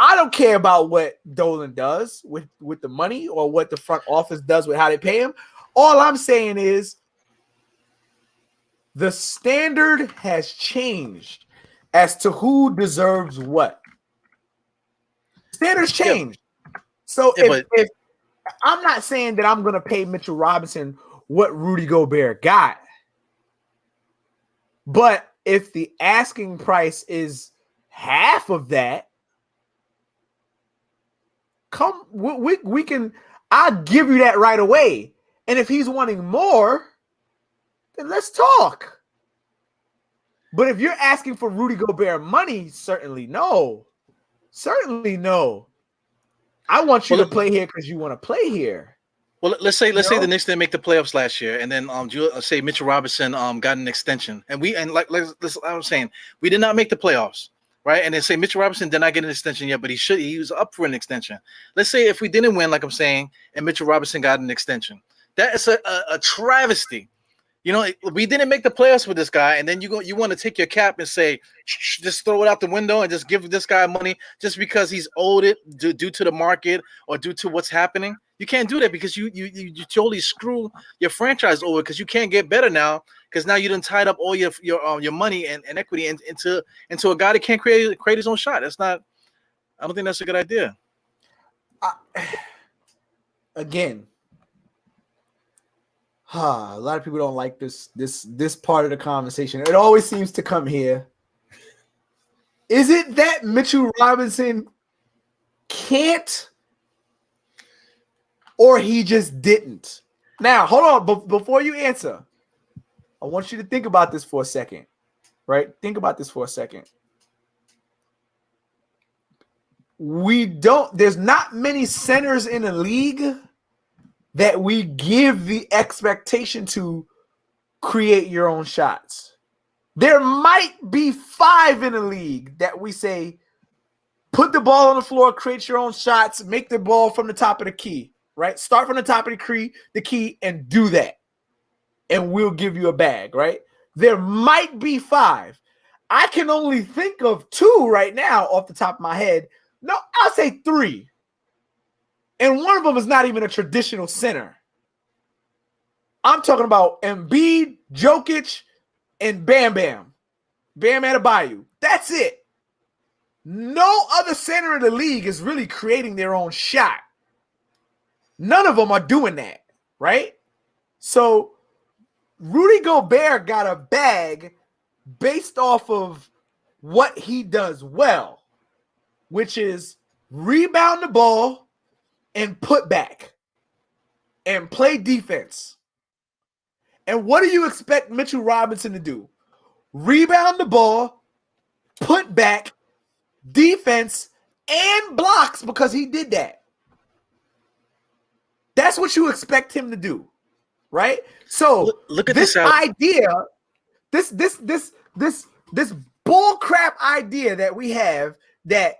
[SPEAKER 2] I don't care about what Dolan does with the money or what the front office does with how they pay him. All I'm saying is the standard has changed as to who deserves what. Standards changed. So if I'm not saying that I'm going to pay Mitchell Robinson what Rudy Gobert got, but if the asking price is half of that, we can. I'll give you that right away. And if he's wanting more, then let's talk. But if you're asking for Rudy Gobert money, certainly no. I want you to play here because you want to play here.
[SPEAKER 1] Well, let's say the Knicks didn't make the playoffs last year, and then say Mitchell Robinson got an extension, and I was saying we did not make the playoffs. right? And then say Mitchell Robinson did not get an extension yet, but he was up for an extension. Let's say if we didn't win, like I'm saying, and Mitchell Robinson got an extension, that is a travesty. You know, we didn't make the playoffs with this guy, and then you want to take your cap and say, just throw it out the window and just give this guy money just because he's owed it due to the market or due to what's happening. You can't do that because you totally screw your franchise over because you can't get better now because now you done tied up all your money and equity into a guy that can't create his own shot. That's not. I don't think that's a good idea.
[SPEAKER 2] Again. A lot of people don't like this part of the conversation. It always seems to come here. Is it that Mitchell Robinson can't, or he just didn't? Now, hold on. Before you answer, I want you to think about this for a second. Right? Think about this for a second. There's not many centers in the league that we give the expectation to create your own shots. There might be 5 in the league that we say, put the ball on the floor, create your own shots, make the ball from the top of the key, right? Start from the top of the key and do that. And we'll give you a bag, right? There might be 5. I can only think of 2 right now off the top of my head. No, I'll say 3. And one of them is not even a traditional center. I'm talking about Embiid, Jokic, and Bam Bam. Bam Adebayo. That's it. No other center in the league is really creating their own shot. None of them are doing that, right? So Rudy Gobert got a bag based off of what he does well, which is rebound the ball and put back and play defense. And what do you expect Mitchell Robinson to do? Rebound the ball, put back, defense, and blocks because he did that. That's what you expect him to do, right? So
[SPEAKER 1] look at
[SPEAKER 2] this idea, this bull crap idea that we have that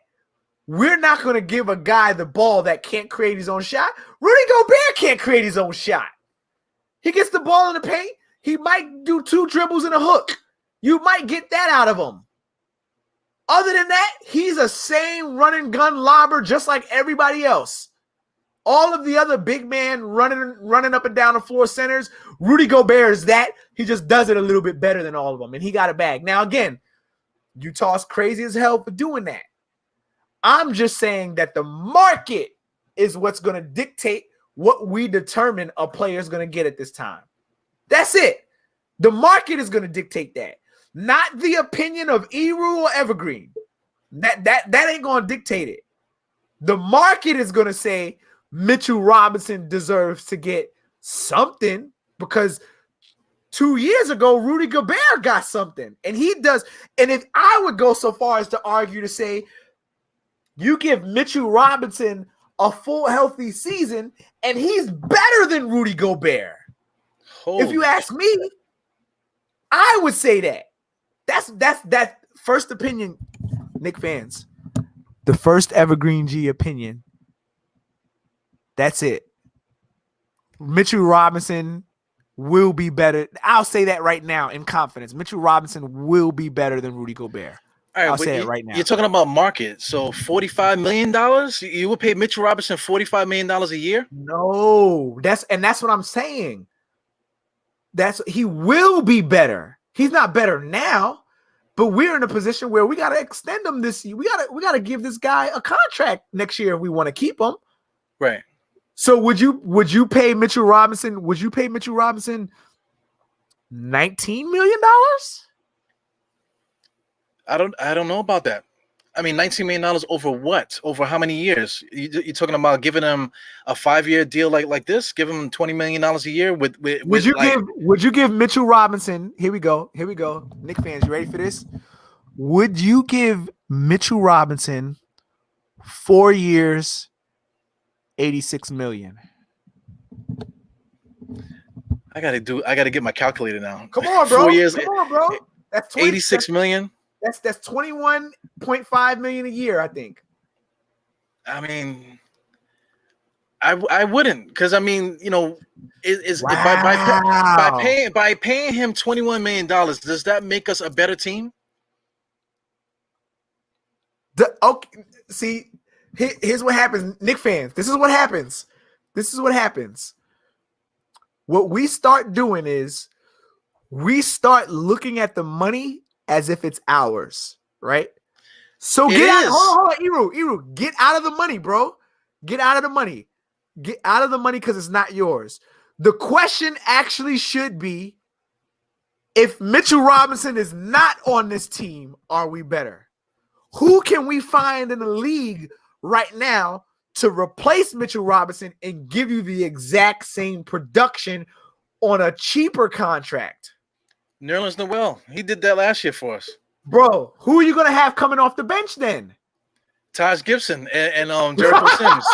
[SPEAKER 2] we're not going to give a guy the ball that can't create his own shot. Rudy Gobert can't create his own shot. He gets the ball in the paint. He might do 2 dribbles and a hook. You might get that out of him. Other than that, he's a same run and gun lobber just like everybody else. All of the other big man running up and down the floor centers, Rudy Gobert is that. He just does it a little bit better than all of them, and he got a bag. Now, again, Utah's crazy as hell for doing that. I'm just saying that the market is what's going to dictate what we determine a player is going to get at this time. That's it. The market is going to dictate that, not the opinion of Eru or Evergreen. That ain't going to dictate it. The market is going to say Mitchell Robinson deserves to get something because 2 years ago, Rudy Gobert got something, and he does. And if I would go so far as to argue to say, you give Mitchell Robinson a full healthy season, and he's better than Rudy Gobert. If you ask me, I would say that. That's first opinion, Knick fans. The first Evergreen G opinion. That's it. Mitchell Robinson will be better. I'll say that right now in confidence. Mitchell Robinson will be better than Rudy Gobert.
[SPEAKER 1] All right,
[SPEAKER 2] I'll say it right now.
[SPEAKER 1] You're talking about market. So $45 million? You would pay Mitchell Robinson $45 million a year?
[SPEAKER 2] No, that's what I'm saying. He will be better. He's not better now, but we're in a position where we got to extend him this year. We got to give this guy a contract next year if we want to keep him.
[SPEAKER 1] Right.
[SPEAKER 2] So would you pay Mitchell Robinson? Would you pay Mitchell Robinson $19 million?
[SPEAKER 1] I don't know about that. I mean, $19 million over what? Over how many years? You're talking about giving him a 5-year deal like this? Give him $20 million a year would
[SPEAKER 2] you give Mitchell Robinson? Here we go. Knick fans, you ready for this? Would you give Mitchell Robinson 4 years, $86 million?
[SPEAKER 1] I gotta get my calculator now.
[SPEAKER 2] Come on, bro.
[SPEAKER 1] 4 years,
[SPEAKER 2] Come on, bro. That's
[SPEAKER 1] 86 million.
[SPEAKER 2] That's $21.5 million a year, I think.
[SPEAKER 1] I mean, I wouldn't, because I mean, you know, by paying him $21 million, does that make us a better team?
[SPEAKER 2] Okay, see, here's what happens, Knick fans. This is what happens. What we start doing is we start looking at the money as if it's ours, right? So get out. Hold on, Eru, get out of the money, bro. Get out of the money. Get out of the money because it's not yours. The question actually should be, if Mitchell Robinson is not on this team, are we better? Who can we find in the league right now to replace Mitchell Robinson and give you the exact same production on a cheaper contract?
[SPEAKER 1] Nerlens Noel. He did that last year for us.
[SPEAKER 2] Bro, who are you going to have coming off the bench then?
[SPEAKER 1] Taj Gibson and Jericho Sims.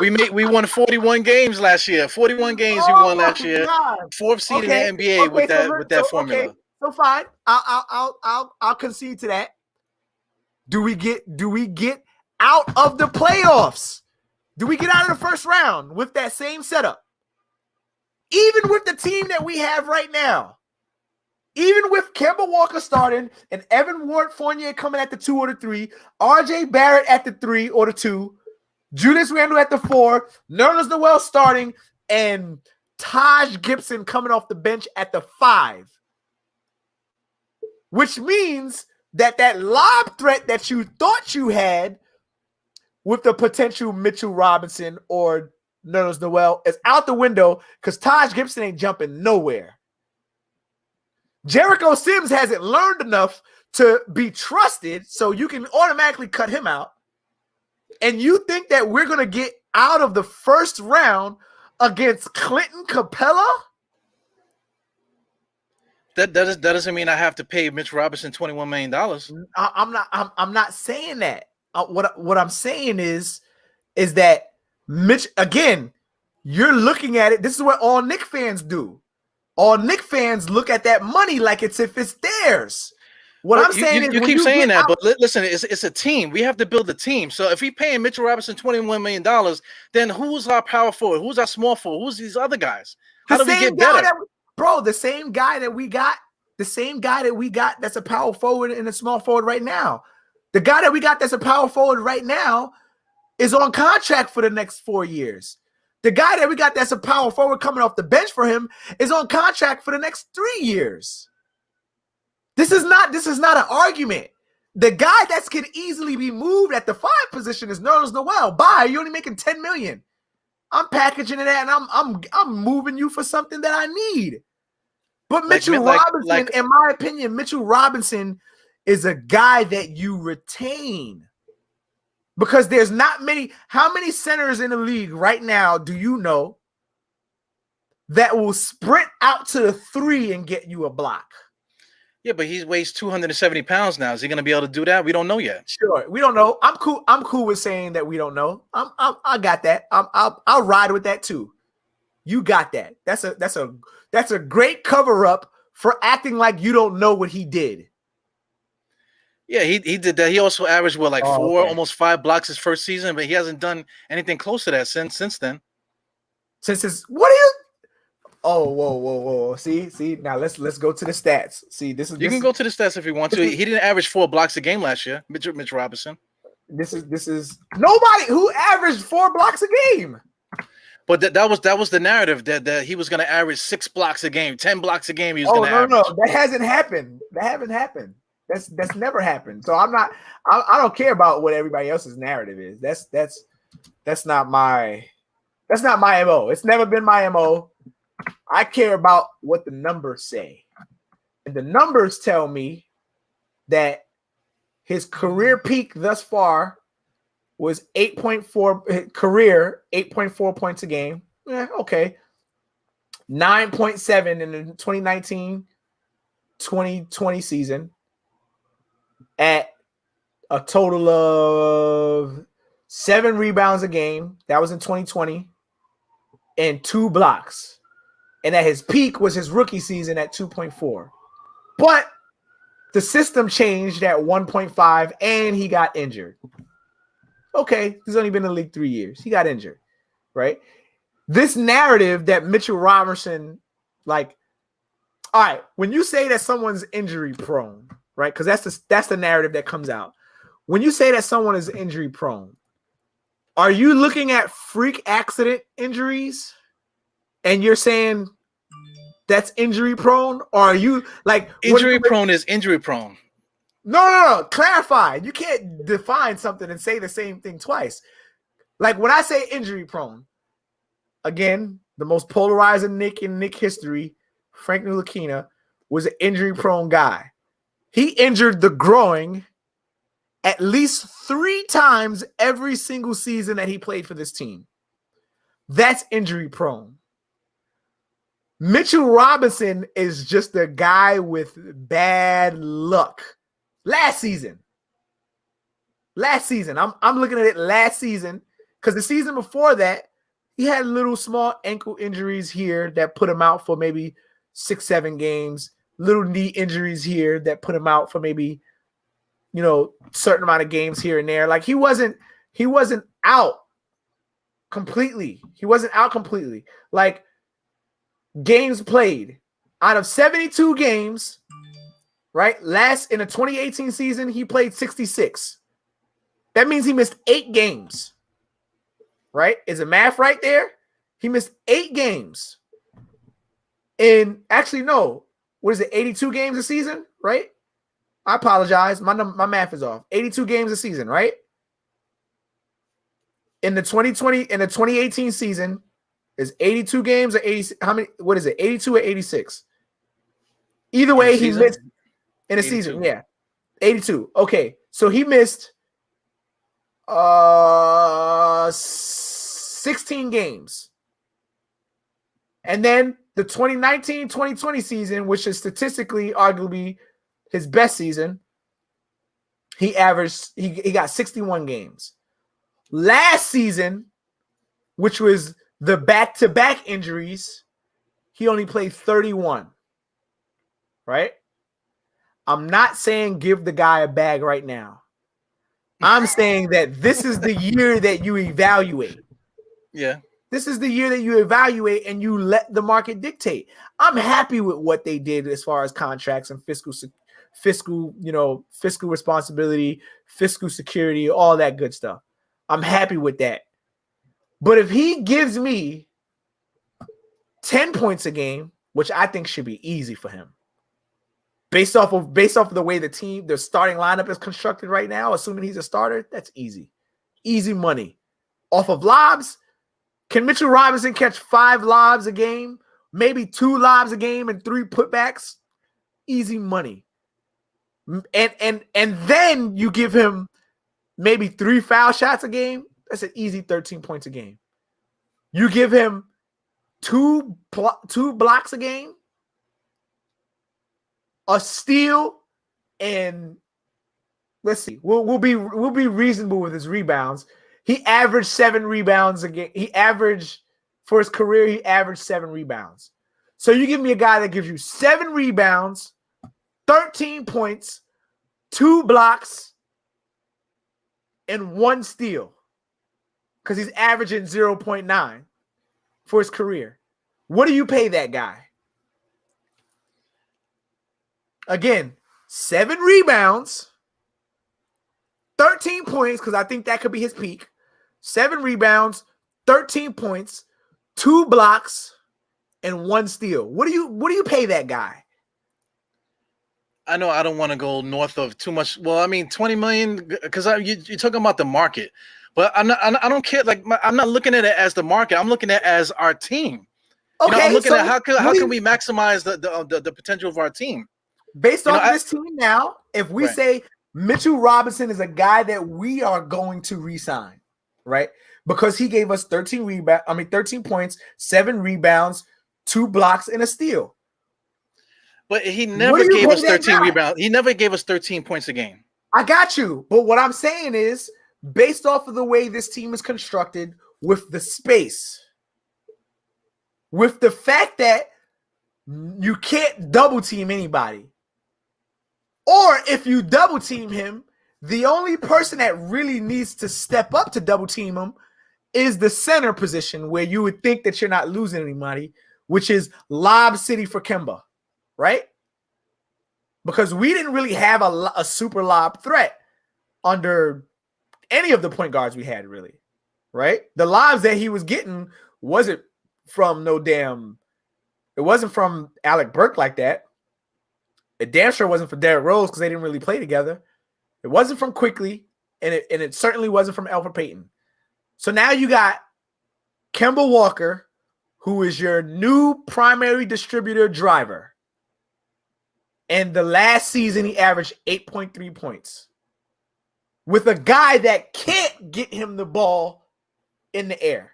[SPEAKER 1] We won 41 games last year. 41 games we won last year. God. Fourth seed in the NBA with that formula.
[SPEAKER 2] Okay. So fine. I'll concede to that. Do we get out of the playoffs? Do we get out of the first round with that same setup? Even with the team that we have right now, even with Kimbo Walker starting and Evan Ward Fournier coming at the 2 or the 3, RJ Barrett at the 3 or the 2, Julius Randle at the 4, Nerlens Noel starting, and Taj Gibson coming off the bench at the 5. Which means that lob threat that you thought you had with the potential Mitchell Robinson or Nerlens Noel is out the window because Taj Gibson ain't jumping nowhere. Jericho Sims hasn't learned enough to be trusted, so you can automatically cut him out. And you think that we're going to get out of the first round against Clinton Capella?
[SPEAKER 1] That doesn't mean I have to pay Mitch Robinson $21 million.
[SPEAKER 2] I'm not saying that. What I'm saying is that Mitch, again, you're looking at it. This is what all Knick fans do. All Knick fans look at that money like it's if it's theirs. What I'm saying is,
[SPEAKER 1] you keep saying that, but listen, it's a team. We have to build a team. So if we paying Mitchell Robinson $21 million, then who's our power forward? Who's our small forward? Who's these other guys? How do we get better?
[SPEAKER 2] Bro, the same guy that we got that's a power forward and a small forward right now. The guy that we got that's a power forward right now is on contract for the next 4 years. The guy that we got that's a power forward coming off the bench for him is on contract for the next 3 years. This is not an argument. The guy that can easily be moved at the 5 position is Nerlens Noel. Bye. You're only making $10 million. I'm packaging it and I'm moving you for something that I need. But Mitchell Robinson, in my opinion, Mitchell Robinson is a guy that you retain. Because there's not many. How many centers in the league right now do you know that will sprint out to the 3 and get you a block?
[SPEAKER 1] Yeah, but he weighs 270 pounds now. Is he going to be able to do that? We don't know yet.
[SPEAKER 2] Sure, we don't know. I'm cool with saying that we don't know. I got that. I'll ride with that too. You got that. That's a great cover up for acting like you don't know what he did.
[SPEAKER 1] Yeah, he did that. He also averaged almost 5 blocks his first season, but he hasn't done anything close to that since then.
[SPEAKER 2] Since his what are you? Oh, whoa. See. Now let's go to the stats. See, you
[SPEAKER 1] can go to the stats if you want to. He didn't average 4 blocks a game last year, Mitch Robinson.
[SPEAKER 2] This is nobody who averaged 4 blocks a game.
[SPEAKER 1] But that was the narrative that he was going to average 6 blocks a game, 10 blocks a game. He was going to average.
[SPEAKER 2] No, that hasn't happened. That's never happened. So I don't care about what everybody else's narrative is. That's not my MO. It's never been my MO. I care about what the numbers say. And the numbers tell me that his career peak thus far was 8.4 points a game. Yeah, okay. 9.7 in the 2019-2020 season at a total of 7 rebounds a game. That was in 2020 and 2 blocks. And at his peak was his rookie season at 2.4. But The system changed at 1.5 and he got injured. Okay, he's only been in the league 3 years. He got injured, right? This narrative that Mitchell Robinson, like, all right, when you say that someone's injury prone, right? Because that's the narrative that comes out. When you say that someone is injury prone, are you looking at freak accident injuries and you're saying that's injury prone? Or are you like
[SPEAKER 1] injury prone is injury prone?
[SPEAKER 2] No. Clarify. You can't define something and say the same thing twice. Like when I say injury prone, again, the most polarizing Knick in Knick history, Frank Ntilikina, was an injury prone guy. He injured the groin at least 3 times every single season that he played for this team. That's injury prone. Mitchell Robinson is just a guy with bad luck. Last season, I'm looking at it last season because the season before that, he had little small ankle injuries here that put him out for maybe 6-7 games. Little knee injuries here that put him out for maybe, certain amount of games here and there. Like he wasn't out completely. Like games played out of 72 games, right? Last in the 2018 season, he played 66. That means he missed 8 games, right? Is the math right there? He missed 8 games. And actually, no. What is it? 82 games a season, right? I apologize. My math is off. 82 games a season, right? In the 2018 season, is 82 games or 80? How many? What is it? 82 or 86? Either way, he missed in a season. Yeah, 82. Okay, so he missed 16 games, and then the 2019-2020 season, which is statistically arguably his best season, he got 61 games. Last season, which was the back-to-back injuries, he only played 31, right? I'm not saying give the guy a bag right now. I'm saying that this is the year that you evaluate.
[SPEAKER 1] Yeah.
[SPEAKER 2] This is the year that you evaluate and you let the market dictate. I'm happy with what they did as far as contracts and fiscal responsibility, fiscal security, all that good stuff. I'm happy with that. But if he gives me 10 points a game, which I think should be easy for him, based off of the way the starting lineup is constructed right now, assuming he's a starter, that's easy. Easy money. Off of lobs, can Mitchell Robinson catch 5 lobs a game, maybe 2 lobs a game and 3 putbacks? Easy money. And then you give him maybe 3 foul shots a game. That's an easy 13 points a game. You give him 2 blocks a game, a steal, and let's see. We'll be reasonable with his rebounds. He averaged 7 rebounds a game. For his career, he averaged 7 rebounds. So you give me a guy that gives you 7 rebounds, 13 points, 2 blocks, and 1 steal. Because he's averaging 0.9 for his career. What do you pay that guy? Again, 7 rebounds, 13 points, because I think that could be his peak. 7 rebounds, 13 points, 2 blocks, and 1 steal. What do you pay that guy?
[SPEAKER 1] I know I don't want to go north of too much. Well, I mean, 20 million, because you're talking about the market, but I don't care. Like I'm not looking at it as the market. I'm looking at it as our team.
[SPEAKER 2] Okay,
[SPEAKER 1] I'm looking at how can we maximize the potential of our team
[SPEAKER 2] based off this team now. If we say Mitchell Robinson is a guy that we are going to re-sign, right? Because he gave us 13 points, 7 rebounds, 2 blocks, and a steal.
[SPEAKER 1] But he never gave us 13 rebounds. He never gave us 13 points a game.
[SPEAKER 2] I got you. But what I'm saying is, based off of the way this team is constructed, with the space, with the fact that you can't double team anybody, Or if you double team him, the only person that really needs to step up to double team him is the center position, where you would think that you're not losing anybody, which is Lob City for Kimbo, right? Because we didn't really have a super lob threat under any of the point guards we had, really, right? The lobs that he was getting wasn't from it wasn't from Alec Burke like that. It damn sure wasn't for Derrick Rose because they didn't really play together. It wasn't from Quickly, and it certainly wasn't from Elfrid Payton. So now you got Kimbo Walker, who is your new primary distributor driver. And the last season, he averaged 8.3 points with a guy that can't get him the ball in the air.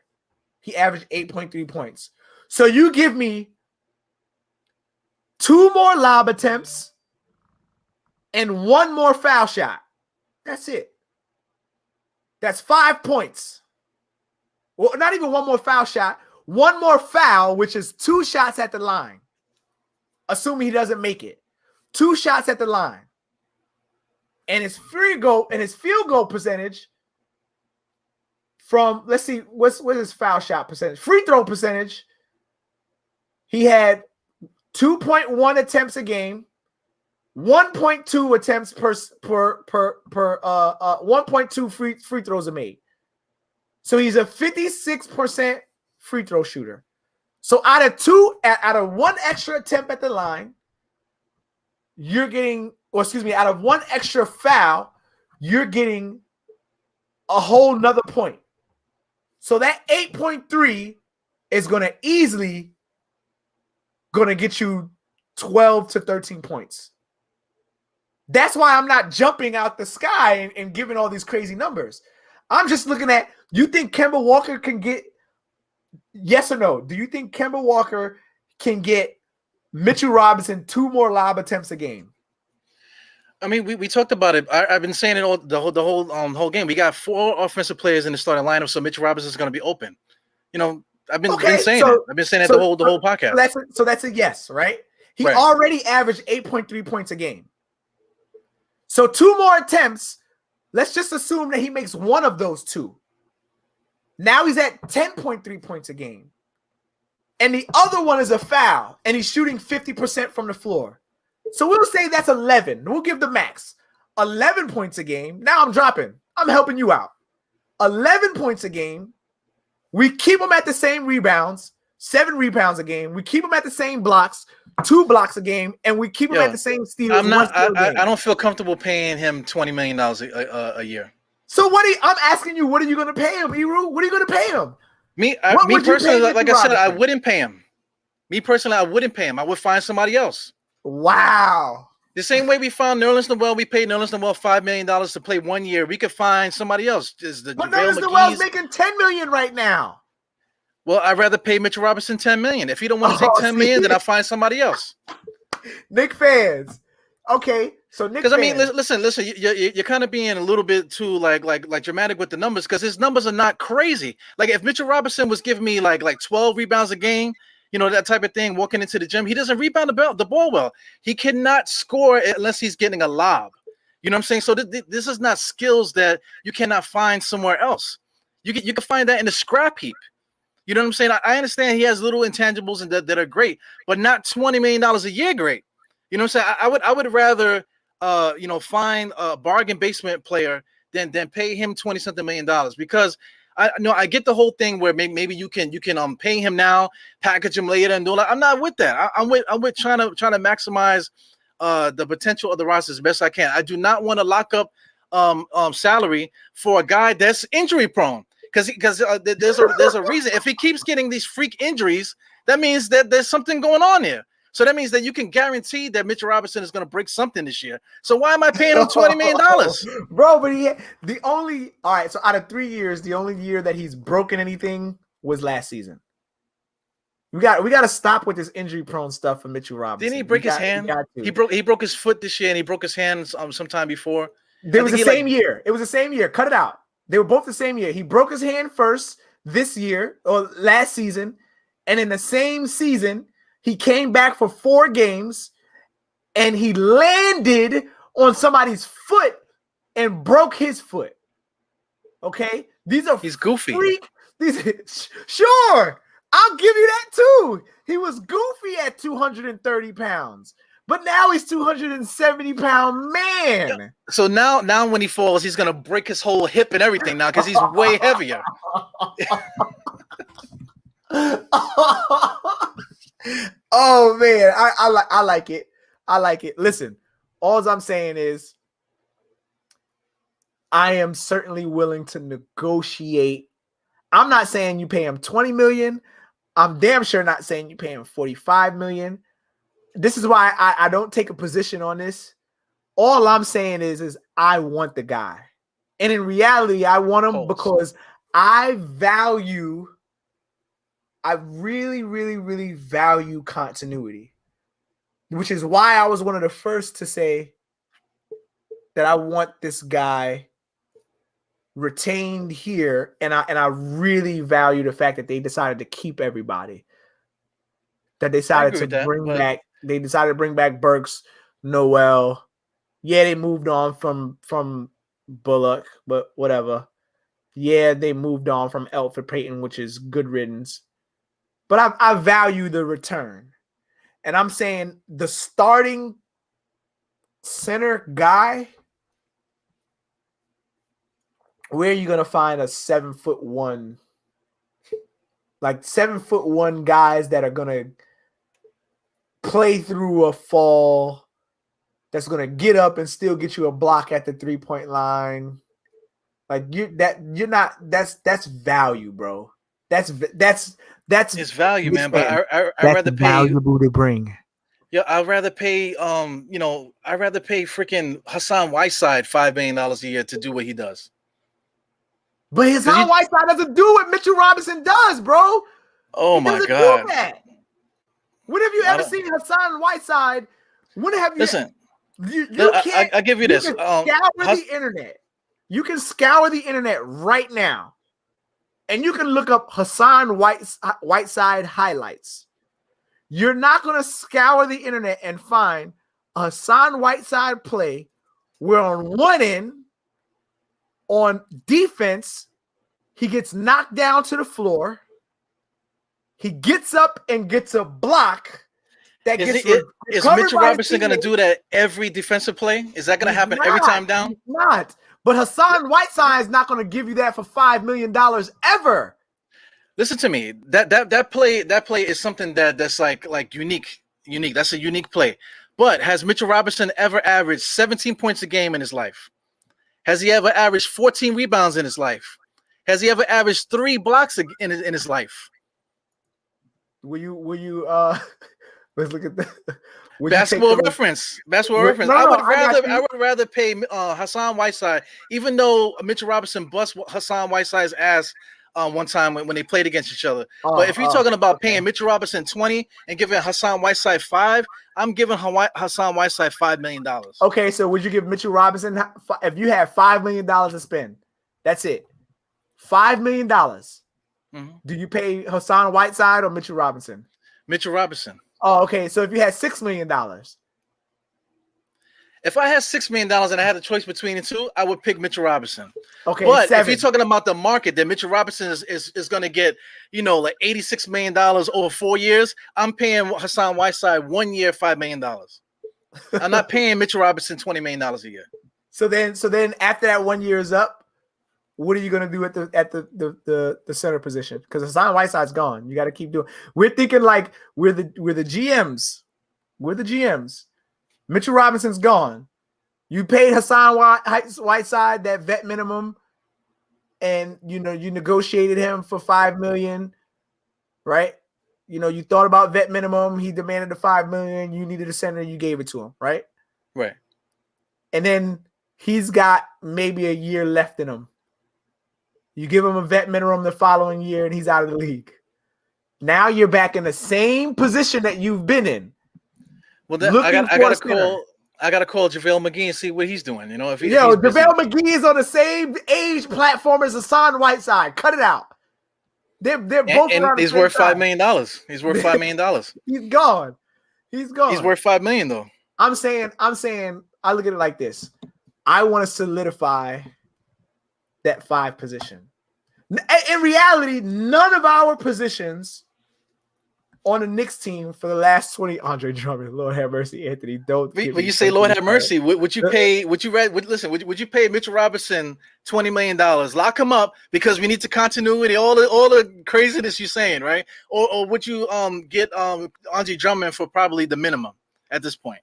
[SPEAKER 2] He averaged 8.3 points. So you give me 2 more lob attempts and 1 more foul shot. That's it. That's 5 points. Well, not even 1 more foul shot. 1 more foul, which is 2 shots at the line. Assuming he doesn't make it. 2 shots at the line. And his field goal percentage from, let's see, what's his foul shot percentage? Free throw percentage. He had 2.1 attempts a game, 1.2 attempts per 1.2 free throws are made. So he's a 56% free throw shooter. So out of 1 extra attempt at the line, you're getting, out of 1 extra foul, you're getting a whole nother point. So that 8.3 is going to easily get you 12 to 13 points. That's why I'm not jumping out the sky and giving all these crazy numbers. I'm just looking at, you think Kimbo Walker can get, yes or no? Do you think Kimbo Walker can get Mitchell Robinson 2 more lob attempts a game?
[SPEAKER 1] I mean, we talked about it. I've been saying it the whole game. We got 4 offensive players in the starting lineup, so Mitchell Robinson is going to be open. You know, I've been saying it. I've been saying it the whole podcast.
[SPEAKER 2] So that's a yes, right? He already averaged 8.3 points a game. So 2 more attempts. Let's just assume that he makes 1 of those 2. Now he's at 10.3 points a game. And the other one is a foul, and he's shooting 50% from the floor. So we'll say that's 11. We'll give the max. 11 points a game. Now I'm dropping. I'm helping you out. 11 points a game. We keep him at the same rebounds, 7 rebounds a game. We keep him at the same blocks, 2 blocks a game, and we keep him at the same steals.
[SPEAKER 1] I don't feel comfortable paying him $20 million a year.
[SPEAKER 2] So I'm asking you, what are you going to pay him, Eru? What are you going to pay him?
[SPEAKER 1] Me personally, like I said, I wouldn't pay him. Me personally, I wouldn't pay him. I would find somebody else.
[SPEAKER 2] Wow.
[SPEAKER 1] The same way we found Nerlens Noel, we paid Nerlens Noel $5 million to play 1 year. We could find somebody else.
[SPEAKER 2] But Nerlens Noel's making $10 million right now.
[SPEAKER 1] Well, I'd rather pay Mitchell Robinson $10 million. If you don't want to take $10 million, then I'll find somebody else.
[SPEAKER 2] Knick fans. Okay, so Knick fans.
[SPEAKER 1] Because I mean, listen. You're kind of being a little bit too like dramatic with the numbers, because his numbers are not crazy. Like if Mitchell Robinson was giving me like 12 rebounds a game, you know, that type of thing, walking into the gym, he doesn't rebound the ball well. He cannot score unless he's getting a lob. You know what I'm saying? So this is not skills that you cannot find somewhere else. You can find that in the scrap heap. You know what I'm saying? I understand he has little intangibles and that are great, but not $20 million a year great. You know what I'm saying? I would rather find a bargain basement player than pay him $20-something million, because I get the whole thing where maybe you can pay him now, package him later, and do that. I'm not with that. I'm with trying to maximize the potential of the roster as best I can. I do not want to lock up salary for a guy that's injury prone. Because there's a reason. If he keeps getting these freak injuries, that means that there's something going on there. So that means that you can guarantee that Mitchell Robinson is going to break something this year. So why am I paying him $20 million?
[SPEAKER 2] Bro, but so out of 3 years, the only year that he's broken anything was last season. We got to stop with this injury prone stuff for Mitchell Robinson.
[SPEAKER 1] Didn't he break his hand? He broke his foot this year, and he broke his hand sometime before.
[SPEAKER 2] It was the same year. It was the same year. Cut it out. They were both the same year. He broke his hand first this year or last season. And in the same season, he came back for 4 games and he landed on somebody's foot and broke his foot. Okay,
[SPEAKER 1] he's goofy.
[SPEAKER 2] Sure, I'll give you that too. He was goofy at 230 pounds, but now he's 270-pound man.
[SPEAKER 1] Yeah. So now when he falls, he's gonna break his whole hip and everything now because he's way heavier.
[SPEAKER 2] Oh man, I like it. I like it. Listen, all I'm saying is I am certainly willing to negotiate. I'm not saying you pay him 20 million. I'm damn sure not saying you pay him 45 million. This is why I don't take a position on this. All I'm saying is I want the guy. And in reality, I want him because I really, really, really value continuity, which is why I was one of the first to say that I want this guy retained here, and I really value the fact that they decided to keep everybody. That they decided to bring back. They decided to bring back Burks, Noel. Yeah, they moved on from Bullock, but whatever. Yeah, they moved on from Elfrid Payton, which is good riddance. But I value the return, and I'm saying the starting center guy. Where are you gonna find a 7'1", like 7'1" guys that are gonna play through a fall, that's gonna get up and still get you a block at the 3-point line? Like that's value, bro. That's
[SPEAKER 1] his value, man. But I'd rather pay
[SPEAKER 2] valuable to bring.
[SPEAKER 1] Yeah, I'd rather pay I'd rather pay freaking Hassan Whiteside $5 million a year to do what he does.
[SPEAKER 2] But Hassan Whiteside doesn't do what Mitchell Robinson does, bro.
[SPEAKER 1] Oh my God.
[SPEAKER 2] When have you ever seen Hassan Whiteside? When have you?
[SPEAKER 1] Listen,
[SPEAKER 2] I
[SPEAKER 1] give you this.
[SPEAKER 2] Scour the internet. You can scour the internet right now, and you can look up Hassan Whiteside highlights. You're not going to scour the internet and find a Hassan Whiteside play where on one end, on defense, he gets knocked down to the floor. He gets up and gets a block. Is
[SPEAKER 1] Mitchell Robinson going to do that every defensive play? Is that going to happen every time down?
[SPEAKER 2] He's not. But Hassan Whiteside is not going to give you that for $5 million ever.
[SPEAKER 1] Listen to me. That play is something that's like unique. That's a unique play. But has Mitchell Robinson ever averaged 17 points a game in his life? Has he ever averaged 14 rebounds in his life? Has he ever averaged 3 blocks in his life?
[SPEAKER 2] Will you let's look at that.
[SPEAKER 1] Basketball reference. I would rather pay Hassan Whiteside, even though Mitchell Robinson bust Hassan Whiteside's ass one time when they played against each other. But if you're talking about paying Mitchell Robinson 20 and giving Hassan Whiteside 5, I'm giving Hassan Whiteside $5 million.
[SPEAKER 2] Okay, so would you give Mitchell Robinson, if you had $5 million to spend? That's it. $5 million. Mm-hmm. Do you pay Hassan Whiteside or Mitchell Robinson?
[SPEAKER 1] Mitchell Robinson.
[SPEAKER 2] Oh, okay. So if you had $6 million.
[SPEAKER 1] If I had $6 million and I had a choice between the two, I would pick Mitchell Robinson.
[SPEAKER 2] Okay,
[SPEAKER 1] but if you're talking about the market, then Mitchell Robinson is going to get, like $86 million over 4 years. I'm paying Hassan Whiteside 1 year, $5 million. I'm not paying Mitchell Robinson $20 million a year.
[SPEAKER 2] So then after that 1 year is up, what are you going to do at the center position? Because Hassan Whiteside's gone. You got to keep doing. We're thinking like we're the GMs. We're the GMs. Mitchell Robinson's gone. You paid Hassan Whiteside that vet minimum, and you negotiated him for $5 million, right? You thought about vet minimum. He demanded the $5 million. You needed a center. You gave it to him, right?
[SPEAKER 1] Right.
[SPEAKER 2] And then he's got maybe a year left in him. You give him a vet minimum the following year, and he's out of the league. Now you're back in the same position that you've been in.
[SPEAKER 1] Well, then I gotta call JaVale McGee and see what he's doing. If
[SPEAKER 2] JaVale McGee is on the same age platform as Hassan Whiteside. Cut it out. They're both
[SPEAKER 1] and he's worth $5 million. He's worth $5 million.
[SPEAKER 2] He's gone. He's
[SPEAKER 1] worth $5 million though.
[SPEAKER 2] I'm saying I look at it like this. I want to solidify that 5 position. In reality, none of our positions on the Knicks team for the last 20. Andre Drummond, Lord have mercy, Anthony. Don't.
[SPEAKER 1] When you say Lord have mercy, would you pay? Would you pay Mitchell Robinson $20 million? Lock him up because we need the continuity, all the craziness you're saying, right? Or would you get Andre Drummond for probably the minimum at this point?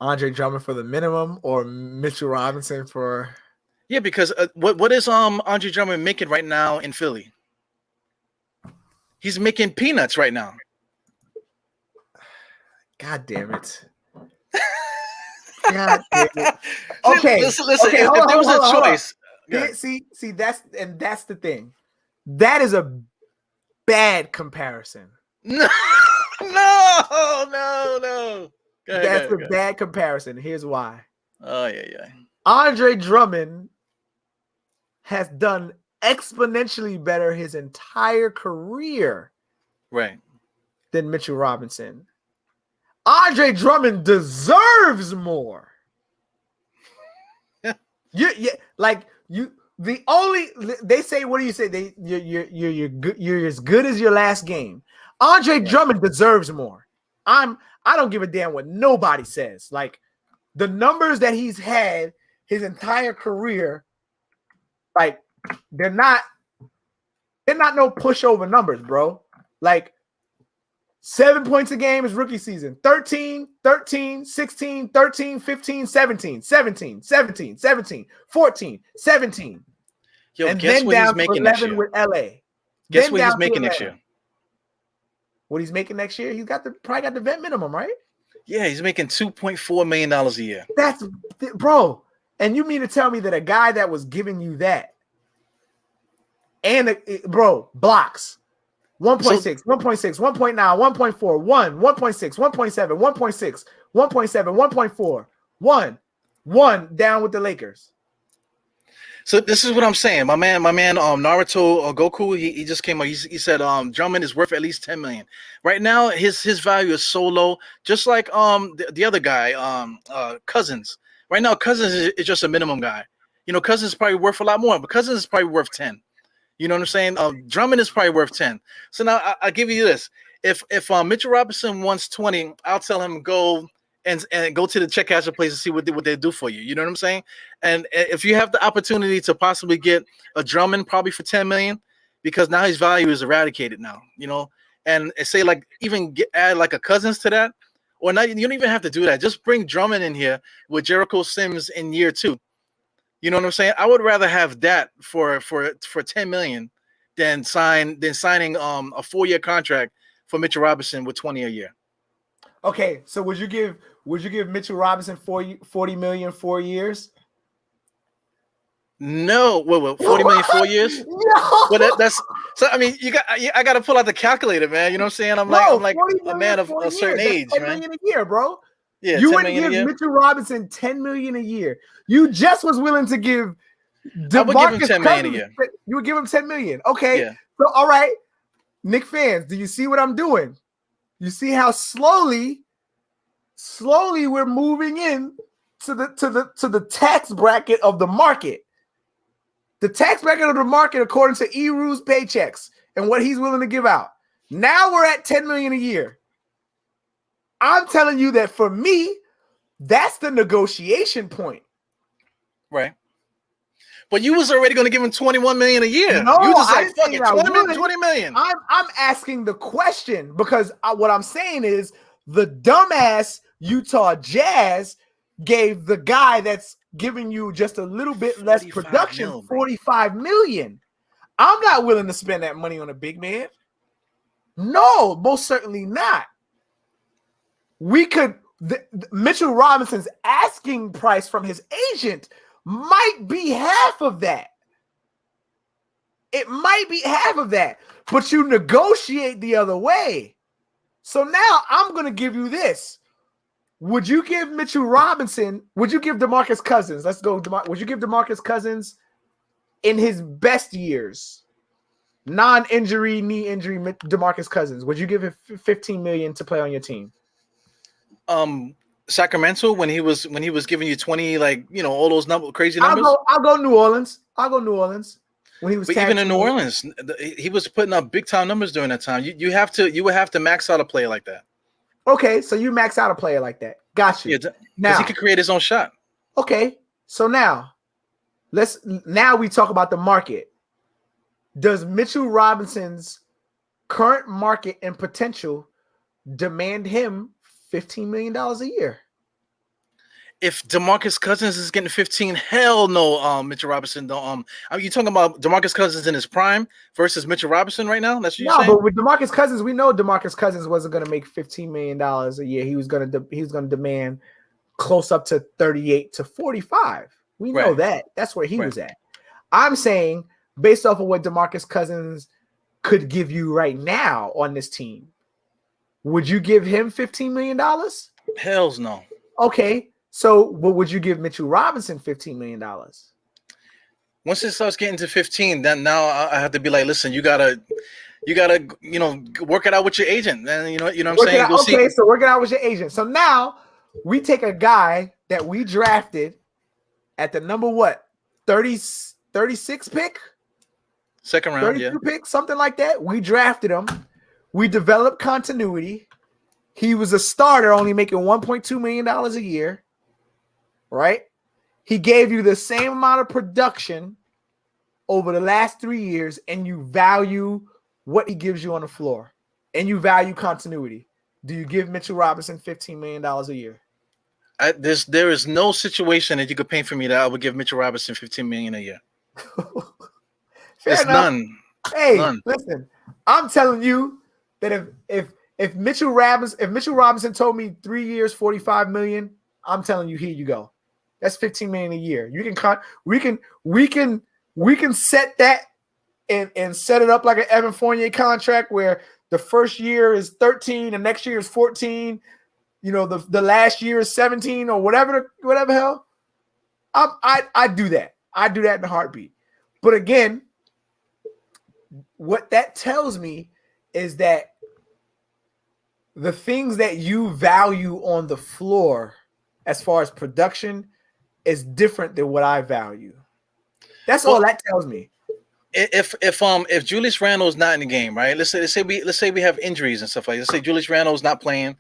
[SPEAKER 2] Andre Drummond for the minimum, or Mitchell Robinson for?
[SPEAKER 1] Yeah, because what is Andre Drummond making right now in Philly? He's making peanuts right now.
[SPEAKER 2] God damn it. God damn it. Okay.
[SPEAKER 1] Listen. Okay, if there was a choice.
[SPEAKER 2] See, that's the thing. That is a bad comparison.
[SPEAKER 1] No.
[SPEAKER 2] That's a bad comparison. Here's why.
[SPEAKER 1] Oh, yeah.
[SPEAKER 2] Andre Drummond has done exponentially better his entire career,
[SPEAKER 1] right,
[SPEAKER 2] than Mitchell Robinson. Andre Drummond deserves more. They say, what do you say? You're as good as your last game. Andre Drummond deserves more. I don't give a damn what nobody says. Like, the numbers that he's had his entire career, like, they're not no pushover numbers, bro. Like, 7 points a game is rookie season. 13, 16, 13, 15, 17, 14, 17.
[SPEAKER 1] Yo,
[SPEAKER 2] and
[SPEAKER 1] guess
[SPEAKER 2] then
[SPEAKER 1] what
[SPEAKER 2] down
[SPEAKER 1] he's making next year?
[SPEAKER 2] With LA.
[SPEAKER 1] Guess what he's making next year?
[SPEAKER 2] What he's making next year? He's probably got the vet minimum, right?
[SPEAKER 1] Yeah, he's making $2.4 million a year.
[SPEAKER 2] That's, bro. And you mean to tell me that a guy that was giving you that, and blocks 1.6, 1.6, 1.9, 1.4, 1, 1.6, 1.7, 1.6, 1.7, 1.4, 1 down with the Lakers.
[SPEAKER 1] So this is what I'm saying. My man, Naruto Goku, he just came out. He said Drummond is worth at least $10 million. Right now, his value is so low, just like the other guy, Cousins. Right now, Cousins is just a minimum guy. You know, Cousins is probably worth a lot more, but Cousins is probably worth 10. You know what I'm saying? Drummond is probably worth 10. So now I'll give you this. If Mitchell Robinson wants 20, I'll tell him go and go to the check casher place and see what they do for you. You know what I'm saying? And if you have the opportunity to possibly get a Drummond probably for 10 million, because now his value is eradicated now, you know, and say like even add like a Cousins to that, or not, you don't even have to do that. Just bring Drummond in here with Jericho Sims in year 2. You know what I'm saying? I would rather have that for 10 million than signing a 4-year contract for Mitchell Robinson with 20 a year.
[SPEAKER 2] Okay, so would you give Mitchell Robinson 40 million 4 years?
[SPEAKER 1] No, well, 40 million 4 years.
[SPEAKER 2] No.
[SPEAKER 1] Well, that's so. I mean, I got to pull out the calculator, man. You know what I'm saying? I'm like a man of a certain age,
[SPEAKER 2] that's $10
[SPEAKER 1] man.
[SPEAKER 2] million a year, bro.
[SPEAKER 1] Yeah,
[SPEAKER 2] you wouldn't give Mitchell Robinson $10 million a year. You just was willing to give DeMarcus
[SPEAKER 1] I would give him $10 million a year.
[SPEAKER 2] You would give him $10 million. Okay.
[SPEAKER 1] Yeah.
[SPEAKER 2] So all right, Knick fans, do you see what I'm doing? You see how slowly we're moving in to the tax bracket of the market. The tax bracket of the market according to Eru's paychecks and what he's willing to give out. Now we're at $10 million a year. I'm telling you that for me, that's the negotiation point.
[SPEAKER 1] Right. But you was already going to give him $21 million a year.
[SPEAKER 2] No,
[SPEAKER 1] you just
[SPEAKER 2] I
[SPEAKER 1] like, fuck it, 20 million.
[SPEAKER 2] I'm asking the question because what I'm saying is the dumbass Utah Jazz gave the guy that's giving you just a little bit less production $45 million. I'm not willing to spend that money on a big man. No, most certainly not. We could Mitchell Robinson's asking price from his agent might be half of that. It might be half of that, but you negotiate the other way. So now I'm going to give you this. Would you give Mitchell Robinson, would you give DeMarcus Cousins, would you give DeMarcus Cousins in his best years, non-injury, knee injury DeMarcus Cousins, would you give him $15 million to play on your team?
[SPEAKER 1] Sacramento when he was giving you 20, like, you know, all those crazy numbers.
[SPEAKER 2] I'll go New Orleans. When he was.
[SPEAKER 1] But even in New Orleans, he was putting up big time numbers during that time. You would have to max out a player like that.
[SPEAKER 2] Okay, so you max out a player like that. Got you.
[SPEAKER 1] Yeah, because he could create his own shot.
[SPEAKER 2] Okay, so now we talk about the market. Does Mitchell Robinson's current market and potential demand him $15 million a year?
[SPEAKER 1] If DeMarcus Cousins is getting 15, hell no. Mitchell Robinson don't. Are you talking about DeMarcus Cousins in his prime versus Mitchell Robinson right now? That's what you're saying?
[SPEAKER 2] No, but with DeMarcus Cousins, we know DeMarcus Cousins wasn't going to make $15 million a year. He was going to demand close up to 38 to 45. We know that. That's where he was at. I'm saying, based off of what DeMarcus Cousins could give you right now on this team, would you give him $15 million?
[SPEAKER 1] Hells no.
[SPEAKER 2] Okay. So, what would you give Mitchell Robinson $15 million?
[SPEAKER 1] Once it starts getting to 15, then now I have to be like, listen, you gotta, you know, work it out with your agent. And you know what I'm saying?
[SPEAKER 2] So work it out with your agent. So now we take a guy that we drafted at the number 36 pick,
[SPEAKER 1] second round,
[SPEAKER 2] 32 pick, something like that. We drafted him. We developed continuity. He was a starter, only making $1.2 million a year. Right? He gave you the same amount of production over the last 3 years, and you value what he gives you on the floor, and you value continuity. Do you give Mitchell Robinson $15 million a year?
[SPEAKER 1] There is no situation that you could paint for me that I would give Mitchell Robinson $15 million a year. There's none.
[SPEAKER 2] Hey,
[SPEAKER 1] none.
[SPEAKER 2] Listen, I'm telling you that if Mitchell Robinson told me 3 years, $45 million, I'm telling you, here you go. That's $15 million a year. We can set that and set it up like an Evan Fournier contract where the first year is 13, the next year is 14, you know, the last year is 17 or whatever hell. I do that. I do that in a heartbeat. But again, what that tells me is that the things that you value on the floor as far as production is different than what I value. That's all that tells me.
[SPEAKER 1] If Julius Randle is not in the game, right? Let's say we have injuries and stuff like that. Let's say Julius Randle is not playing.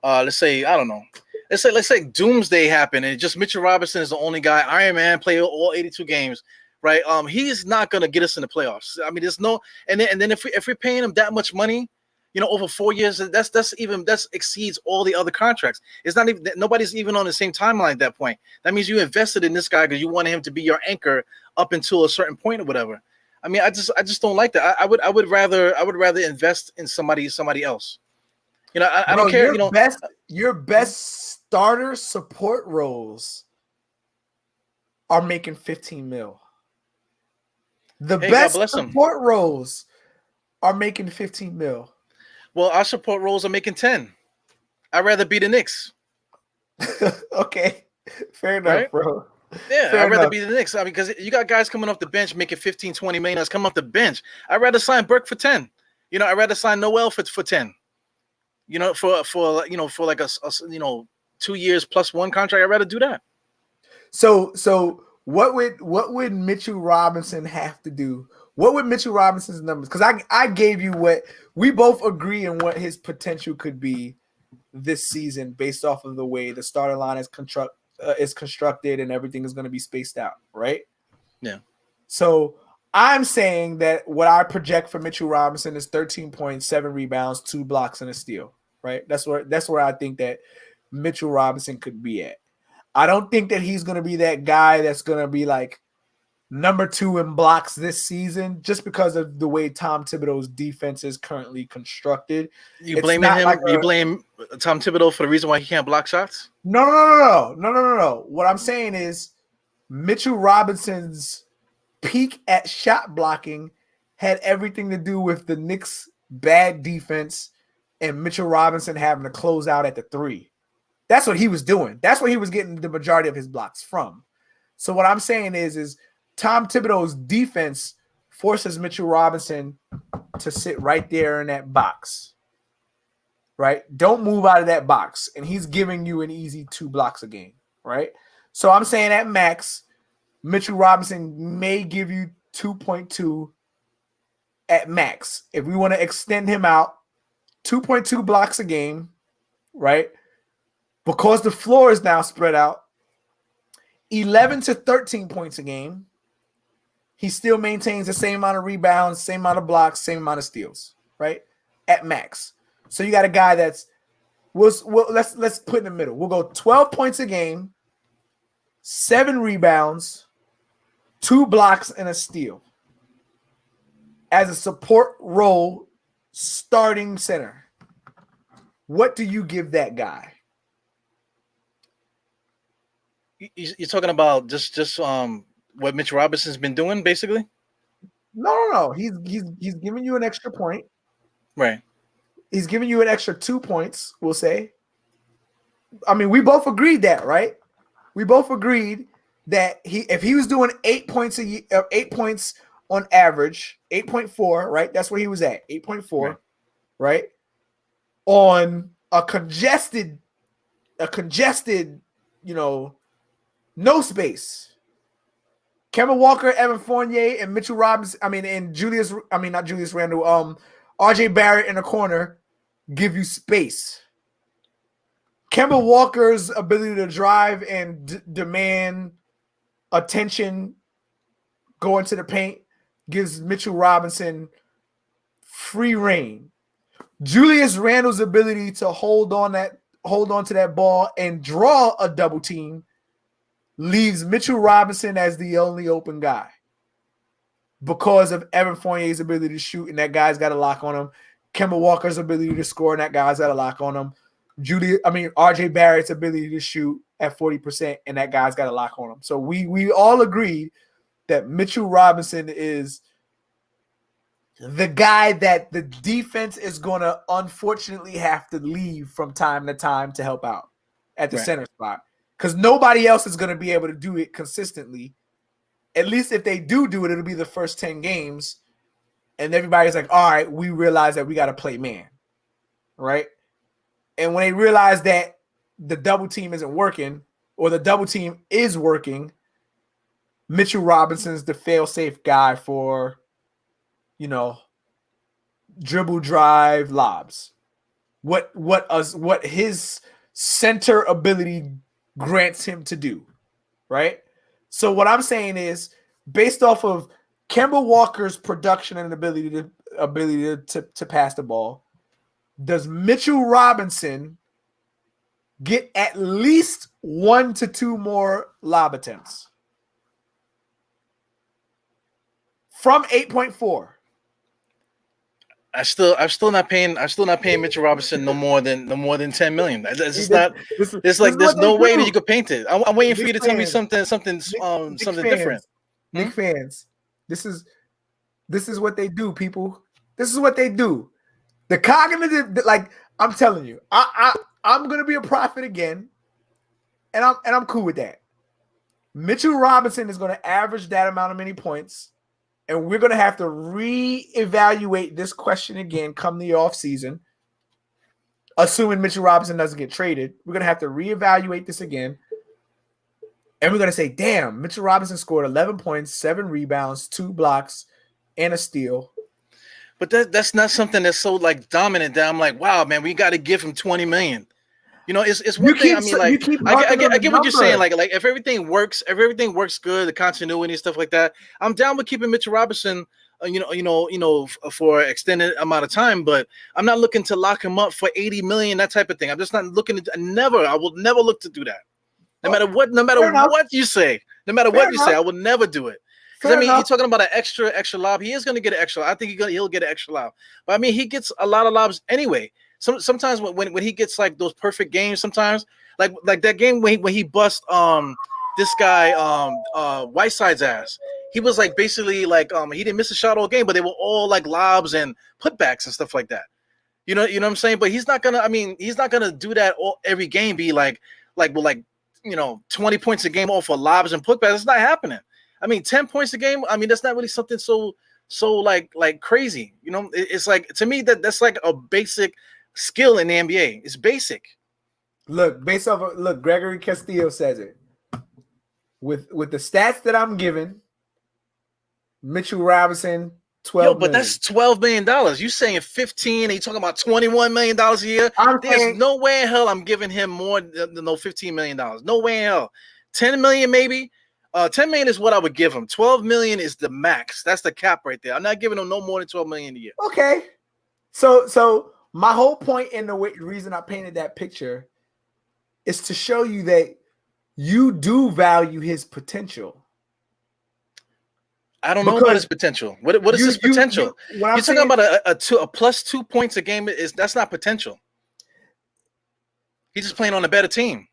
[SPEAKER 1] Let's say, I don't know. Let's say doomsday happened and just Mitchell Robinson is the only guy. Iron Man play all 82 games, right? He's not gonna get us in the playoffs. I mean, there's no and then if we're paying him that much money, you know, over 4 years, that exceeds all the other contracts. It's not even nobody's even on the same timeline at that point. That means you invested in this guy because you wanted him to be your anchor up until a certain point or whatever. I mean, I just don't like that. I would rather invest in somebody else. You know, I don't care.
[SPEAKER 2] Your best starter support roles are making 15 mil. The best support roles are making 15 mil.
[SPEAKER 1] Well, our support roles are making 10. I'd rather be the Knicks.
[SPEAKER 2] Okay. Fair enough, right? Bro.
[SPEAKER 1] Yeah, I'd rather be the Knicks. I mean, because you got guys coming off the bench making 15, 20 million that's coming off the bench. I'd rather sign Burke for 10. You know, I'd rather sign Noel for 10. You know, for like a 2 years plus one contract. I'd rather do that.
[SPEAKER 2] So what would Mitchell Robinson have to do? What would Mitchell Robinson's numbers? Because I gave you what we both agree on what his potential could be this season based off of the way the starting line is constructed and everything is going to be spaced out, right?
[SPEAKER 1] Yeah.
[SPEAKER 2] So I'm saying that what I project for Mitchell Robinson is 13.7 rebounds, 2 blocks, and a steal, right? That's where I think that Mitchell Robinson could be at. I don't think that he's going to be that guy that's going to be like number 2 in blocks this season just because of the way Tom Thibodeau's defense is currently constructed.
[SPEAKER 1] You blaming him? You blame Tom Thibodeau for the reason why he can't block shots?
[SPEAKER 2] No. What I'm saying is Mitchell Robinson's peak at shot blocking had everything to do with the Knicks' bad defense and Mitchell Robinson having to close out at the 3. That's what he was doing. That's where he was getting the majority of his blocks from. So what I'm saying is Tom Thibodeau's defense forces Mitchell Robinson to sit right there in that box. right? Don't move out of that box. And he's giving you an easy 2 blocks a game, right? So I'm saying at max, Mitchell Robinson may give you 2.2 at max. If we want to extend him out, 2.2 blocks a game, right? Because the floor is now spread out, 11 to 13 points a game. He still maintains the same amount of rebounds, same amount of blocks, same amount of steals, right? At max. So you got a guy that's let's put in the middle. We'll go 12 points a game, 7 rebounds, 2 blocks, and a steal as a support role starting center. What do you give that guy?
[SPEAKER 1] You're talking about just what Mitch Robinson's been doing, basically?
[SPEAKER 2] No. He's giving you an extra point.
[SPEAKER 1] Right.
[SPEAKER 2] He's giving you an extra 2 points, we'll say. I mean, we both agreed that, right? We both agreed that if he was doing 8 points a year, 8 points on average, 8.4, right? That's where he was at, 8.4, right? On a congested, no space. Kimbo Walker, Evan Fournier, and Mitchell Robinson, not Julius Randle, RJ Barrett in the corner give you space. Kimbo Walker's ability to drive and demand attention, go into the paint, gives Mitchell Robinson free reign. Julius Randle's ability to hold on to that ball and draw a double team leaves Mitchell Robinson as the only open guy because of Evan Fournier's ability to shoot, and that guy's got a lock on him. Kimbo Walker's ability to score, and that guy's got a lock on him. RJ Barrett's ability to shoot at 40%, and that guy's got a lock on him. So we all agreed that Mitchell Robinson is the guy that the defense is going to unfortunately have to leave from time to time to help out at the center spot. Because nobody else is going to be able to do it consistently. At least if they do it, it'll be the first 10 games. And everybody's like, all right, we realize that we got to play man. Right? And when they realize that the double team isn't working, or the double team is working, Mitchell Robinson's the fail-safe guy for, dribble, drive, lobs. What his center ability grants him to do, right? So what I'm saying is, based off of Kimbo Walker's production and ability to pass the ball, does Mitchell Robinson get at least 1 to 2 more lob attempts from 8.4?
[SPEAKER 1] I'm still not paying Mitchell Robinson no more than $10 million. It's just not. It's like there's no way that you could paint it. I'm waiting for you to tell me something different.
[SPEAKER 2] Knicks fans, this is what they do, people. This is what they do. The cognitive, I'm telling you, I'm gonna be a prophet again, and I'm cool with that. Mitchell Robinson is gonna average that amount of many points. And we're going to have to reevaluate this question again come the offseason, assuming Mitchell Robinson doesn't get traded. We're going to have to reevaluate this again. And we're going to say, damn, Mitchell Robinson scored 11 points, 7 rebounds, 2 blocks, and a steal.
[SPEAKER 1] But that's not something that's so dominant that I'm like, wow, man, we got to give him $20 million. It's one thing. I get what you're saying. Like if everything works good, the continuity and stuff like that, I'm down with keeping Mitchell Robinson, for an extended amount of time. But I'm not looking to lock him up for $80 million, that type of thing. I'm just not looking to. I will never look to do that. No matter what you say, I will never do it. Because you're talking about an extra lob. He is going to get an extra. I think he'll get an extra lob. But he gets a lot of lobs anyway. Sometimes when he gets those perfect games, sometimes like that game when he bust this guy Whiteside's ass, he was basically he didn't miss a shot all game, but they were all lobs and putbacks and stuff like that. You know what I'm saying? But he's not gonna do that every game. Be 20 points a game off of lobs and putbacks. It's not happening. 10 points a game. That's not really something so crazy. It's to me that's a basic skill in the NBA. It's basic.
[SPEAKER 2] Look, Gregory Castillo says it. With the stats that I'm giving, Mitchell Robinson, $12 million.
[SPEAKER 1] But that's $12 million. You saying 15 and you talking about $21 million a year? There's no way in hell I'm giving him more than $15 million. No way in hell. 10 million maybe. 10 million is what I would give him. 12 million is the max. That's the cap right there. I'm not giving him no more than 12 million a year.
[SPEAKER 2] Okay. So my whole point in the reason I painted that picture is to show you that you do value his potential.
[SPEAKER 1] I don't know about his potential. What is his potential? You're talking about a plus 2 points a game. That's not potential. He's just playing on a better team.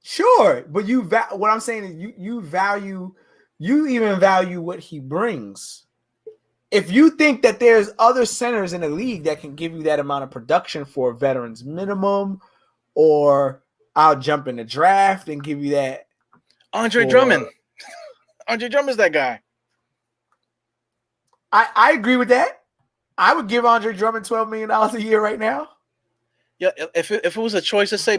[SPEAKER 2] Sure, but what I'm saying is you even value what he brings. If you think that there's other centers in the league that can give you that amount of production for a veteran's minimum, or I'll jump in the draft and give you that.
[SPEAKER 1] Andre Drummond. Andre Drummond's that guy.
[SPEAKER 2] I agree with that. I would give Andre Drummond $12 million a year right now.
[SPEAKER 1] Yeah, if it was a choice, let's say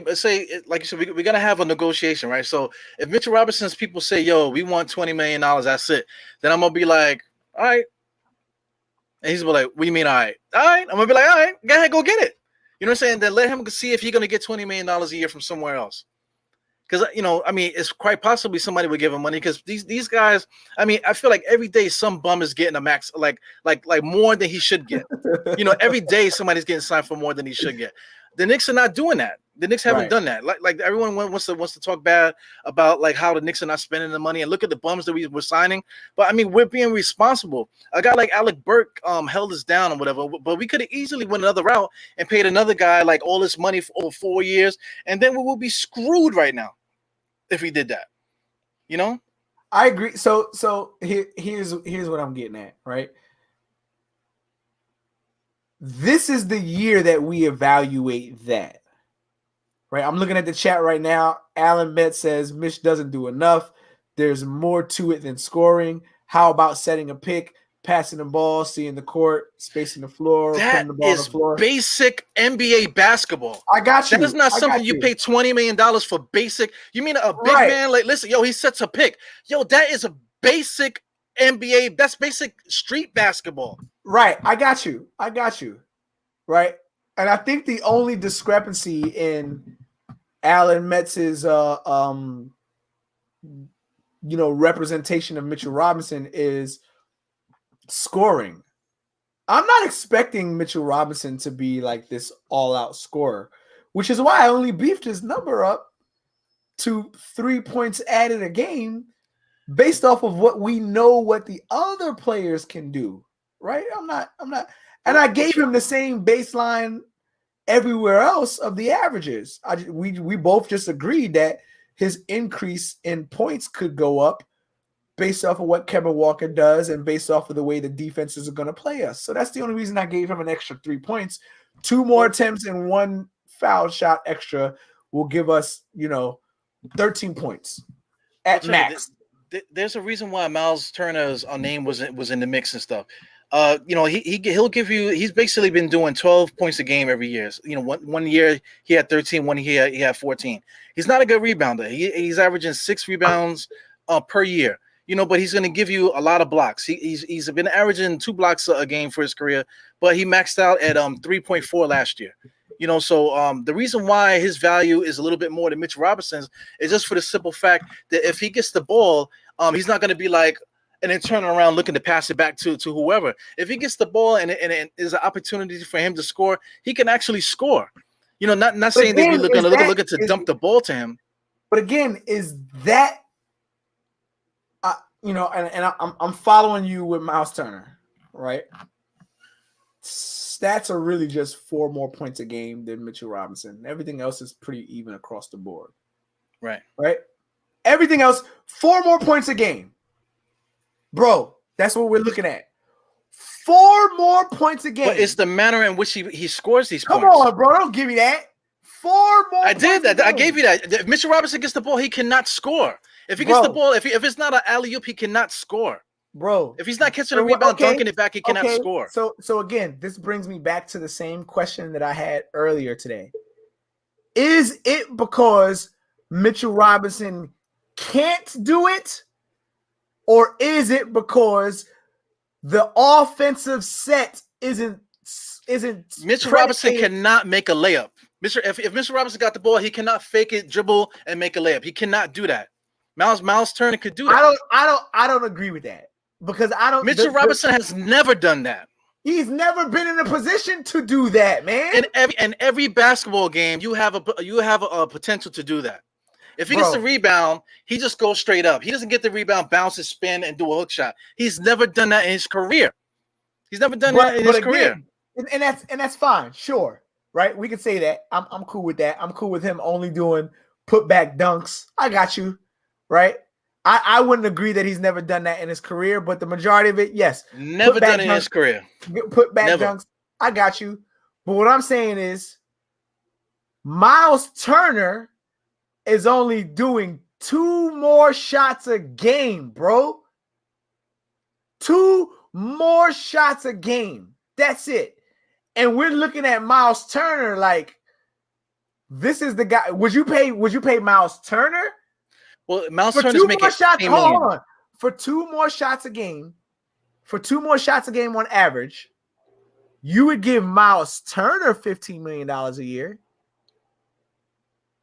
[SPEAKER 1] like you said, we're gonna have a negotiation, right? So if Mitchell Robinson's people say, "Yo, we want $20 million," that's it. Then I'm gonna be like, "All right," and he's gonna be like, "What do you mean, all right? All right?" I'm gonna be like, "All right, go ahead, go get it." You know what I'm saying? Then let him see if he's gonna get $20 million a year from somewhere else. Because it's quite possibly somebody would give him money. Because these guys, I feel like every day some bum is getting a max, like more than he should get. Every day somebody's getting signed for more than he should get. The Knicks are not doing that. The Knicks haven't done that. Like everyone wants to talk bad about like how the Knicks are not spending the money and look at the bums that we were signing. But we're being responsible. A guy like Alec Burke held us down or whatever. But we could have easily went another route and paid another guy like all this money for over 4 years, and then we will be screwed right now if we did that.
[SPEAKER 2] I agree. So here's what I'm getting at, right? This is the year that we evaluate that, right? I'm looking at the chat right now. Alan Metz says Mitch doesn't do enough. There's more to it than scoring. How about setting a pick, passing the ball, seeing the court, spacing the floor, putting the ball on the floor?
[SPEAKER 1] Basic NBA basketball.
[SPEAKER 2] I got you.
[SPEAKER 1] That is not something you pay $20 million for basic. You mean a big man? Like, listen, he sets a pick. That is a basic NBA. That's basic street basketball.
[SPEAKER 2] Right. I got you. Right. And I think the only discrepancy in Alan Metz's representation of Mitchell Robinson is scoring. I'm not expecting Mitchell Robinson to be like this all-out scorer, which is why I only beefed his number up to 3 points added a game based off of what we know what the other players can do, right? I'm not, and I gave him the same baseline everywhere else of the averages. We both just agreed that his increase in points could go up based off of what Kimbo Walker does and based off of the way the defenses are going to play us. So that's the only reason I gave him an extra 3 points. 2 more attempts and 1 foul shot extra will give us, 13 points at max.
[SPEAKER 1] There's a reason why Miles Turner's name was in the mix and stuff. He'll give you. He's basically been doing 12 points a game every year. One year he had 13. One year he had 14. He's not a good rebounder. He's averaging 6 rebounds per year. But he's going to give you a lot of blocks. He's been averaging 2 blocks a game for his career, but he maxed out at 3.4 last year. So the reason why his value is a little bit more than Mitchell Robinson's is just for the simple fact that if he gets the ball, he's not going to be like and then turning around looking to pass it back to whoever. If he gets the ball and there's an opportunity for him to score, he can actually score. Not saying that we're looking to dump the ball to him.
[SPEAKER 2] But again, is that I'm following you with Miles Turner, right? Stats are really just 4 more points a game than Mitchell Robinson. Everything else is pretty even across the board.
[SPEAKER 1] Right.
[SPEAKER 2] Everything else, 4 more points a game. Bro, that's what we're looking at. 4 more points a game.
[SPEAKER 1] But it's the manner in which he scores these points.
[SPEAKER 2] Come on, bro. Don't give me that. 4 more
[SPEAKER 1] I did that. I gave you that. If Mitchell Robinson gets the ball, he cannot score. If he gets the ball, if it's not an alley-oop, he cannot score.
[SPEAKER 2] Bro,
[SPEAKER 1] if he's not catching a rebound, dunking it back, he cannot score.
[SPEAKER 2] So again, this brings me back to the same question that I had earlier today. Is it because Mitchell Robinson can't do it, or is it because the offensive set isn't
[SPEAKER 1] Mitchell Robinson cannot make a layup. If Mitchell Robinson got the ball, he cannot fake it, dribble, and make a layup. He cannot do that. Miles Turner could do that.
[SPEAKER 2] I don't agree with that because
[SPEAKER 1] Mitchell Robinson has never done that.
[SPEAKER 2] He's never been in a position to do that, man.
[SPEAKER 1] In every basketball game, you have a potential to do that. If he gets the rebound, he just goes straight up. He doesn't get the rebound, bounce and spin, and do a hook shot. He's never done that in his career. He's never done that in his career.
[SPEAKER 2] And that's fine, sure, right? We can say that. I'm cool with that. I'm cool with him only doing put back dunks. I got you, right? I wouldn't agree that he's never done that in his career, but the majority of it, yes.
[SPEAKER 1] Never done it in his career.
[SPEAKER 2] Put back dunks. I got you. But what I'm saying is Miles Turner is only doing 2 more shots a game, bro. 2 more shots a game. That's it. And we're looking at Miles Turner like this is the guy. Would you pay Miles Turner?
[SPEAKER 1] Well, Miles Turner's making
[SPEAKER 2] hold on. For 2 more shots a game, on average, you would give Miles Turner $15 million a year.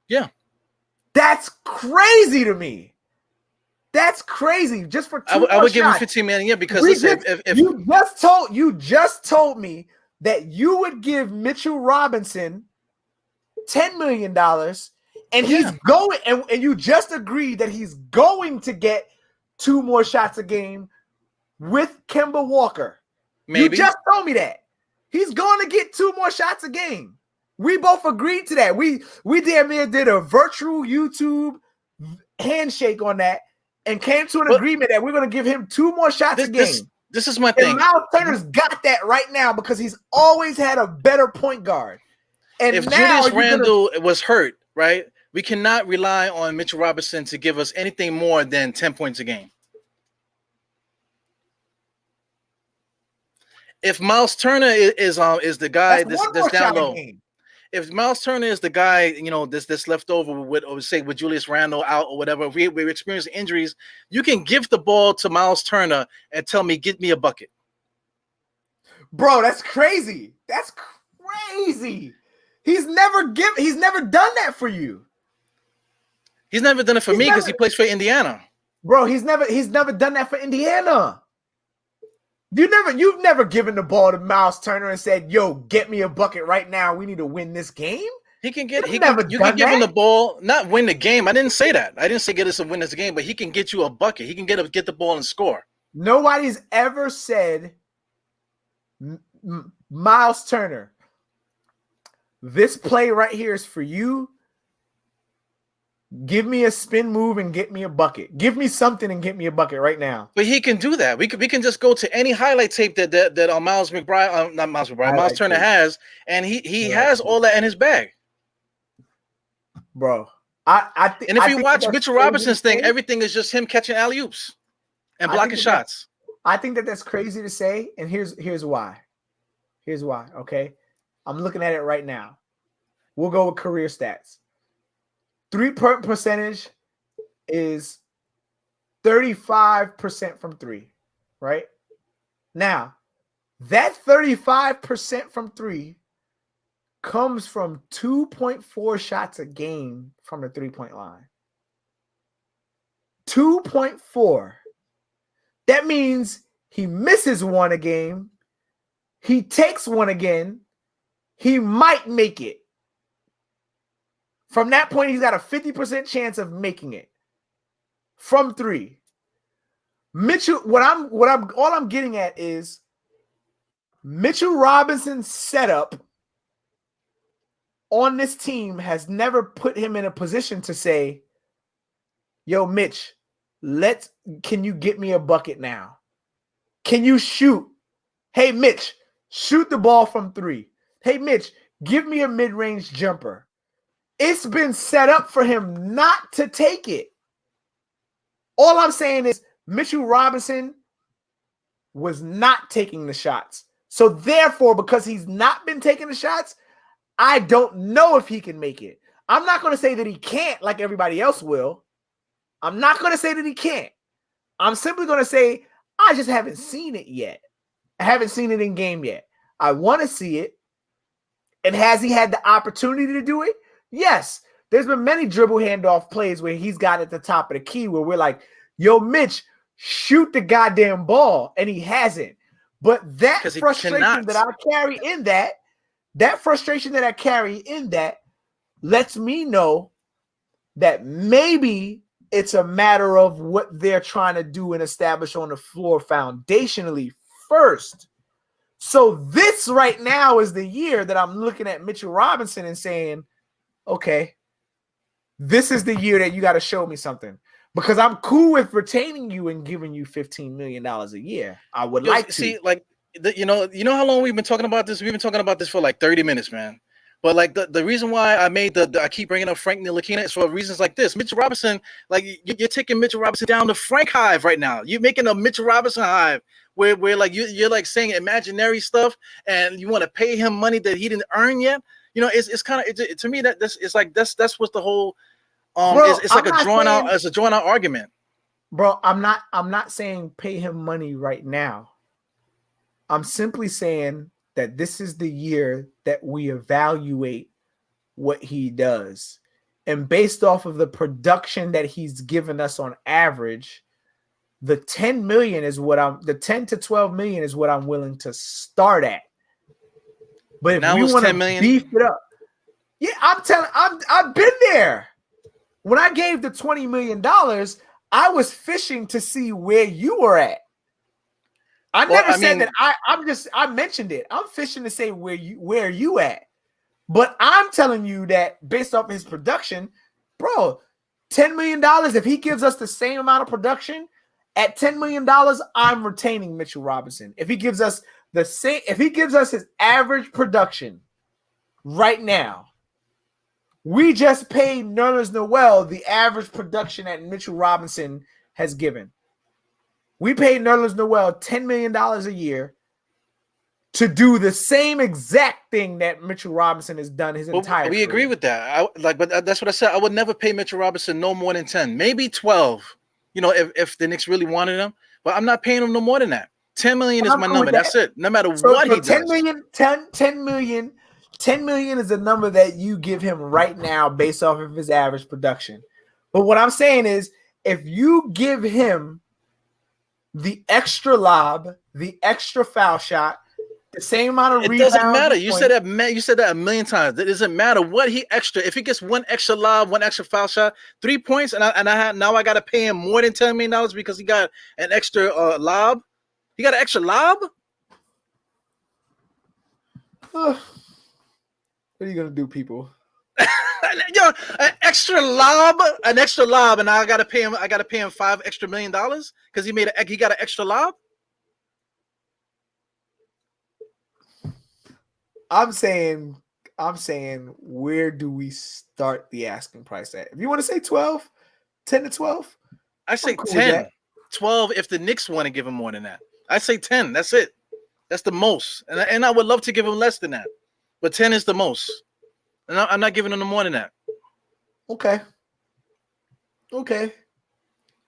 [SPEAKER 1] Yeah.
[SPEAKER 2] That's crazy to me. That's crazy. Just for 2 more shots.
[SPEAKER 1] I would give him $15 million a year because if
[SPEAKER 2] you just told me that you would give Mitchell Robinson $10 million. And he's going, and you just agreed that he's going to get 2 more shots a game with Kimbo Walker.
[SPEAKER 1] Maybe.
[SPEAKER 2] You just told me that. He's going to get 2 more shots a game. We both agreed to that. We damn near did a virtual YouTube handshake on that and came to an agreement that we're going to give him 2 more shots a game.
[SPEAKER 1] This is my thing.
[SPEAKER 2] And Miles Turner's got that right now because he's always had a better point guard. And
[SPEAKER 1] if Julius Randle was hurt, right? We cannot rely on Mitchell Robinson to give us anything more than 10 points a game. If Miles Turner is the guy that's down low, if Miles Turner is the guy, that's left over with Julius Randle out or whatever, if we're experiencing injuries, you can give the ball to Miles Turner and tell me, get me a bucket.
[SPEAKER 2] Bro, that's crazy. That's crazy. He's never done that for you.
[SPEAKER 1] He's never done it for me because he plays for Indiana.
[SPEAKER 2] Bro, he's never done that for Indiana. You've never given the ball to Miles Turner and said, "Yo, get me a bucket right now. We need to win this game."
[SPEAKER 1] You can give him the ball, not win the game. I didn't say that. I didn't say get us to win this game, but he can get you a bucket. He can get the ball and score.
[SPEAKER 2] Nobody's ever said, Miles Turner, this play right here is for you. Give me a spin move and get me a bucket. Give me something and get me a bucket right now.
[SPEAKER 1] But he can do that. We can just go to any highlight tape that Miles Turner has, and he has all that in his bag.
[SPEAKER 2] Bro,
[SPEAKER 1] if you watch Mitchell Robinson's thing, everything is just him catching alley-oops and blocking shots.
[SPEAKER 2] I think that's crazy to say, and here's why. Here's why. Okay, I'm looking at it right now. We'll go with career stats. 3-point percentage is 35% from 3, right? Now, that 35% from 3 comes from 2.4 shots a game from the 3-point line. 2.4. That means he misses 1 a game. He takes 1 again. He might make it. From that point, he's got a 50% chance of making it from 3. Mitchell, all I'm getting at is Mitchell Robinson's setup on this team has never put him in a position to say, "Yo, Mitch, can you get me a bucket now? Can you shoot? Hey, Mitch, shoot the ball from 3. Hey, Mitch, give me a mid-range jumper." It's been set up for him not to take it. All I'm saying is Mitchell Robinson was not taking the shots. So therefore, because he's not been taking the shots, I don't know if he can make it. I'm not going to say that he can't like everybody else will. I'm not going to say that he can't. I'm simply going to say I just haven't seen it yet. I haven't seen it in game yet. I want to see it. And has he had the opportunity to do it? Yes. There's been many dribble handoff plays where he's got at the top of the key where we're like, yo, Mitch, shoot the goddamn ball. And he hasn't. But that frustration that I carry in that frustration that I carry in that lets me know that maybe it's a matter of what they're trying to do and establish on the floor foundationally first. So this right now is the year that I'm looking at Mitchell Robinson and saying, okay, this is the year that you got to show me something, because I'm cool with retaining you and giving you $15 million a year. I would like to
[SPEAKER 1] see, like, you know how long we've been talking about this? We've been talking about this for like 30 minutes, man. But like the reason why I made I keep bringing up Frank Ntilikina is for reasons like this. Mitchell Robinson, like you're taking Mitchell Robinson down the Frank hive right now. You're making a Mitchell Robinson hive where like you're like saying imaginary stuff and you want to pay him money that he didn't earn yet. You know, it's kind of to me that it's like that's what the whole bro, it's like a drawn out argument.
[SPEAKER 2] Bro, I'm not saying pay him money right now. I'm simply saying that this is the year that we evaluate what he does. And based off of the production that he's given us on average, the 10 to 12 million is what I'm willing to start at. But if now we want to beef it up, yeah, I've been there. When I gave the $20 million, I was fishing to see where you were at. I said that. I mentioned it. I'm fishing to say where you at. But I'm telling you that based off his production, bro, $10 million, if he gives us the same amount of production at $10 million, I'm retaining Mitchell Robinson. If he gives us his average production right now, we just paid Nerlens Noel the average production that Mitchell Robinson has given. We paid Nerlens Noel $10 million a year to do the same exact thing that Mitchell Robinson has done his entire career.
[SPEAKER 1] We agree with that. But that's what I said. I would never pay Mitchell Robinson no more than 10, maybe 12. You know, if the Knicks really wanted him, but I'm not paying him no more than that. 10 million is my number. That's it. No matter what he does.
[SPEAKER 2] 10 million is the number that you give him right now based off of his average production. But what I'm saying is, if you give him the extra lob, the extra foul shot, the same amount of rebounds. It doesn't
[SPEAKER 1] matter. You said that a million times. It doesn't matter what he extra. If he gets one extra lob, one extra foul shot, 3 points, and I got to pay him more than $10 million because he got an extra lob. He got an extra lob.
[SPEAKER 2] What are you gonna do, people?
[SPEAKER 1] Yo, an extra lob, and I gotta pay him. I gotta pay him $5 extra million because he got an extra lob.
[SPEAKER 2] I'm saying, where do we start the asking price at? If you want to say 12, 10 to 12,
[SPEAKER 1] I say 10, 12 if the Knicks want to give him more than that. I say 10. That's it. That's the most, and I would love to give him less than that, but 10 is the most. And I'm not giving him no more than that.
[SPEAKER 2] Okay.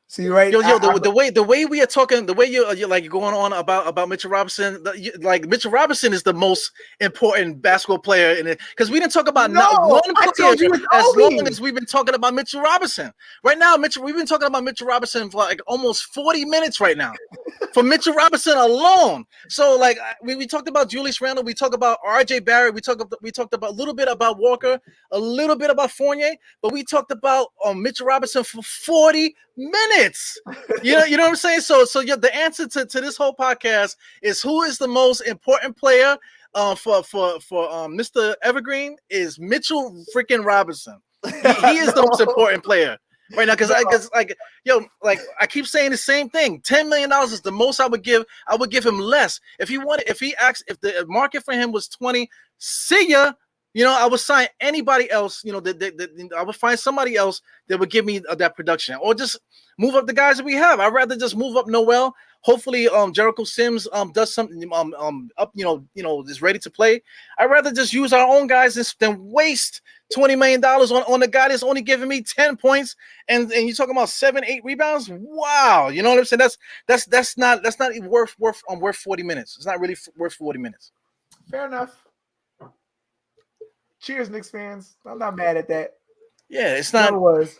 [SPEAKER 2] See, right?
[SPEAKER 1] The way we are talking, the way you're like going on about Mitchell Robinson, like Mitchell Robinson is the most important basketball player in it, because we didn't talk about not one player as long as we've been talking about Mitchell Robinson. Right now, we've been talking about Mitchell Robinson for like almost 40 minutes right now, for Mitchell Robinson alone. So like we talked about Julius Randle, we talked about R.J. Barrett, we talked about a little bit about Walker, a little bit about Fournier, but we talked about Mitchell Robinson for 40 minutes. You know what I'm saying? So the answer to this whole podcast is, who is the most important player for Mr. Evergreen is Mitchell freaking Robinson. He is the most important player right now, because I keep saying the same thing. $10 million is the most I would give. I would give him less if the market for him was 20. See ya. I would sign anybody else. I would find somebody else that would give me that production, or just move up the guys that we have. I'd rather just move up Noel. Hopefully, Jericho Sims does something up. Is ready to play. I'd rather just use our own guys than waste $20 million on a guy that's only giving me 10 points and you're talking about 7-8 rebounds. Wow, you know what I'm saying? That's not even worth 40 minutes. It's not really worth 40 minutes.
[SPEAKER 2] Fair enough. Cheers, Knicks fans. I'm not mad at that.
[SPEAKER 1] Yeah, it's not.
[SPEAKER 2] Never was.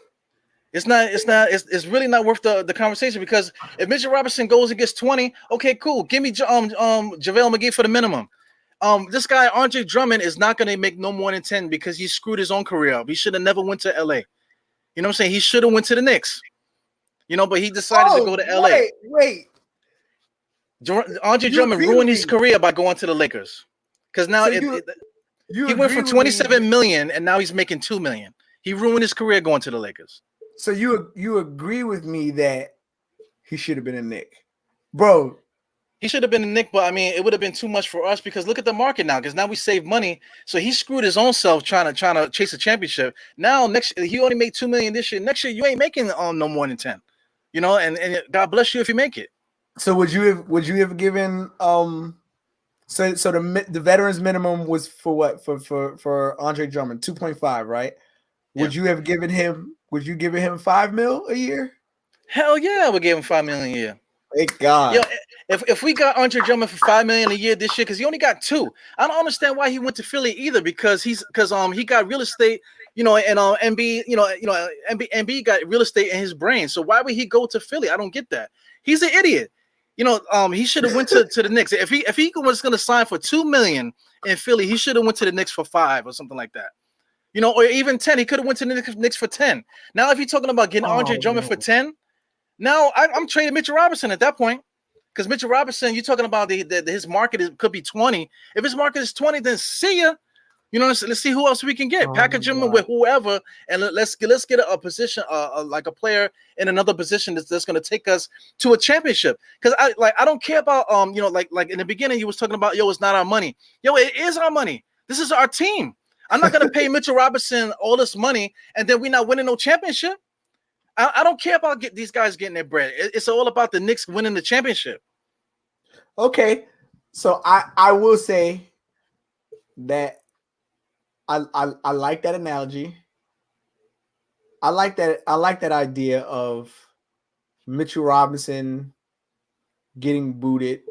[SPEAKER 1] It's really not worth the conversation, because if Mitchell Robinson goes and gets 20, okay, cool. Give me JaVale McGee for the minimum. This guy Andre Drummond is not going to make no more than 10 because he screwed his own career up. He should have never went to LA. You know what I'm saying? He should have went to the Knicks. But he decided to go to LA.
[SPEAKER 2] Wait.
[SPEAKER 1] Andre Drummond ruined his career by going to the Lakers. Because now he went from 27 million and now he's making 2 million. He ruined his career going to the Lakers.
[SPEAKER 2] So you agree with me that he should have been a Knick, bro?
[SPEAKER 1] He should have been a Knick, but I mean, it would have been too much for us because look at the market now. Because now we save money, so he screwed his own self trying to chase a championship. Now next he only made 2 million this year. Next year you ain't making no more than 10. And God bless you if you make it.
[SPEAKER 2] So would you have given so the veterans minimum was for what for Andre Drummond 2.5, right? Would you have given him? Would you give him $5 million a year?
[SPEAKER 1] Hell yeah, I would give him $5 million a year.
[SPEAKER 2] Thank God.
[SPEAKER 1] Yo, if we got Andre Drummond for $5 million a year this year, because he only got 2, I don't understand why he went to Philly either. Because he got real estate, and MB got real estate in his brain. So why would he go to Philly? I don't get that. He's an idiot. He should have went to the Knicks. If he was going to sign for $2 million in Philly, he should have went to the Knicks for 5 or something like that. Or even 10. He could have went to the Knicks for 10. Now, if you're talking about getting Andre Drummond for 10, now I'm trading Mitchell Robinson at that point. Because Mitchell Robinson, you're talking about his market could be 20. If his market is 20, then see ya. Let's see who else we can get. Package him with whoever, and let's get a position, like a player in another position that's going to take us to a championship. Because I don't care about like in the beginning you was talking about it's not our money. It is our money. This is our team. I'm not going to pay Mitchell Robinson all this money and then we're not winning no championship. I don't care about these guys getting their bread. It's all about the Knicks winning the championship.
[SPEAKER 2] Okay, so I will say that I like that analogy. I like that idea of Mitchell Robinson getting booted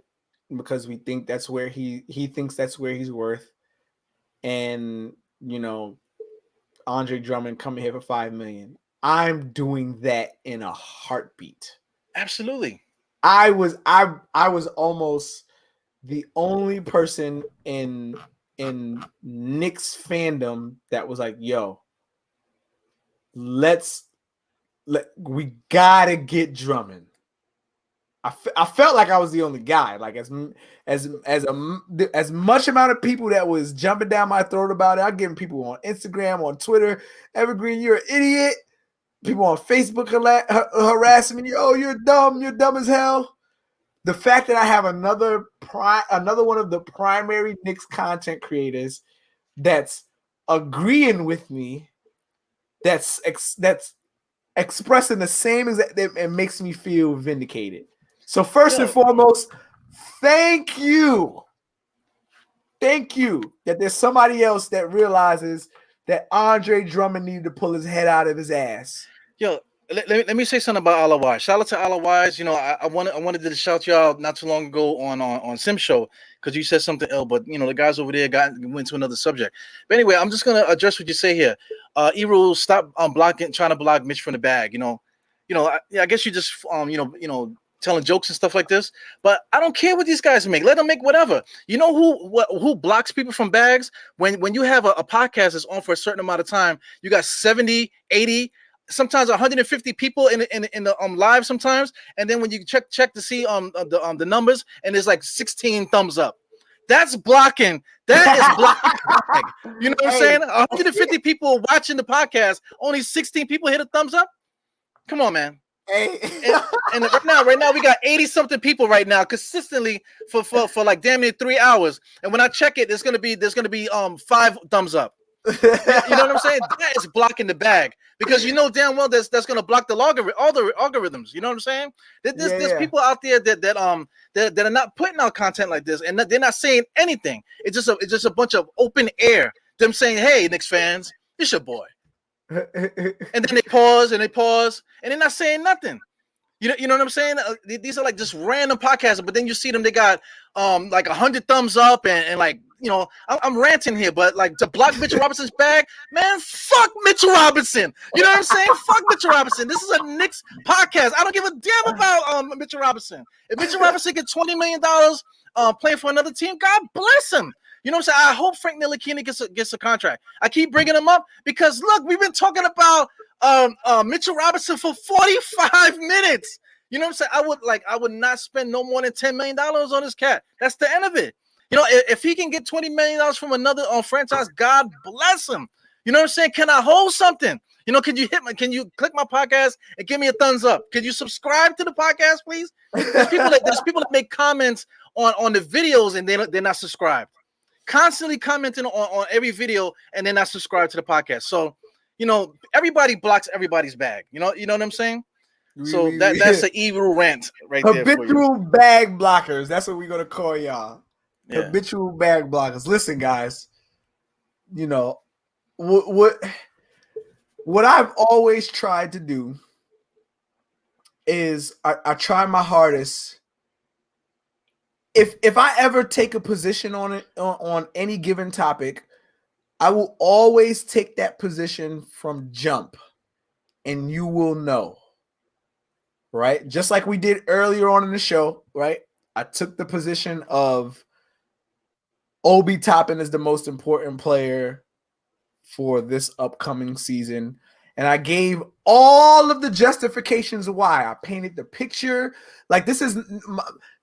[SPEAKER 2] because we think that's where he thinks that's where he's worth, and Andre Drummond coming here for $5 million. I'm doing that in a heartbeat.
[SPEAKER 1] Absolutely.
[SPEAKER 2] I was almost the only person in Knicks fandom that was like, yo, we gotta get Drummond. I felt like I was the only guy. Like as much amount of people that was jumping down my throat about it. I'm getting people on Instagram, on Twitter, Evergreen, you're an idiot. People on Facebook harassing me. Oh, you're dumb as hell. The fact that I have another one of the primary Knicks content creators that's agreeing with me, that's expressing the same exact, it makes me feel vindicated. So first and foremost, thank you that there's somebody else that realizes that Andre Drummond needed to pull his head out of his ass.
[SPEAKER 1] Yo, let me say something about Alawaj. Shout out to Alawaj. I wanted to shout you out not too long ago on Sim Show because you said something ill, but the guys over there went to another subject. But anyway, I'm just gonna address what you say here. Eru, stop trying to block Mitch from the bag. I guess you just telling jokes and stuff like this, but I don't care what these guys make. Let them make whatever. You know who blocks people from bags? When you have a podcast that's on for a certain amount of time, you got 70, 80, sometimes 150 people in the live sometimes, and then when you check to see the numbers, and there's like 16 thumbs up. That's blocking. That is blocking. You know what I'm saying? 150 people watching the podcast, only 16 people hit a thumbs up. Come on, man.
[SPEAKER 2] Hey.
[SPEAKER 1] and right now we got 80 something people right now consistently for like damn near 3 hours. And when I check it, there's gonna be 5 thumbs up. You know what I'm saying? That is blocking the bag because you know damn well that's gonna block all the algorithms. You know what I'm saying? There's people out there that are not putting out content like this, and they're not saying anything. It's just a bunch of open air. Them saying, "Hey, Knicks fans, it's your boy," and then they pause, and they're not saying nothing. You know what I'm saying? These are like just random podcasts, but then you see them, they got like 100 thumbs up and like, you know, I'm ranting here, but like to block Mitchell Robinson's bag, man, fuck Mitchell Robinson. You know what I'm saying? Fuck Mitchell Robinson. This is a Knicks podcast. I don't give a damn about Mitchell Robinson. If Mitchell Robinson gets $20 million playing for another team, God bless him. You know what I'm saying? I hope Frank Ntilikina gets a contract. I keep bringing him up because look, we've been talking about Mitchell Robinson for 45 minutes. You know what I'm saying? I would not spend no more than $10 million on this cat. That's the end of it. You know, if he can get $20 million from another franchise, God bless him. You know what I'm saying? Can I hold something? You know, can you click my podcast and give me a thumbs up? Can you subscribe to the podcast, please? There's people that make comments on the videos and they're not subscribed. Constantly commenting on every video and they're not subscribed to the podcast. So, you know, everybody blocks everybody's bag. You know what I'm saying? So that's an evil rant right there.
[SPEAKER 2] Habitual bag blockers. That's what we're gonna call y'all. Yeah. Habitual bag blockers. Listen, guys. You know what I've always tried to do is I try my hardest. If I ever take a position on it on any given topic, I will always take that position from jump, and you will know, right? Just like we did earlier on in the show, right? I took the position of Obi Toppin is the most important player for this upcoming season, and I gave all of the justifications why. I painted the picture. Like, this is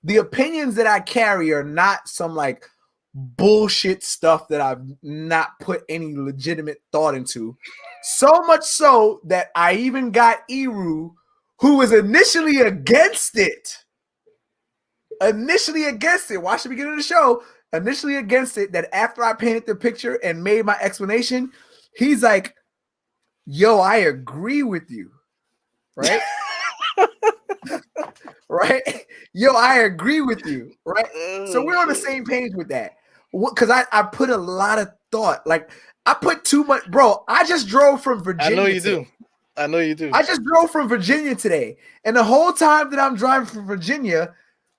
[SPEAKER 2] the opinions that I carry are not some like bullshit stuff that I've not put any legitimate thought into. So much so that I even got Eru, who was initially against it. Watch the beginning of the show. Initially against it, that after I painted the picture and made my explanation, he's like, yo, I agree with you. Right? Right? Yo, I agree with you. Right? So we're on the same page with that. Because I put a lot of thought. Like, I put too much. Bro, I just drove from Virginia.
[SPEAKER 1] I know you do.
[SPEAKER 2] I just drove from Virginia today. And the whole time that I'm driving from Virginia,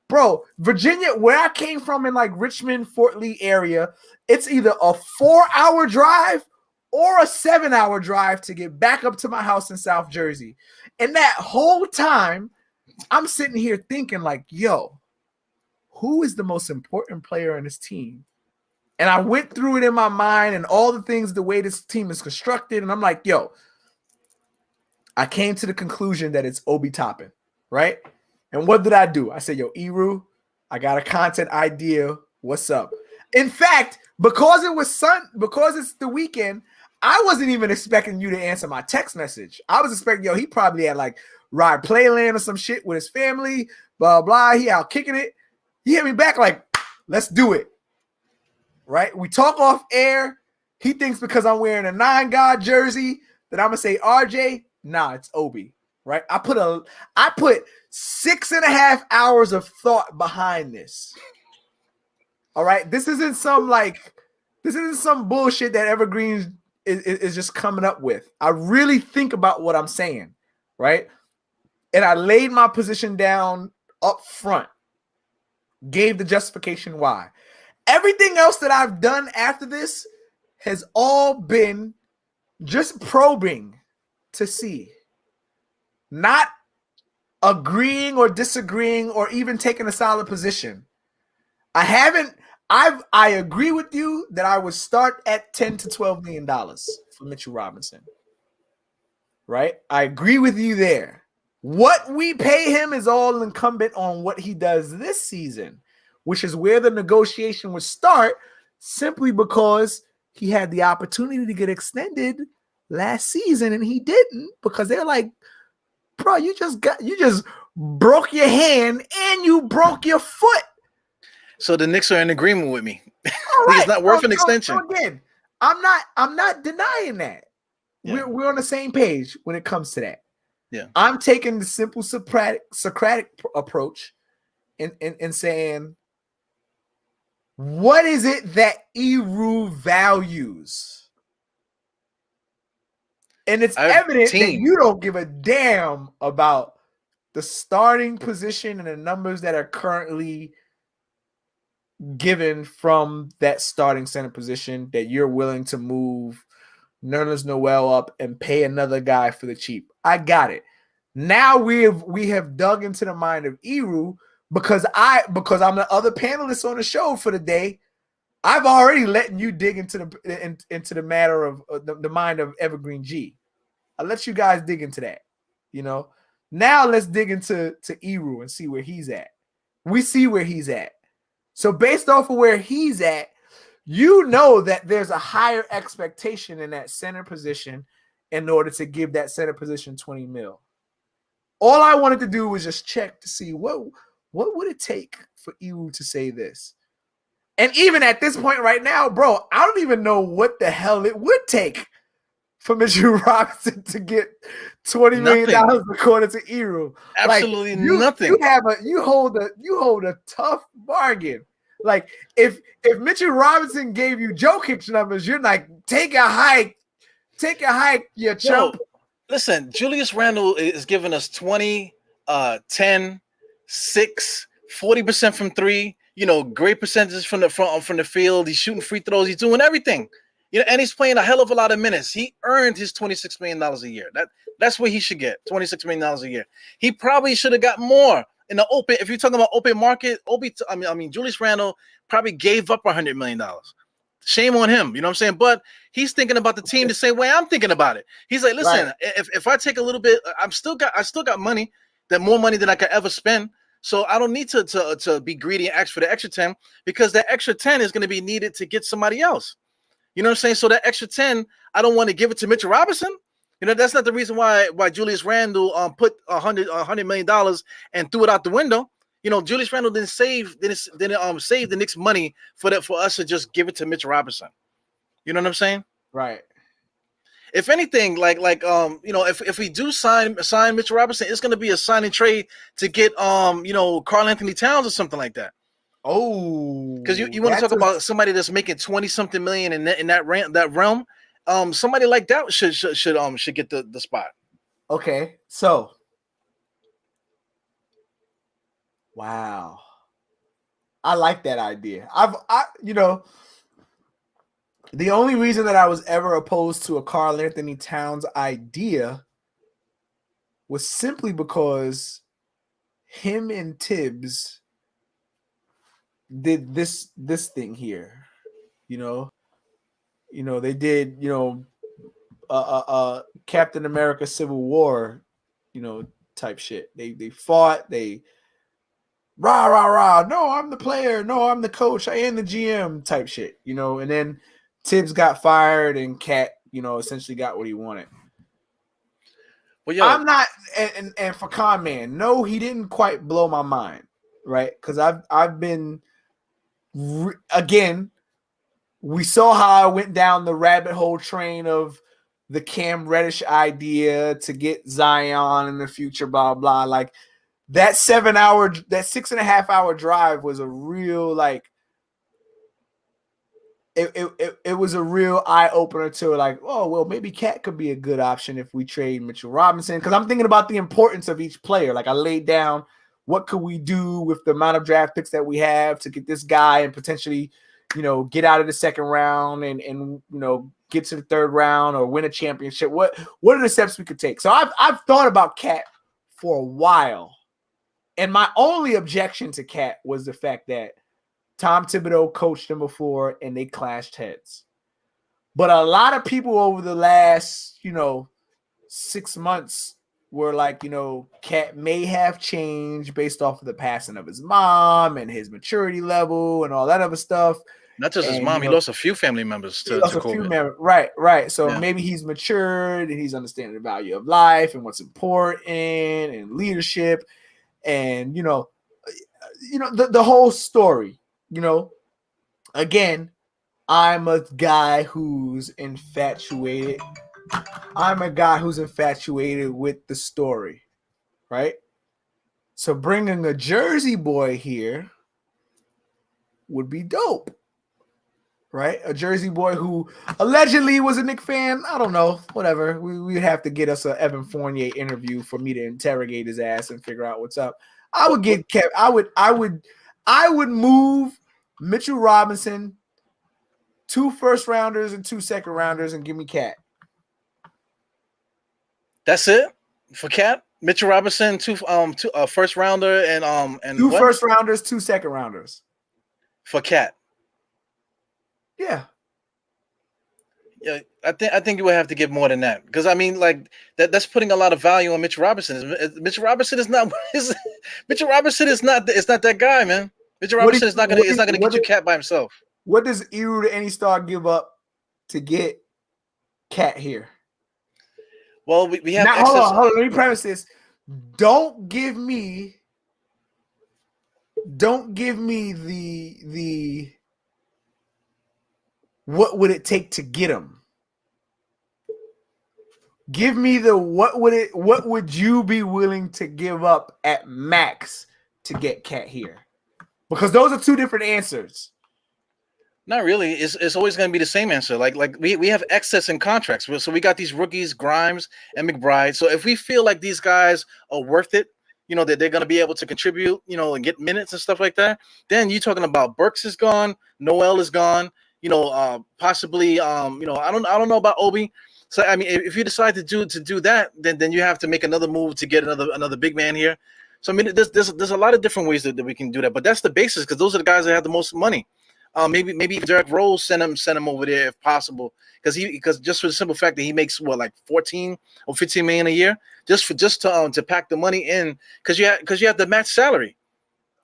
[SPEAKER 2] bro, Virginia, where I came from in like Richmond, Fort Lee area, it's either a 4-hour drive or a 7-hour drive to get back up to my house in South Jersey. And that whole time, I'm sitting here thinking like, yo, who is the most important player in this team? And I went through it in my mind and all the things, the way this team is constructed. And I'm like, yo, I came to the conclusion that it's Obi Toppin, right? And what did I do? I said, yo, Eru, I got a content idea. What's up? In fact, because it's the weekend, I wasn't even expecting you to answer my text message. I was expecting, yo, he probably had like ride Playland or some shit with his family, blah, blah. He out kicking it. He hit me back like, let's do it. Right? We talk off air. He thinks because I'm wearing a 9-God jersey that I'm going to say RJ. Nah, it's Obi. Right? I put 6.5 hours of thought behind this. All right. This isn't some bullshit that Evergreen is just coming up with. I really think about what I'm saying. Right? And I laid my position down up front. Gave the justification why. Everything else that I've done after this has all been just probing to see. Not agreeing or disagreeing or even taking a solid position. I agree with you that I would start at $10 to $12 million for Mitchell Robinson. Right? I agree with you there. What we pay him is all incumbent on what he does this season, which is where the negotiation would start, simply because he had the opportunity to get extended last season and he didn't, because they're like bro, you just broke your hand and you broke your foot.
[SPEAKER 1] So the Knicks are in agreement with me.
[SPEAKER 2] Right.
[SPEAKER 1] It's not worth an extension.
[SPEAKER 2] So again, I'm not denying that. Yeah. We're on the same page when it comes to that.
[SPEAKER 1] Yeah.
[SPEAKER 2] I'm taking the simple Socratic approach and saying, what is it that Eru values? And it's evident that you don't give a damn about the starting position and the numbers that are currently given from that starting center position, that you're willing to move Nerlens Noel up and pay another guy for the cheap. I got it. Now we have dug into the mind of Eru because I'm the other panelist on the show for the day. I've already let you dig into the matter of the mind of Evergreen G. I let you guys dig into that. Now let's dig into Eru and see where he's at. We see where he's at. So based off of where he's at, that there's a higher expectation in that center position in order to give that center position $20 million. All I wanted to do was just check to see what would it take for Eru to say this. And even at this point right now, bro, I don't even know what the hell it would take for Mitchell Robinson to get $20 million according to Eru.
[SPEAKER 1] Absolutely nothing.
[SPEAKER 2] You hold a tough bargain. Like if Mitchell Robinson gave you Jokic numbers, you're like, take a hike, you chump.
[SPEAKER 1] Listen, Julius Randle is giving us 20, 10, 6, 40% from three. Great percentages from the field. He's shooting free throws. He's doing everything. And he's playing a hell of a lot of minutes. He earned his $26 million a year. That's what he should get, $26 million a year. He probably should have got more in the open. If you're talking about open market, Julius Randle probably gave up $100 million. Shame on him. You know what I'm saying? But he's thinking about the team the same way I'm thinking about it. He's like, listen, right. if I take a little bit, I still got money, more money than I could ever spend. So I don't need to be greedy and ask for the extra 10 because that extra 10 is going to be needed to get somebody else. You know what I'm saying? So that extra 10, I don't want to give it to Mitchell Robinson. That's not the reason why Julius Randle put $100 million and threw it out the window. Julius Randle didn't save the Knicks money for us to just give it to Mitchell Robinson. You know what I'm saying?
[SPEAKER 2] Right.
[SPEAKER 1] If anything, if we do sign Mitchell Robinson, it's going to be a sign and trade to get Karl Anthony Towns or something like that.
[SPEAKER 2] Oh,
[SPEAKER 1] because you want to talk about somebody that's making 20-something million in that realm. Somebody like that should get the spot.
[SPEAKER 2] Okay, so wow, I like that idea. The only reason that I was ever opposed to a Karl Anthony Towns idea was simply because him and Tibbs did this thing here. They did, Captain America Civil War, type shit. They fought, rah, rah, rah. No, I'm the player. No, I'm the coach. I am the GM type shit, and then Tibbs got fired and Cat, essentially got what he wanted. Well, yo, I'm not, and for Con Man, no, he didn't quite blow my mind, right? Because I've been, again, we saw how I went down the rabbit hole train of the Cam Reddish idea to get Zion in the future, blah, blah. Like that 6.5 hour drive was a real, it was a real eye opener to oh, well, maybe Cat could be a good option if we trade Mitchell Robinson. Because I'm thinking about the importance of each player. I laid down, what could we do with the amount of draft picks that we have to get this guy and potentially, get out of the second round and get to the third round or win a championship. What are the steps we could take? So I've thought about Cat for a while, and my only objection to Cat was the fact that Tom Thibodeau coached him before and they clashed heads. But a lot of people over the last, 6 months were Cat may have changed based off of the passing of his mom and his maturity level and all that other stuff.
[SPEAKER 1] Not just his
[SPEAKER 2] And,
[SPEAKER 1] mom, he lost a few family members to COVID.
[SPEAKER 2] Right. So maybe he's matured and he's understanding the value of life and what's important and leadership and the whole story. Again, I'm a guy who's infatuated. With the story, right? So bringing a Jersey boy here would be dope, right? A Jersey boy who allegedly was a Knick fan. I don't know, whatever. We'd have to get us an Evan Fournier interview for me to interrogate his ass and figure out what's up. I would move Mitchell Robinson, 2 first-rounders and 2 second-rounders, and give me Cat.
[SPEAKER 1] That's it for Cat. Mitchell Robinson, 2 first rounder and
[SPEAKER 2] 2 first-rounders, 2 second-rounders
[SPEAKER 1] for Cat.
[SPEAKER 2] Yeah.
[SPEAKER 1] Yeah, I think you would have to give more than that because I mean, like that's putting a lot of value on Mitchell Robinson. Mitchell Robinson is not. Mitchell Robinson is not. It's not that guy, man. Mitchell Robinson is not gonna. It's not gonna get you Cat by himself.
[SPEAKER 2] What does Eru to Any Star give up to get Cat here?
[SPEAKER 1] Well, we have.
[SPEAKER 2] Now, hold on. Let me premise this. Don't give me the. What would it take to get him? Give me the what would you be willing to give up at max to get Cat here? Because those are 2 different answers.
[SPEAKER 1] Not really. It's always going to be the same answer. Like we have excess in contracts. So we got these rookies, Grimes and McBride. So if we feel like these guys are worth it, that they're going to be able to contribute, and get minutes and stuff like that, then you're talking about Burks is gone, Noel is gone. Possibly, I don't know about Obi. So I mean, if you decide to do that, then you have to make another move to get another big man here. So I mean, there's a lot of different ways that we can do that, but that's the basis because those are the guys that have the most money. Maybe Derrick Rose send him over there if possible because just for the simple fact that he makes like 14 or 15 million a year just to pack the money in because you have to match salary.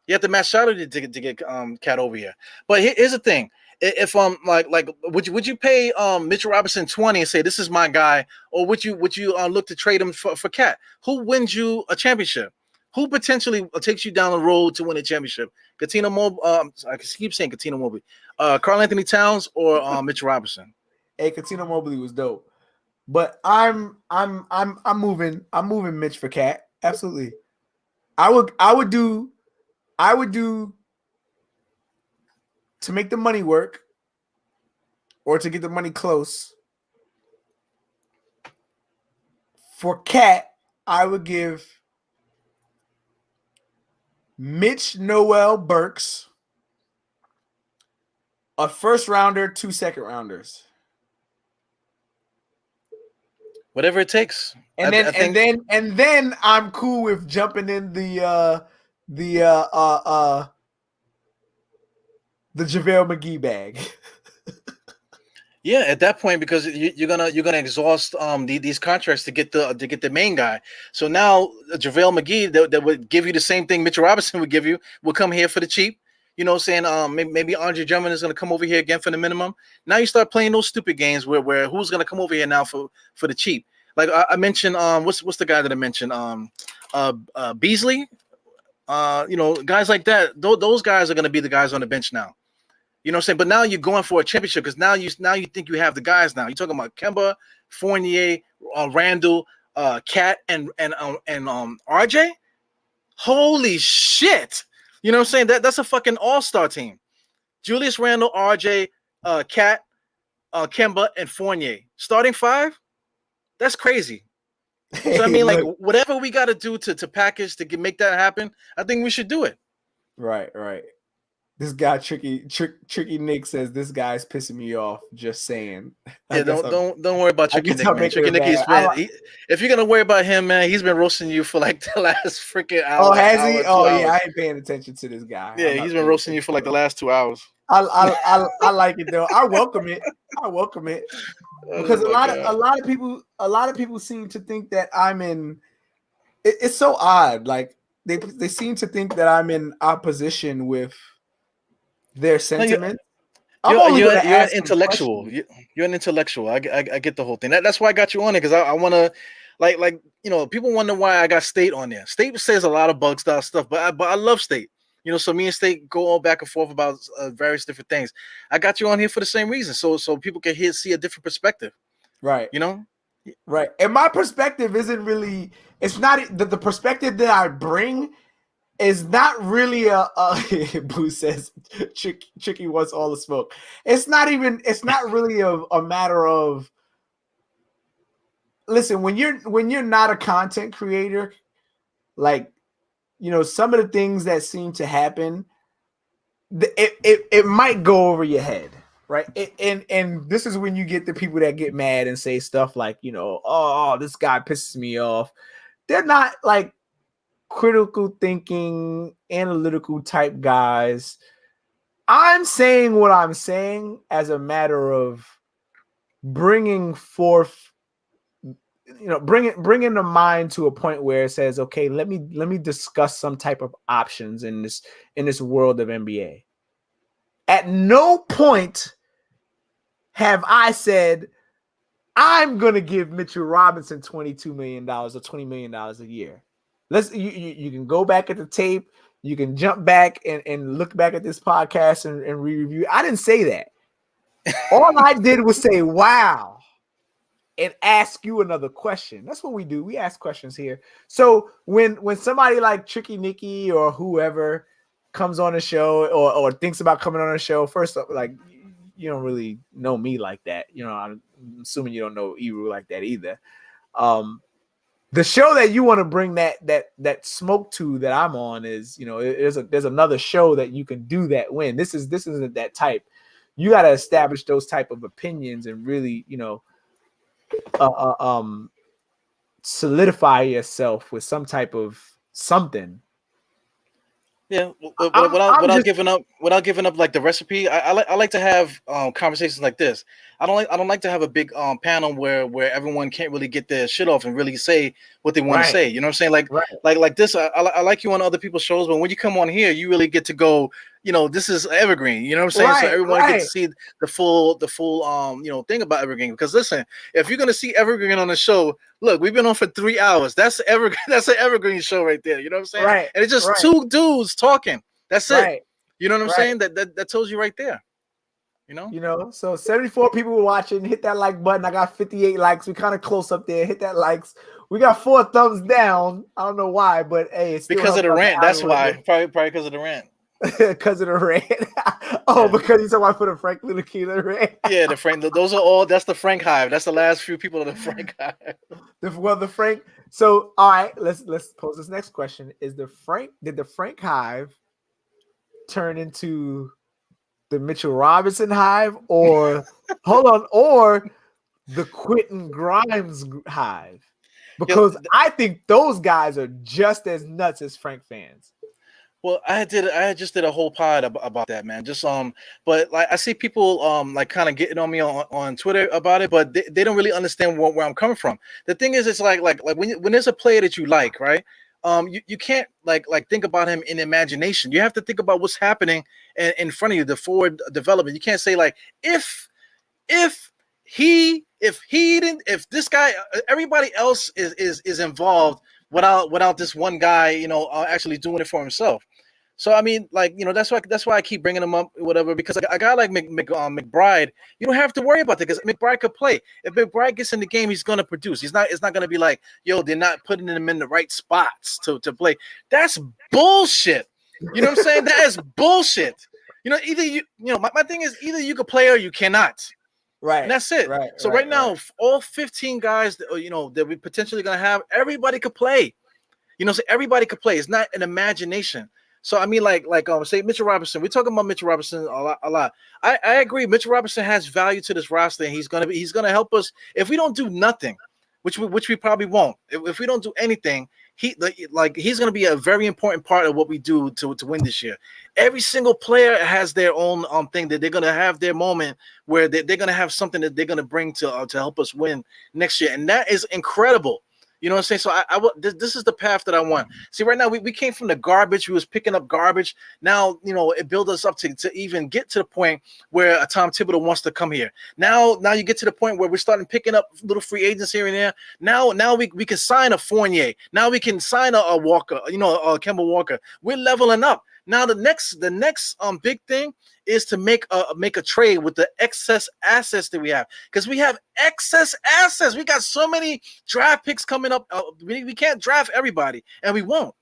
[SPEAKER 1] You have to match salary to get Cat over here. But here's the thing. If would you pay Mitchell Robinson 20 and say this is my guy, or would you look to trade him for Cat? Who wins you a championship? Who potentially takes you down the road to win a championship? Katina Mobley, I keep saying Katina Mobley, Karl Anthony Towns or Mitchell Robinson?
[SPEAKER 2] Hey, Katina Mobley was dope, but I'm moving Mitch for Cat. Absolutely, I would do to make the money work or to get the money close. For Cat, I would give Mitch, Noel, Burks a first rounder, 2 second rounders.
[SPEAKER 1] Whatever it takes.
[SPEAKER 2] And then I'm cool with jumping in the JaVale McGee bag.
[SPEAKER 1] Yeah, at that point, because you're gonna exhaust these contracts to get the main guy. So now JaVale McGee that would give you the same thing Mitchell Robinson would give you will come here for the cheap. Saying maybe Andre Drummond is gonna come over here again for the minimum. Now you start playing those stupid games where who's gonna come over here now for the cheap? Like I mentioned, what's the guy that I mentioned? Beasley. Guys like that. Those guys are gonna be the guys on the bench now. You know what I'm saying? But now you're going for a championship because now you think you have the guys now. You're talking about Kemba, Fournier, Randle, Cat, and RJ. Holy shit! You know what I'm saying? That's a fucking all-star team. Julius Randle, RJ, Cat, Kemba, and Fournier. Starting 5? That's crazy. So I mean, like whatever we got to do to package to make that happen, I think we should do it.
[SPEAKER 2] Right. This guy Tricky Nick says this guy's pissing me off. Just saying.
[SPEAKER 1] Yeah, don't worry about Tricky Nick. Man. Tricky Nick, if you're gonna worry about him, man, he's been roasting you for like the last freaking hour.
[SPEAKER 2] Oh, has he? Oh, yeah, I ain't paying attention to this guy.
[SPEAKER 1] Yeah, he's been roasting you for like the last 2 hours.
[SPEAKER 2] I like it though. I welcome it because a lot of people seem to think that I'm in. It's so odd. Like they seem to think that I'm in opposition with their sentiment.
[SPEAKER 1] You're an intellectual. You're an intellectual. I get the whole thing. That's why I got you on it, because I want to, like people wonder why I got State on there. State says a lot of bug style stuff, but I love State. So me and State go all back and forth about various different things. I got you on here for the same reason, so people can see a different perspective.
[SPEAKER 2] Right.
[SPEAKER 1] Right.
[SPEAKER 2] And my perspective isn't really. It's not the perspective that I bring is not really a Boo says Tricky wants all the smoke. It's not really a matter of, listen, when you're not a content creator, like, some of the things that seem to happen, it might go over your head, right? And this is when you get the people that get mad and say stuff like, oh, this guy pisses me off. They're not like critical thinking, analytical type guys. I'm saying what I'm saying as a matter of bringing forth, bringing the mind to a point where it says, okay, let me discuss some type of options in this world of NBA. At no point have I said I'm gonna give Mitchell Robinson $22 million or $20 million a year. You can go back at the tape. You can jump back and look back at this podcast and re-review. I didn't say that. All I did was say, wow, and ask you another question. That's what we do. We ask questions here. So when somebody like Tricky Nicky or whoever comes on a show or thinks about coming on a show, first up, like, you don't really know me like that. I'm assuming you don't know Eru like that either. The show that you want to bring that smoke to that I'm on is, there's another show that you can do that when. This isn't that type. You got to establish those type of opinions and really, solidify yourself with some type of something.
[SPEAKER 1] Yeah, without giving up like the recipe. I like to have conversations like this. I don't like to have a big panel where everyone can't really get their shit off and really say what they want to say. You know what I'm saying? Like this. I like you on other people's shows, but when you come on here, you really get to go. This is Evergreen. You know what I'm saying? So everyone gets to see the full thing about Evergreen. Because listen, if you're gonna see Evergreen on the show, look, we've been on for 3 hours. That's Evergreen. That's an Evergreen show right there. You know what I'm saying?
[SPEAKER 2] Right.
[SPEAKER 1] And it's just two dudes talking. That's it. You know what I'm saying? That tells you right there.
[SPEAKER 2] So 74 people were watching. Hit that like button. I got 58 likes. We kind of close up there. Hit that likes. We got 4 thumbs down. I don't know why, but hey, it's
[SPEAKER 1] because of the rant. That's why. Probably because of the rant.
[SPEAKER 2] Because of the rant. Because you talking about for the Frank Little Keeler rant.
[SPEAKER 1] Yeah, the Frank. Those are all. That's the Frank hive. That's the last few people of the Frank hive.
[SPEAKER 2] The Frank. So all right, let's pose this next question: did the Frank hive turn into the Mitchell Robinson hive, or or the Quentin Grimes hive? Because I think those guys are just as nuts as Frank fans.
[SPEAKER 1] Well, I just did a whole pod about that, man. Just but like I see people like kind of getting on me on Twitter about it, but they don't really understand where I'm coming from. The thing is, it's like when there's a player that you like, right? You can't like think about him in imagination. You have to think about what's happening in front of you, the forward development. You can't say like if this guy, everybody else is involved without this one guy, actually doing it for himself. So I mean, like, that's why I keep bringing him up, whatever. Because a guy like McBride, you don't have to worry about that because McBride could play. If McBride gets in the game, he's gonna produce. It's not gonna be like, yo, they're not putting him in the right spots to play. That's bullshit. You know what I'm saying? That is bullshit. Either my thing is either you could play or you cannot.
[SPEAKER 2] Right.
[SPEAKER 1] And that's it. So right now, all 15 guys that we potentially gonna have, everybody could play. So everybody could play. It's not an imagination. So I mean, say Mitchell Robinson. We're talking about Mitchell Robinson a lot. I agree. Mitchell Robinson has value to this roster, and he's gonna help us if we don't do nothing, which we probably won't. If we don't do anything, he's gonna be a very important part of what we do to win this year. Every single player has their own thing that they're gonna have their moment where they're gonna have something that they're gonna bring to help us win next year, and that is incredible. You know what I'm saying? So this is the path that I want. See, right now we came from the garbage. We was picking up garbage. Now, it built us up to even get to the point where a Tom Thibodeau wants to come here. Now you get to the point where we're starting picking up little free agents here and there. Now we can sign a Fournier. Now we can sign a Walker, Kimbo Walker. We're leveling up. Now the next big thing is to make a trade with the excess assets that we have, because we have excess assets. We got so many draft picks coming up. We can't draft everybody, and we won't.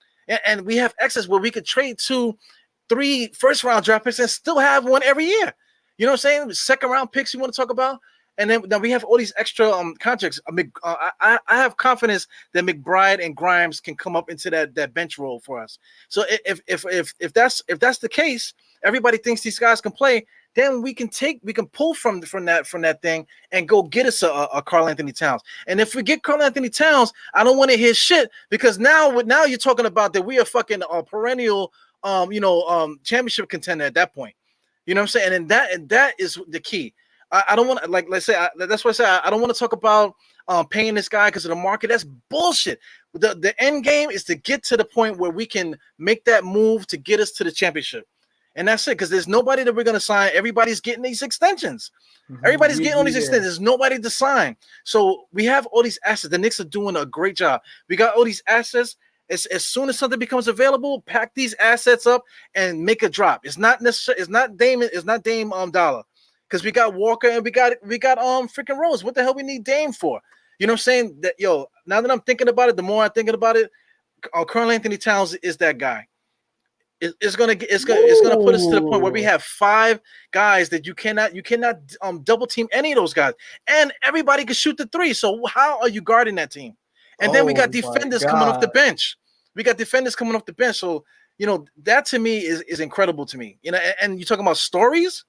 [SPEAKER 1] And we have excess where we could trade 2-3 first-round draft picks and still have one every year. You know what I'm saying? Second-round picks you want to talk about? And then we have all these extra contracts. I have confidence that McBride and Grimes can come up into that bench role for us. So if that's the case, everybody thinks these guys can play. Then we can pull from that thing and go get us a Karl Anthony Towns. And if we get Karl Anthony Towns, I don't want to hear shit, because now you're talking about that we are fucking perennial championship contender at that point. You know what I'm saying? And that is the key. I don't want to, like, let's say, that's why I say I don't want to talk about paying this guy because of the market. That's bullshit. The end game is to get to the point where we can make that move to get us to the championship. And that's it, because there's nobody that we're going to sign. Everybody's getting these extensions. Everybody's getting all these extensions. There's nobody to sign. So we have all these assets. The Knicks are doing a great job. We got all these assets. As soon as something becomes available, pack these assets up and make a drop. It's not necessarily. It's not Dame Dollar. Because we got Walker and we got freaking Rose. What the hell we need Dame for? You know what I'm saying? That now that I'm thinking about it, the more I'm thinking about it, Karl Anthony Towns is that guy. It's gonna put us to the point where we have 5 guys that you cannot double team any of those guys, and everybody can shoot the 3. So how are you guarding that team? And then we got defenders coming off the bench. So that to me is incredible to me. And you're talking about stories.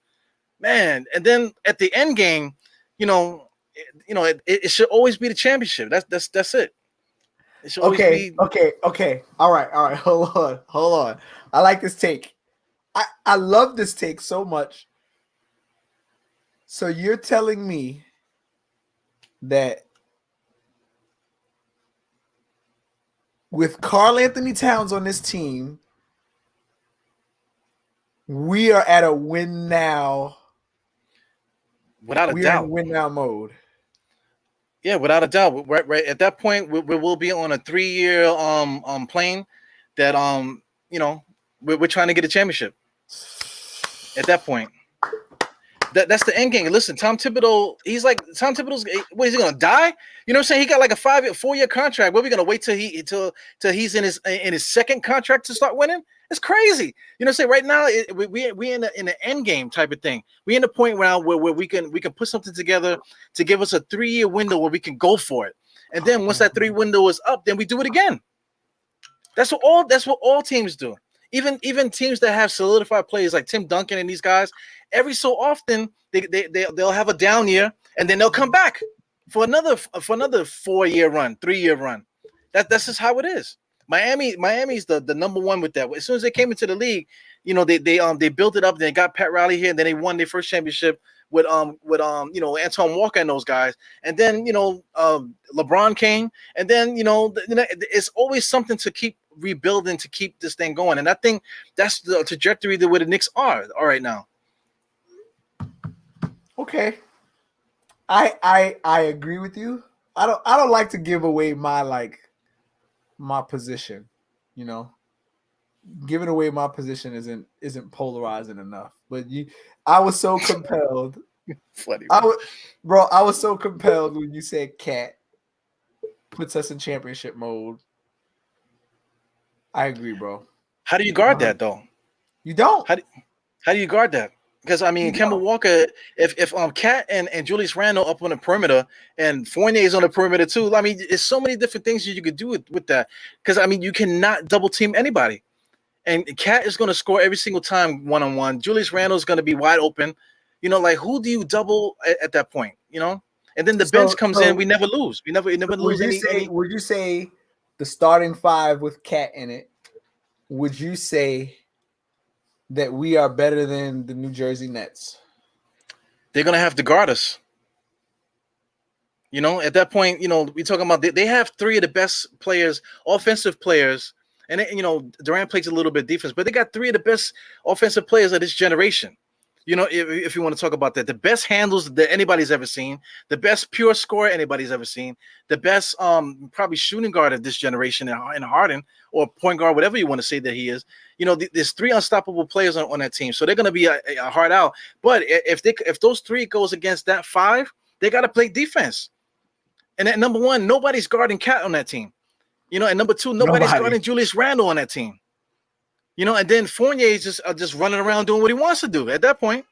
[SPEAKER 1] Man, and then at the end game, it should always be the championship. That's it. It should always be.
[SPEAKER 2] Okay. All right. Hold on. I like this take. I love this take so much. So you're telling me that with Karl Anthony Towns on this team, we are at a win now.
[SPEAKER 1] Without a doubt,
[SPEAKER 2] in win now mode.
[SPEAKER 1] Yeah, without a doubt. Right at that point, we will be on a 3-year plane that we're trying to get a championship. At that point, that's the end game. Listen, Tom Thibodeau's is he gonna die? You know what I'm saying? He got like a 4-year contract. What are we gonna wait till he's in his second contract to start winning? It's crazy. You know what I'm saying? Right now, we in the end game type of thing. We in the point now where we can put something together to give us a 3-year window where we can go for it. And then once that 3 window is up, then we do it again. That's what all teams do. Even teams that have solidified players like Tim Duncan and these guys, every so often they'll have a down year and then they'll come back for another 4-year run, 3-year run. That's just how it is. Miami's the number one with that. As soon as they came into the league, they built it up. They got Pat Riley here, and then they won their first championship with Antoine Walker and those guys. And then LeBron came, and then it's always something to keep rebuilding to keep this thing going. And I think that's the trajectory that where the Knicks are right now.
[SPEAKER 2] Okay, I agree with you. I don't like to give away my position, giving away my position isn't polarizing enough. But I was so compelled.
[SPEAKER 1] Funny,
[SPEAKER 2] I was so compelled when you said Cat puts us in championship mode. I agree, bro.
[SPEAKER 1] How do you guard that though?
[SPEAKER 2] You don't.
[SPEAKER 1] How do you guard that? Because Kimbo Walker, if Cat and Julius Randle up on the perimeter and Fournier's on the perimeter too, there's so many different things you could do with that. Because you cannot double team anybody, and Cat is going to score every single time 1-on-1. Julius Randle is going to be wide open. Who do you double at that point? And then the bench comes in. We never lose. We never lose any.
[SPEAKER 2] Would you say the starting 5 with Cat in it? Would you say that we are better than the New Jersey Nets?
[SPEAKER 1] They're going to have to guard us. You know, at that point, you know, we talking about they have three of the best players, offensive players, and you know, Durant plays a little bit defense, but they got three of the best offensive players of this generation. You know, if you want to talk about that, the best handles that anybody's ever seen, the best pure scorer anybody's ever seen, the best probably shooting guard of this generation in Harden, or point guard, whatever you want to say that he is. You know, there's three unstoppable players on that team, so they're going to be a hard out. But if those three goes against that five, they got to play defense. And at number one, nobody's guarding Cat on that team. You know, and number two, nobody's guarding Julius Randle on that team. You know, and then Fournier is just running around doing what he wants to do at that point.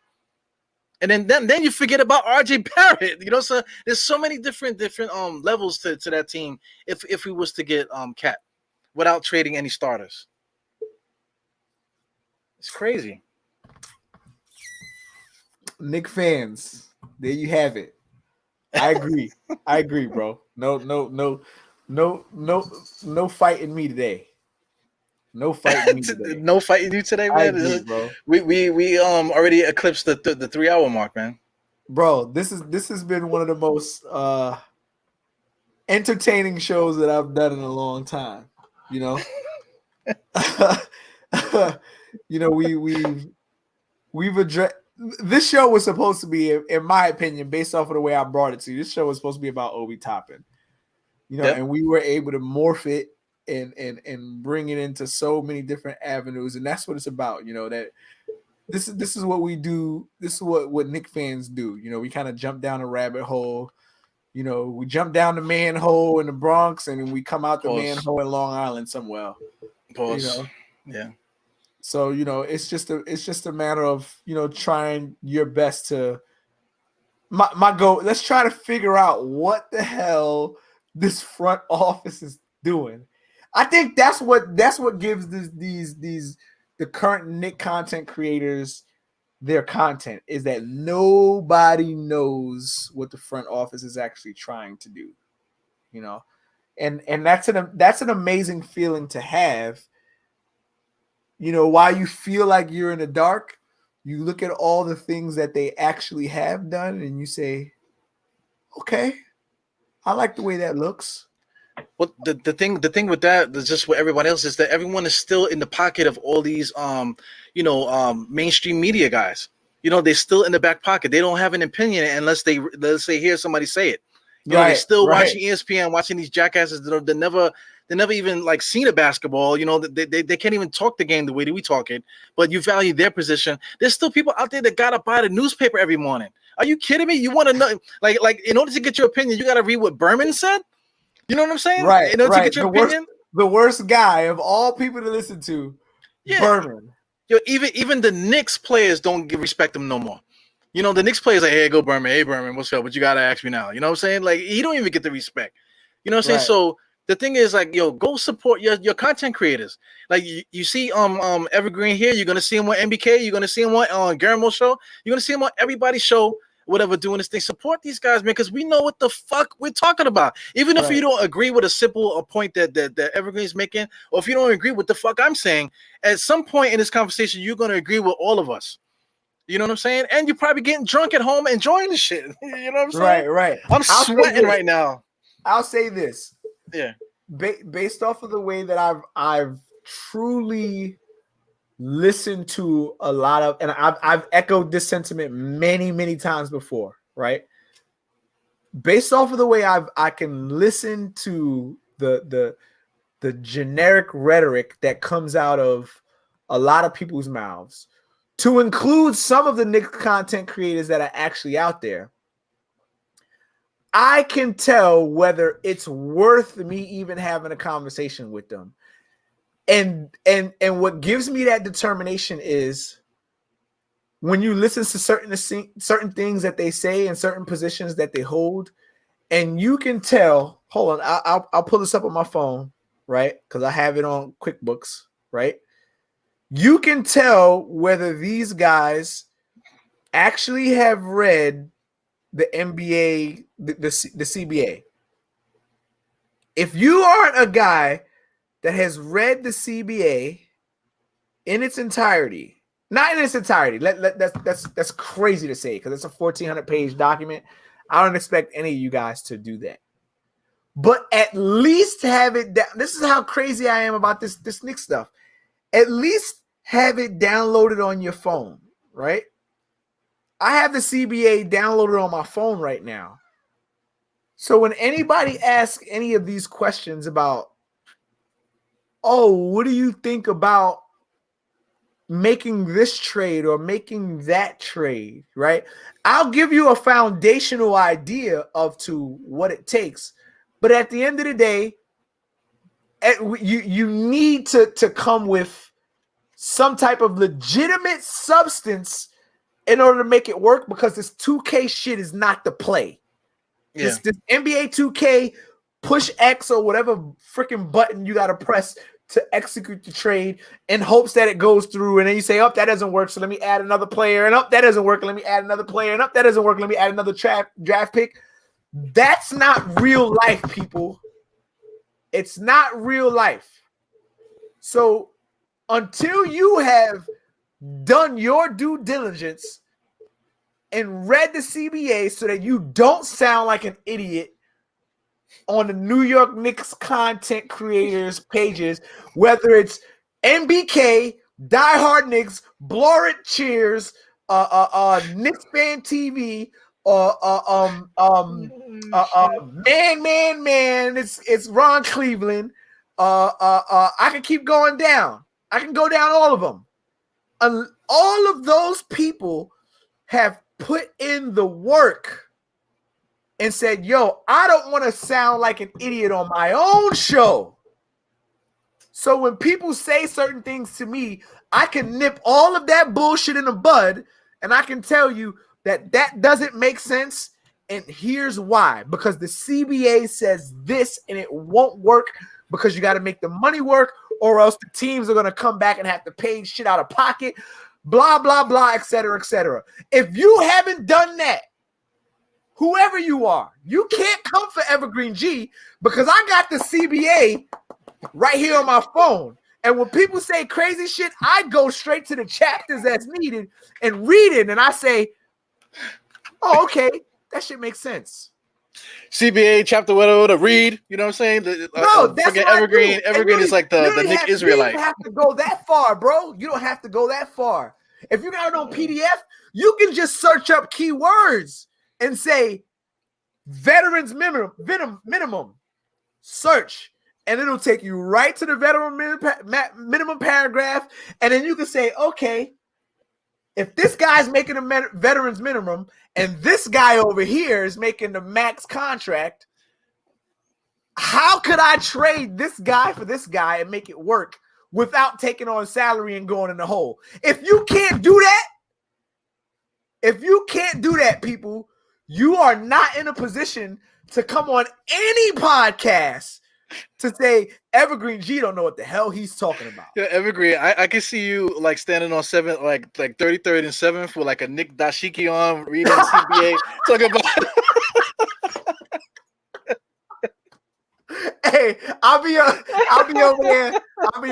[SPEAKER 1] And then you forget about RJ Barrett. You know, so there's so many different levels to that team if we was to get Cat without trading any starters. It's crazy.
[SPEAKER 2] Knick fans, there you have it. I agree, bro. No fighting me today. No fighting me today.
[SPEAKER 1] No fighting you today, man.
[SPEAKER 2] I agree, bro.
[SPEAKER 1] We already eclipsed the 3 hour mark, man.
[SPEAKER 2] Bro, this has been one of the most entertaining shows that I've done in a long time. You know, you know, we've addressed. This show was supposed to be, in my opinion, based off of the way I brought it to you, this show was supposed to be about Obi Toppin. You know, and we were able to morph it and bring it into so many different avenues, and that's what it's about. You know, that this is what we do. This is what Knick fans do. You know, we kind of jump down a rabbit hole. You know, we jump down the manhole in the Bronx, and then we come out the manhole in Long Island somewhere. You know,
[SPEAKER 1] yeah.
[SPEAKER 2] So, you know, it's just a matter of, you know, trying your best to my goal. Let's try to figure out what the hell this front office is doing. I think that's what gives the current Knick content creators their content, is that nobody knows what the front office is actually trying to do. You know, and that's an amazing feeling to have. You know, while you feel like you're in the dark, you look at all the things that they actually have done and you say, okay, I like the way that looks.
[SPEAKER 1] Well, the thing with that is just with everyone else is that everyone is still in the pocket of all these mainstream media guys. You know, they're still in the back pocket. They don't have an opinion unless they hear somebody say it. You know, they're still watching ESPN, watching these jackasses that never even like seen a basketball. You know, they can't even talk the game the way that we talk it. But you value their position. There's still people out there that gotta buy the newspaper every morning. Are you kidding me? You want to know, like in order to get your opinion, you gotta read what Berman said. You know what I'm saying?
[SPEAKER 2] Right.
[SPEAKER 1] In order to get your opinion,
[SPEAKER 2] the worst guy of all people to listen to, Berman.
[SPEAKER 1] Yo, even the Knicks players don't respect him no more. You know, the Knicks players are, hey, go Berman. Hey, Berman, what's up? But you got to ask me now. You know what I'm saying? Like, he don't even get the respect. You know what I'm saying? So the thing is, like, yo, go support your content creators. Like, you see Evergreen here. You're going to see him on MBK. You're going to see him on Guillermo's show. You're going to see him on everybody's show, whatever, doing this thing. Support these guys, man, because we know what the fuck we're talking about. Even if you don't agree with a simple point that Evergreen's making, or if you don't agree with the fuck I'm saying, at some point in this conversation, you're going to agree with all of us. You know what I'm saying? And you're probably getting drunk at home enjoying the shit. You know what I'm saying?
[SPEAKER 2] Right.
[SPEAKER 1] I'm sweating right now.
[SPEAKER 2] I'll say this.
[SPEAKER 1] Yeah.
[SPEAKER 2] Based off of the way that I've truly listened to a lot of, and I've echoed this sentiment many, many times before, right? Based off of the way I can listen to the generic rhetoric that comes out of a lot of people's mouths, to include some of the Knicks content creators that are actually out there, I can tell whether it's worth me even having a conversation with them. And what gives me that determination is when you listen to certain things that they say and certain positions that they hold, and you can tell. Hold on, I'll pull this up on my phone, right? Because I have it on QuickBooks, right? You can tell whether these guys actually have read the NBA, the CBA. If you aren't a guy that has read the CBA in its entirety, not in its entirety, that's crazy to say because it's a 1,400-page document. I don't expect any of you guys to do that. But at least have it down. This is how crazy I am about this Knicks stuff. At least have it downloaded on your phone, right? I have the CBA downloaded on my phone right now. So when anybody asks any of these questions about, oh, what do you think about making this trade or making that trade, right? I'll give you a foundational idea of to what it takes. But at the end of the day, you need to come with some type of legitimate substance in order to make it work, because this 2K shit is not the play. Yeah. This NBA 2K push X or whatever freaking button you got to press to execute the trade in hopes that it goes through, and then you say, oh, that doesn't work, so let me add another player, and oh, that doesn't work, let me add another player, and oh, that doesn't work, let me add another draft pick. That's not real life, people. It's not real life. So until you have done your due diligence and read the CBA so that you don't sound like an idiot on the New York Knicks content creators pages, whether it's NBK, Diehard Knicks, Blorit Cheers, Knicks Fan TV, man, it's Ron Cleveland. I can keep going down. I can go down all of them. All of those people have put in the work and said, yo, I don't want to sound like an idiot on my own show. So when people say certain things to me, I can nip all of that bullshit in the bud, and I can tell you that that doesn't make sense, and here's why. Because the CBA says this, and it won't work because you got to make the money work, or else the teams are going to come back and have to pay shit out of pocket, blah, blah, blah, et cetera, et cetera. If you haven't done that, whoever you are, you can't come for Evergreen G, because I got the CBA right here on my phone. And when people say crazy shit, I go straight to the chapters that's needed and read it. And I say, oh, okay, that shit makes sense.
[SPEAKER 1] CBA chapter whatever to read, you know what I'm saying?
[SPEAKER 2] No, that's what
[SPEAKER 1] Evergreen. Evergreen is like the Nick Israelite.
[SPEAKER 2] You don't have to go that far, bro. You don't have to go that far. If you got it on PDF, you can just search up keywords and say veterans minimum search, and it'll take you right to the veteran minimum paragraph, and then you can say, okay, if this guy's making a veterans minimum and this guy over here is making the max contract, how could I trade this guy for this guy and make it work without taking on salary and going in the hole? If you can't do that, people, you are not in a position to come on any podcast to say Evergreen G don't know what the hell he's talking about.
[SPEAKER 1] Yeah, Evergreen, I can see you like standing on 7th, like 33rd and 7th with like a Nick Dashiki on, reading CBA, talking about.
[SPEAKER 2] Hey, I'll be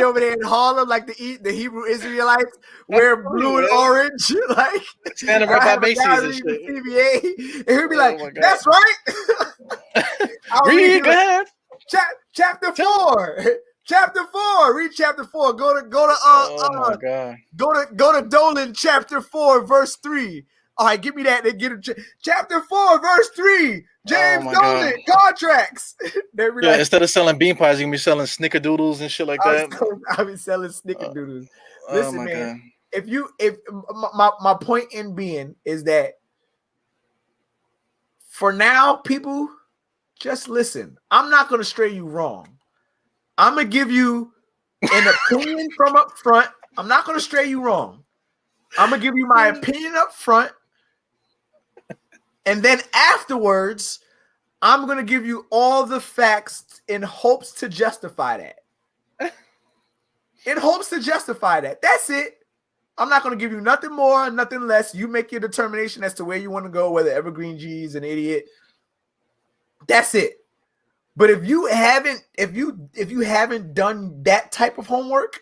[SPEAKER 2] over there in Harlem like the Hebrew Israelites, wearing blue and orange, like
[SPEAKER 1] standing right by Macy's and shit.
[SPEAKER 2] CBA, and he'll be like, "That's right."
[SPEAKER 1] Read, go ahead.
[SPEAKER 2] Chapter 4. Chapter 4. Read chapter 4. Go to Dolan chapter 4 verse 3. All right, give me that. They get it. Chapter 4 verse 3. James Dolan contracts.
[SPEAKER 1] Yeah, instead of selling bean pies, you can be selling snickerdoodles and shit like that.
[SPEAKER 2] I'll be selling snickerdoodles. Listen, man. God. If my point in being is that for now, people, just listen. I'm not going to stray you wrong. I'm going to give you an opinion from up front. I'm not going to stray you wrong. I'm going to give you my opinion up front. And then afterwards, I'm going to give you all the facts in hopes to justify that. In hopes to justify that. That's it. I'm not going to give you nothing more, nothing less. You make your determination as to where you want to go, whether Evergreen G is an idiot. That's it. But if you haven't done that type of homework,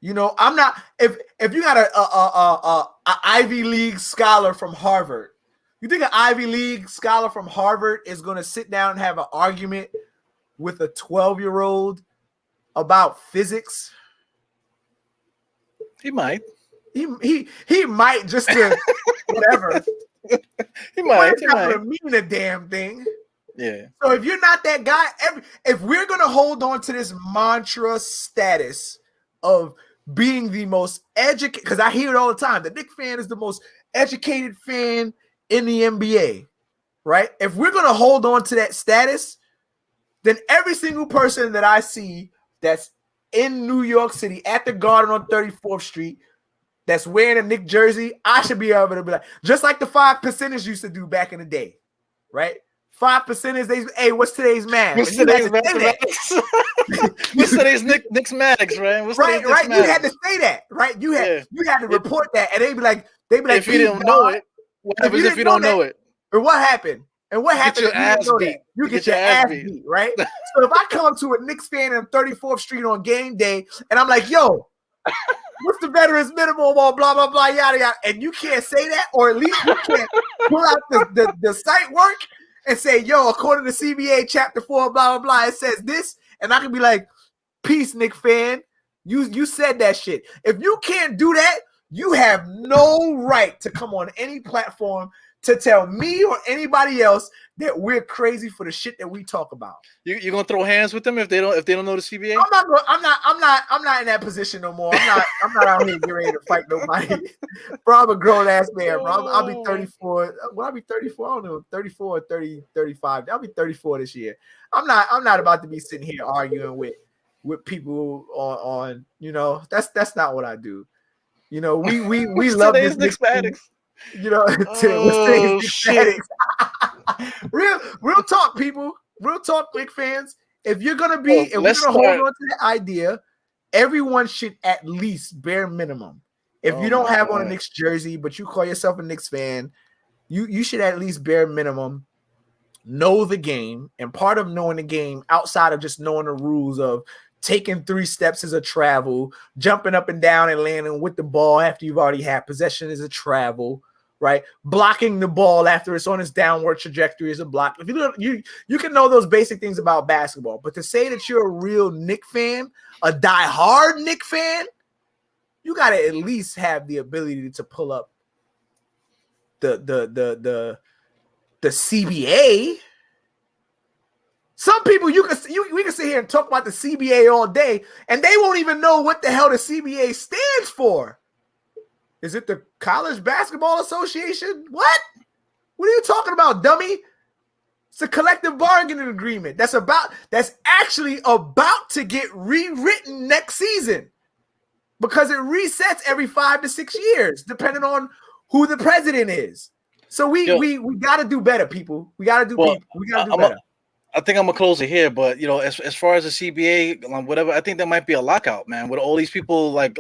[SPEAKER 2] you know, I'm not. If you got a Ivy League scholar from Harvard, You think an Ivy League scholar from Harvard is going to sit down and have an argument with a 12-year-old about physics?
[SPEAKER 1] He might.
[SPEAKER 2] He might just to whatever.
[SPEAKER 1] He might. He
[SPEAKER 2] not
[SPEAKER 1] might
[SPEAKER 2] mean a damn thing.
[SPEAKER 1] Yeah.
[SPEAKER 2] So if you're not that guy, if we're gonna hold on to this mantra status of being the most educated, because I hear it all the time, the Knicks fan is the most educated fan in the NBA, right? If we're gonna hold on to that status, then every single person that I see that's in New York City at the Garden on 34th Street that's wearing a Knicks jersey, I should be able to be like, just like the 5%ers used to do back in the day, right? 5%ers, hey, what's today's math?
[SPEAKER 1] What's today's mathematics? What's today's Knicks Maddox, right? What's
[SPEAKER 2] right.
[SPEAKER 1] Maddox?
[SPEAKER 2] You had to say that, right? You had to report that, and they'd be like,
[SPEAKER 1] if you don't know it, what happens if you don't know it?
[SPEAKER 2] Or what happened? And what happened? You get your ass beat, right? So if I come to a Knicks fan on 34th Street on game day, and I'm like, yo, what's the veterans minimum, blah, blah, blah, yada, yada, and you can't say that, or at least you can't pull out the site work and say, yo, according to CBA chapter 4, blah, blah, blah, it says this, and I can be like, peace, Knicks fan. You said that shit. If you can't do that, you have no right to come on any platform to tell me or anybody else that we're crazy for the shit that we talk about.
[SPEAKER 1] You're gonna throw hands with them if they don't know the CBA?
[SPEAKER 2] I'm not in that position no more. I'm not out here getting ready to fight nobody. Bro, I'm a grown ass man, bro. I'll be 34. Well, I'll be 34. I don't know, 34 or 30, 35. I'll be 34 this year. I'm not about to be sitting here arguing with people on that's not what I do. We love this Knicks Maddox.
[SPEAKER 1] Shit.
[SPEAKER 2] real talk, people. Real talk, Knicks fans. If we're gonna hold on to that idea, everyone should at least bare minimum. If you don't have on a Knicks jersey, but you call yourself a Knicks fan, you should at least bare minimum know the game. And part of knowing the game, outside of just knowing the rules of taking 3 steps is a travel, jumping up and down and landing with the ball after you've already had possession is a travel, right? Blocking the ball after it's on its downward trajectory is a block. If you can know those basic things about basketball, but to say that you're a real Knicks fan, a diehard Knicks fan, you got to at least have the ability to pull up the CBA. Some people we can sit here and talk about the CBA all day, and they won't even know what the hell the CBA stands for. Is it the College Basketball Association? What? What are you talking about, dummy? It's a collective bargaining agreement that's actually about to get rewritten next season because it resets every 5 to 6 years, depending on who the president is. So we got to do better, people. We got to do better.
[SPEAKER 1] I think I'm gonna close it here, but as far as the CBA, whatever, I think there might be a lockout, man, with all these people like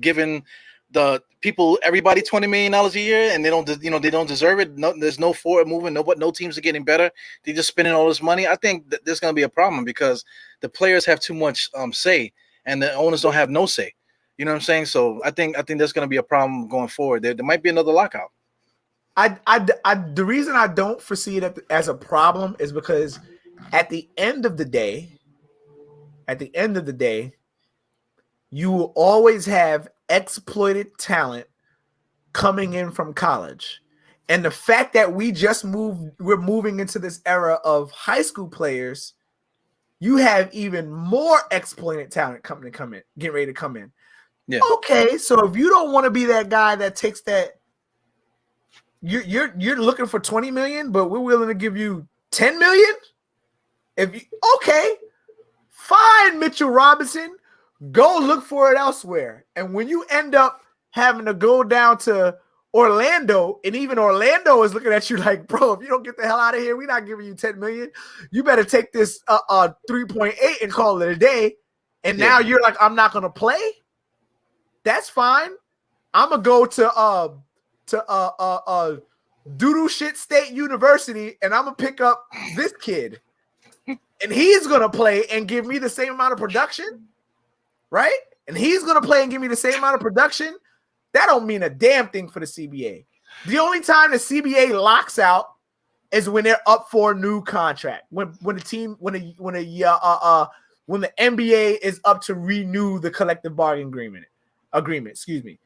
[SPEAKER 1] giving the people everybody $20 million a year, and they don't deserve it. No, there's no forward movement. No teams are getting better. They're just spending all this money. I think that there's gonna be a problem because the players have too much say, and the owners don't have no say. You know what I'm saying? So I think there's gonna be a problem going forward. There might be another lockout.
[SPEAKER 2] The reason I don't foresee it as a problem is because at the end of the day, you will always have exploited talent coming in from college. And the fact that we're moving into this era of high school players, you have even more exploited talent getting ready to come in.
[SPEAKER 1] Yeah.
[SPEAKER 2] Okay, so if you don't want to be that guy that takes that, you're looking for 20 million, but we're willing to give you 10 million. Fine, Mitchell Robinson, go look for it elsewhere. And when you end up having to go down to Orlando, and even Orlando is looking at you like, bro, if you don't get the hell out of here, we're not giving you 10 million. You better take this 3.8 and call it a day. And now you're like, I'm not gonna play. That's fine. I'm gonna go to doodle shit State University, and I'm gonna pick up this kid. And he's going to play and give me the same amount of production, right? And he's going to play and give me the same amount of production. That don't mean a damn thing for the CBA. The only time the CBA locks out is when they're up for a new contract. When the NBA is up to renew the collective bargaining agreement. Excuse me.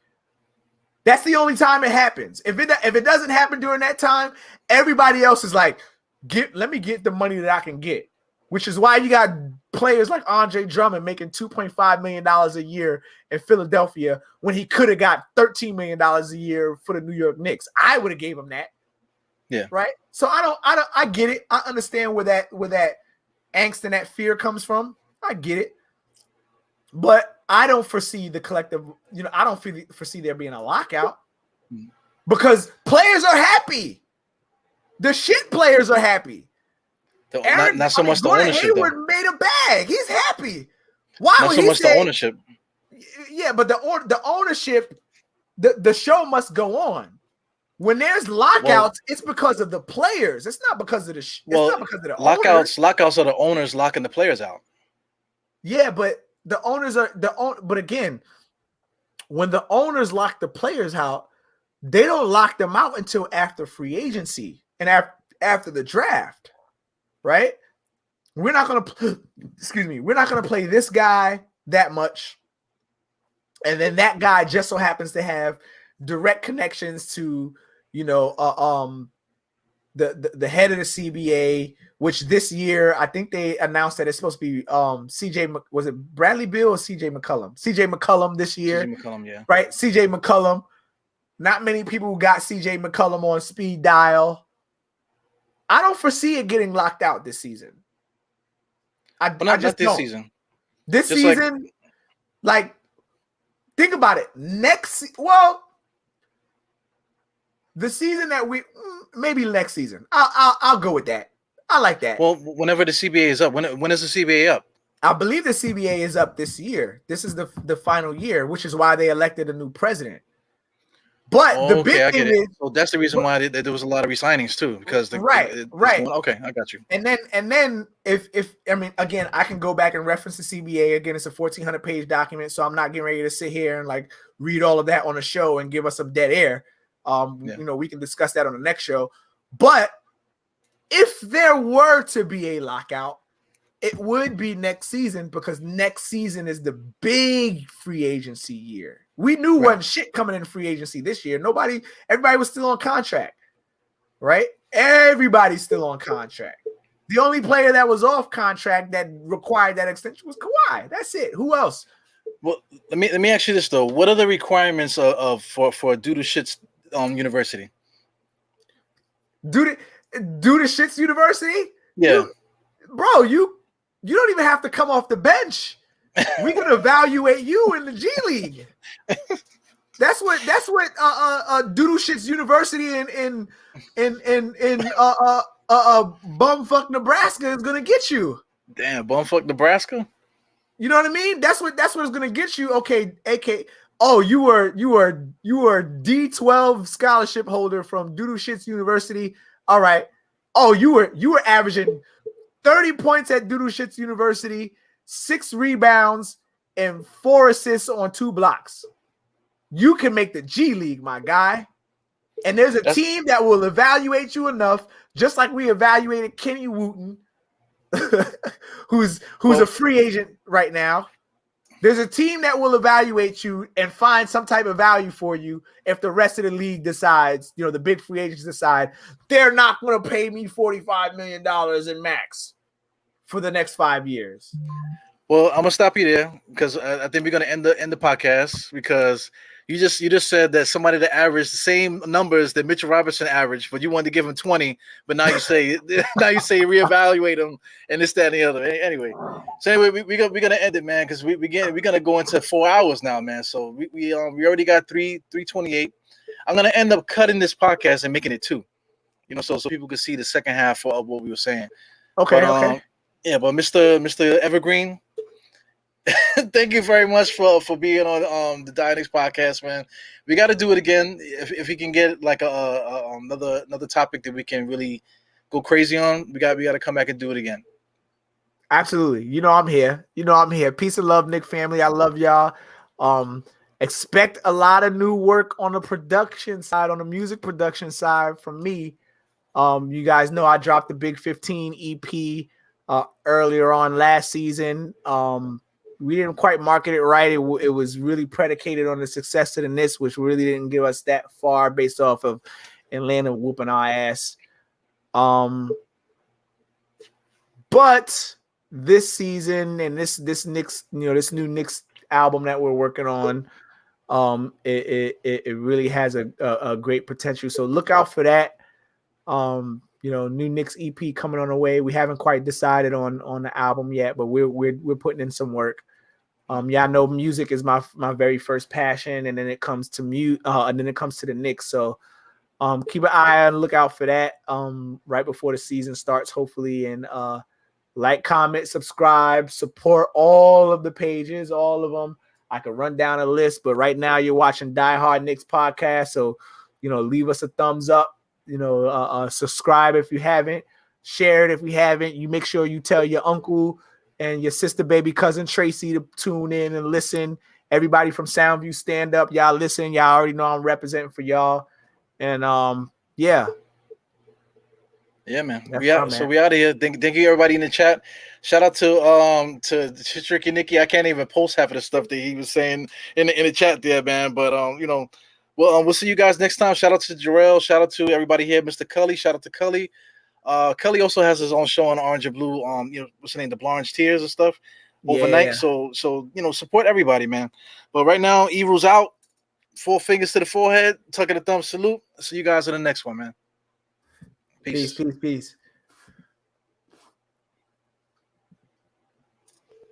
[SPEAKER 2] That's the only time it happens. If it doesn't happen during that time, everybody else is like, let me get the money that I can get. Which is why you got players like Andre Drummond making $2.5 million a year in Philadelphia when he could have got $13 million a year for the New York Knicks. I would have gave him that.
[SPEAKER 1] Yeah.
[SPEAKER 2] Right. So I get it. I understand where that angst and that fear comes from. I get it. But I don't foresee the collective, I don't foresee there being a lockout because players are happy. The shit players are happy.
[SPEAKER 1] Not so much the ownership.
[SPEAKER 2] Hayward made a bag. He's happy. Why?
[SPEAKER 1] Not so much the ownership.
[SPEAKER 2] Yeah, but the ownership, the show must go on. When there's lockouts, it's because of the players. It's not because of it's not because of the
[SPEAKER 1] lockouts.
[SPEAKER 2] Owners.
[SPEAKER 1] Lockouts are the owners locking the players out.
[SPEAKER 2] Yeah, but the owners are But again, when the owners lock the players out, they don't lock them out until after free agency and after the draft. Right? We're not gonna play this guy that much, and then that guy just so happens to have direct connections to the head of the CBA, which this year I think they announced that it's supposed to be CJ. Was it Bradley Beal or CJ McCollum? CJ McCollum this year.
[SPEAKER 1] CJ McCollum, yeah.
[SPEAKER 2] Right, CJ McCollum. Not many people got CJ McCollum on speed dial. I don't foresee it getting locked out this season.
[SPEAKER 1] Not this season.
[SPEAKER 2] This
[SPEAKER 1] just
[SPEAKER 2] season, like, think about it. The season that maybe next season. I'll go with that. I like that.
[SPEAKER 1] Well, whenever the CBA is up, when is the CBA up?
[SPEAKER 2] I believe the CBA is up this year. This is the final year, which is why they elected a new president. But the big thing is,
[SPEAKER 1] so that's the reason why there was a lot of resignings too, because
[SPEAKER 2] right.
[SPEAKER 1] Okay, I got you.
[SPEAKER 2] And then if again, I can go back and reference the CBA again. It's a 1,400 page document, so I'm not getting ready to sit here and like read all of that on a show and give us some dead air. We can discuss that on the next show. But if there were to be a lockout, it would be next season because next season is the big free agency year. We knew wasn't shit coming in free agency this year. Everybody was still on contract, right? Everybody's still on contract. The only player that was off contract that required that extension was Kawhi. That's it. Who else?
[SPEAKER 1] Well, let me ask you this though. What are the requirements for Doodle Shits University?
[SPEAKER 2] Doodle Shits University?
[SPEAKER 1] Yeah.
[SPEAKER 2] You don't even have to come off the bench. We can evaluate you in the G League. That's what Doodle Shits University in bumfuck Nebraska is gonna get you.
[SPEAKER 1] Damn, bumfuck Nebraska.
[SPEAKER 2] You know what I mean? That's what it's gonna get you. Okay, AK. Oh, you were D12 scholarship holder from Doodle Shits University. All right. Oh, you were averaging 30 points at Doodle Shits University, 6 rebounds, and 4 assists on 2 blocks. You can make the G League, my guy. And there's a team that will evaluate you enough, just like we evaluated Kenny Wooten, who's a free agent right now. There's a team that will evaluate you and find some type of value for you if the rest of the league decides, the big free agents decide they're not going to pay me $45 million in max for the next 5 years.
[SPEAKER 1] Well, I'm gonna stop you there because I think we're gonna end the podcast because you just said that somebody that averaged the same numbers that Mitchell Robinson averaged, but you wanted to give him 20, but now you say reevaluate him and this, that, and the other. Anyway, so anyway, we're gonna end it, man, because we're gonna go into 4 hours now, man. So we already got 3:28. I'm gonna end up cutting this podcast and making it 2, so people can see the second half of what we were saying.
[SPEAKER 2] Okay,
[SPEAKER 1] but,
[SPEAKER 2] okay.
[SPEAKER 1] Yeah, but Mr. Evergreen, thank you very much for being on the Dynamics podcast, man. We got to do it again if we can get like another topic that we can really go crazy on. We got to come back and do it again.
[SPEAKER 2] Absolutely. I'm here. Peace and love, Knick family. I love y'all. Expect a lot of new work on the production side, on the music production side from me. You guys know I dropped the Big 15 EP earlier on last season. We didn't quite market it right. It was really predicated on the success of the Knicks, which really didn't give us that far based off of Atlanta whooping our ass. But this season and this Knicks, this new Knicks album that we're working on, it really has a great potential. So look out for that. New Knicks EP coming on the way. We haven't quite decided on the album yet, but we're putting in some work. I know music is my very first passion, and then it comes to the Knicks. So keep an eye on the lookout for that right before the season starts, hopefully. And like, comment, subscribe, support all of the pages, all of them. I could run down a list, but right now you're watching Die Hard Knicks podcast, so leave us a thumbs up. Subscribe if you haven't, share it if you haven't. You make sure you tell your uncle and your sister, baby cousin Tracy to tune in and listen. Everybody from Soundview, stand up. Y'all listen. Y'all already know I'm representing for y'all. And yeah,
[SPEAKER 1] man. We out of here. Thank you everybody in the chat. Shout out to Tricky Nicky. I can't even post half of the stuff that he was saying in the chat there, man. But we'll see you guys next time. Shout out to Jarrell. Shout out to everybody here, Mr. Cully. Shout out to Cully. Cully also has his own show on Orange and Blue. What's the name? The Blanche Tears and stuff overnight. Yeah. So support everybody, man. But right now, Evil's out. 4 fingers to the forehead. Tucking the thumb. Salute. See you guys in the next one, man. Peace.
[SPEAKER 2] Peace.